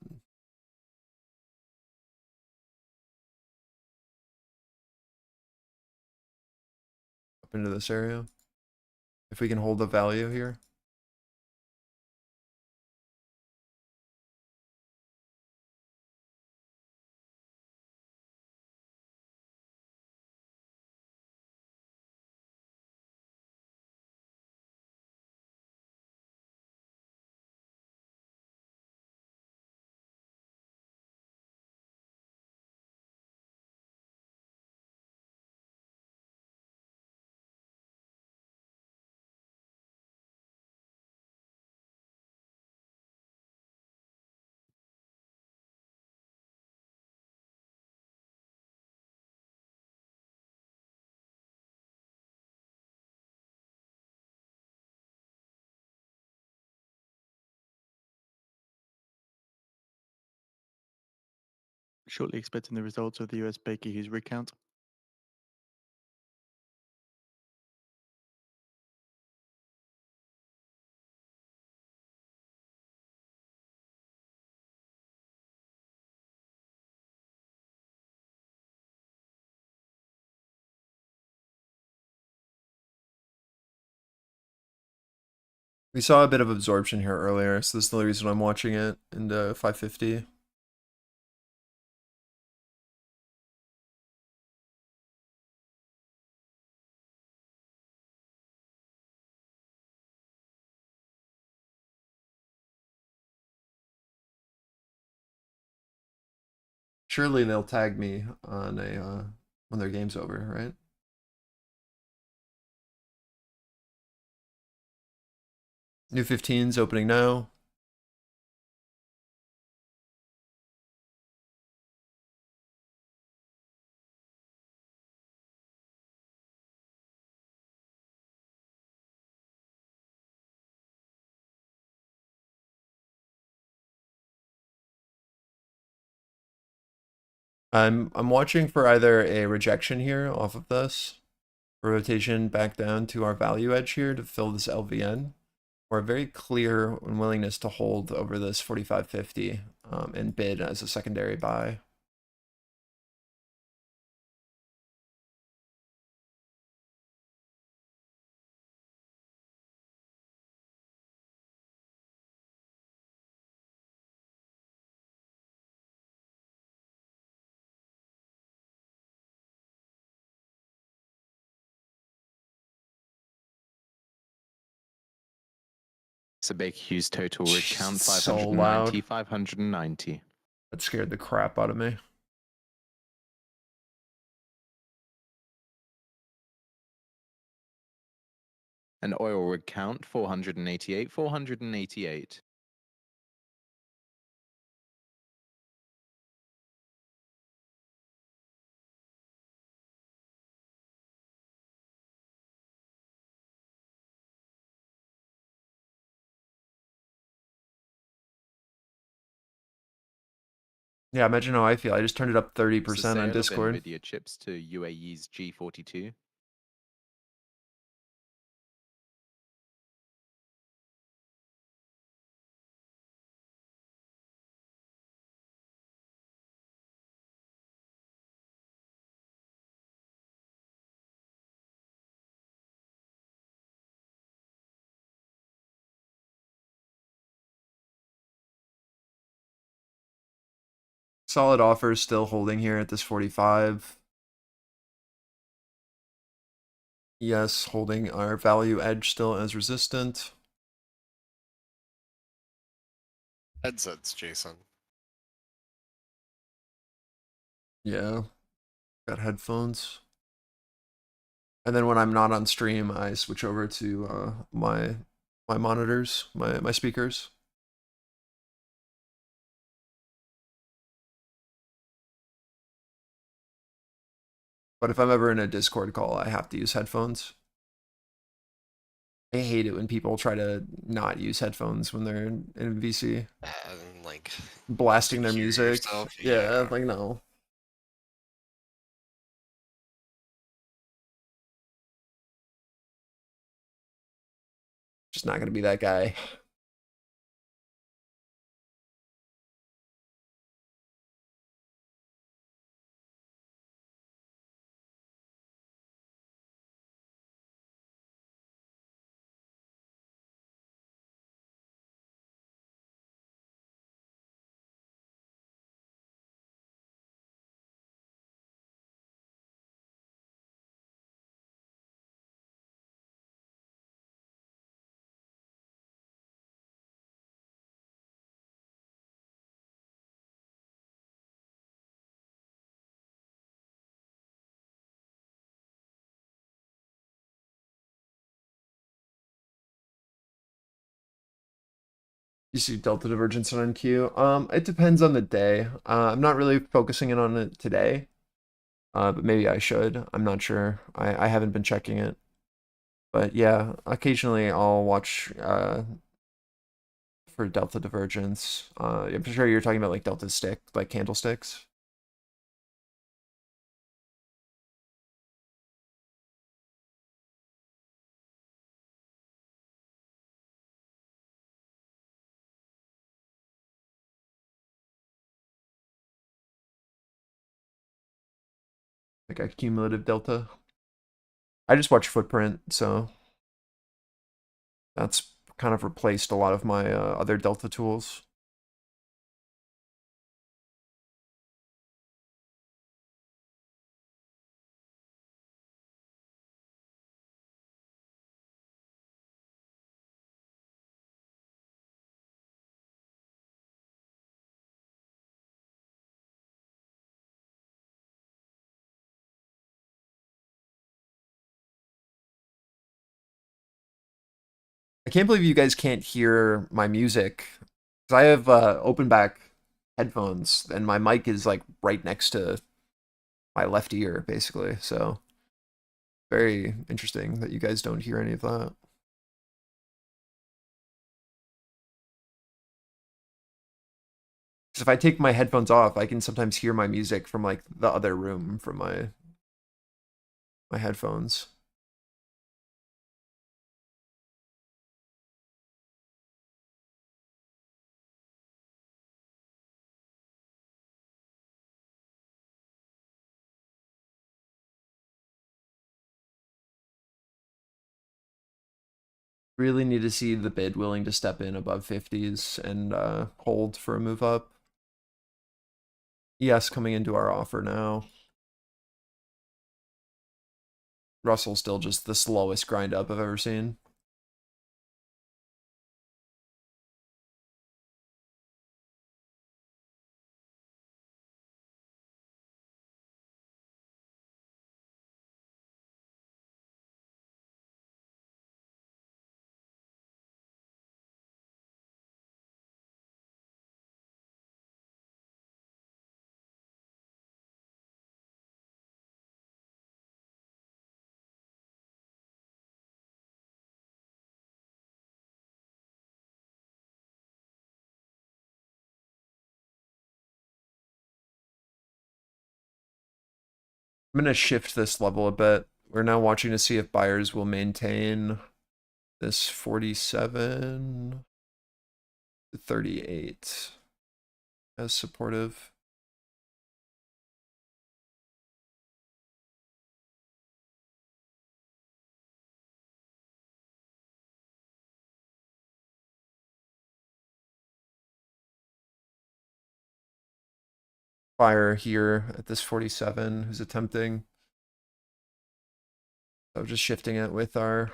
Up into this area. If we can hold the value here. shortly expecting the results of the US Baker Hughes rig count. We saw a bit of absorption here earlier, so this is the reason I'm watching it into 550. Surely they'll tag me on a when their game's over, right? New 15s opening now. I'm watching for either a rejection here off of this, a rotation back down to our value edge here to fill this LVN, or a very clear willingness to hold over this 45.50 and bid as a secondary buy. So Baker Hughes total rig count So 590, loud. 590. That scared the crap out of me. An oil rig count 488, 488. Yeah, imagine how I feel. I just turned it up 30% on Sale of Discord. Nvidia chips to UAE's G42. Solid offers still holding here at this 45. Yes, holding our value edge still as resistant. Headsets, Jason. Yeah, got headphones. And then when I'm not on stream, I switch over to my monitors, my speakers. But if I'm ever in a Discord call, I have to use headphones. I hate it when people try to not use headphones when they're in VC. And like Blasting their secure music. yourself, Yeah, like no. Just not gonna be that guy. You see delta divergence on NQ. It depends on the day. I'm not really focusing in on it today. But maybe I should. I'm not sure. I haven't been checking it. But yeah, occasionally I'll watch for delta divergence. I'm sure you're talking about like delta stick, like candlesticks. like a cumulative delta. I just watch Footprint, so that's kind of replaced a lot of my other delta tools. I can't believe you guys can't hear my music. 'Cause I have open back headphones and my mic is like right next to my left ear, basically. So very interesting that you guys don't hear any of that. Because if I take my headphones off, I can sometimes hear my music from like the other room from my headphones. Really need to see the bid willing to step in above 50s and hold for a move up. Yes, coming into our offer now. Russell's still just the slowest grind up I've ever seen. I'm going to shift this level a bit. We're now watching to see if buyers will maintain this 47 to 38 as supportive. Buyer here at this 47 who's attempting. So just shifting it with our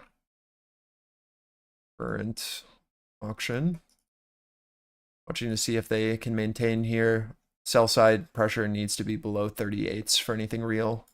current auction. Watching to see if they can maintain here. Sell side pressure needs to be below 38s for anything real.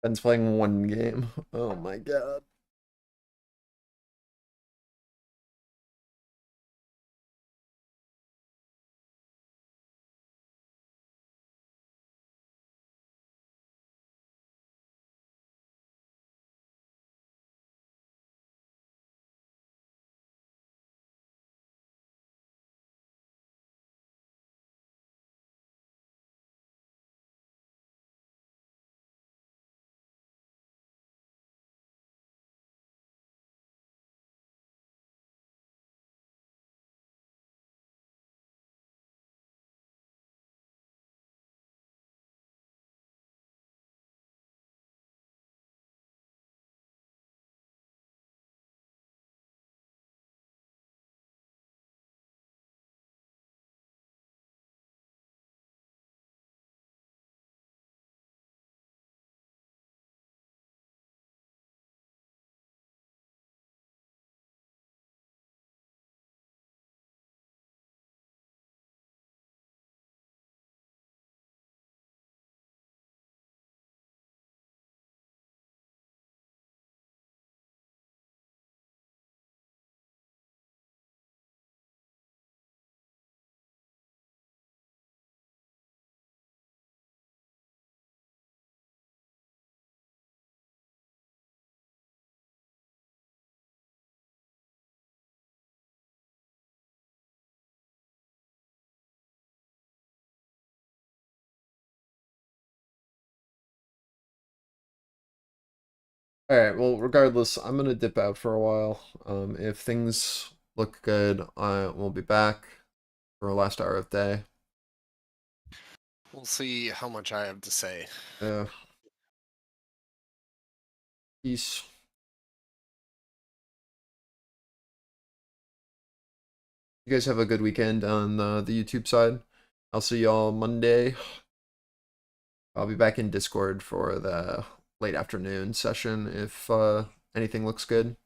Ben's playing one game. Oh my god. Alright, well, regardless, I'm gonna dip out for a while. If things look good, I will be back for a last hour of day. We'll see how much I have to say. Peace. You guys have a good weekend on the YouTube side. I'll see y'all Monday. I'll be back in Discord for the late afternoon session if anything looks good.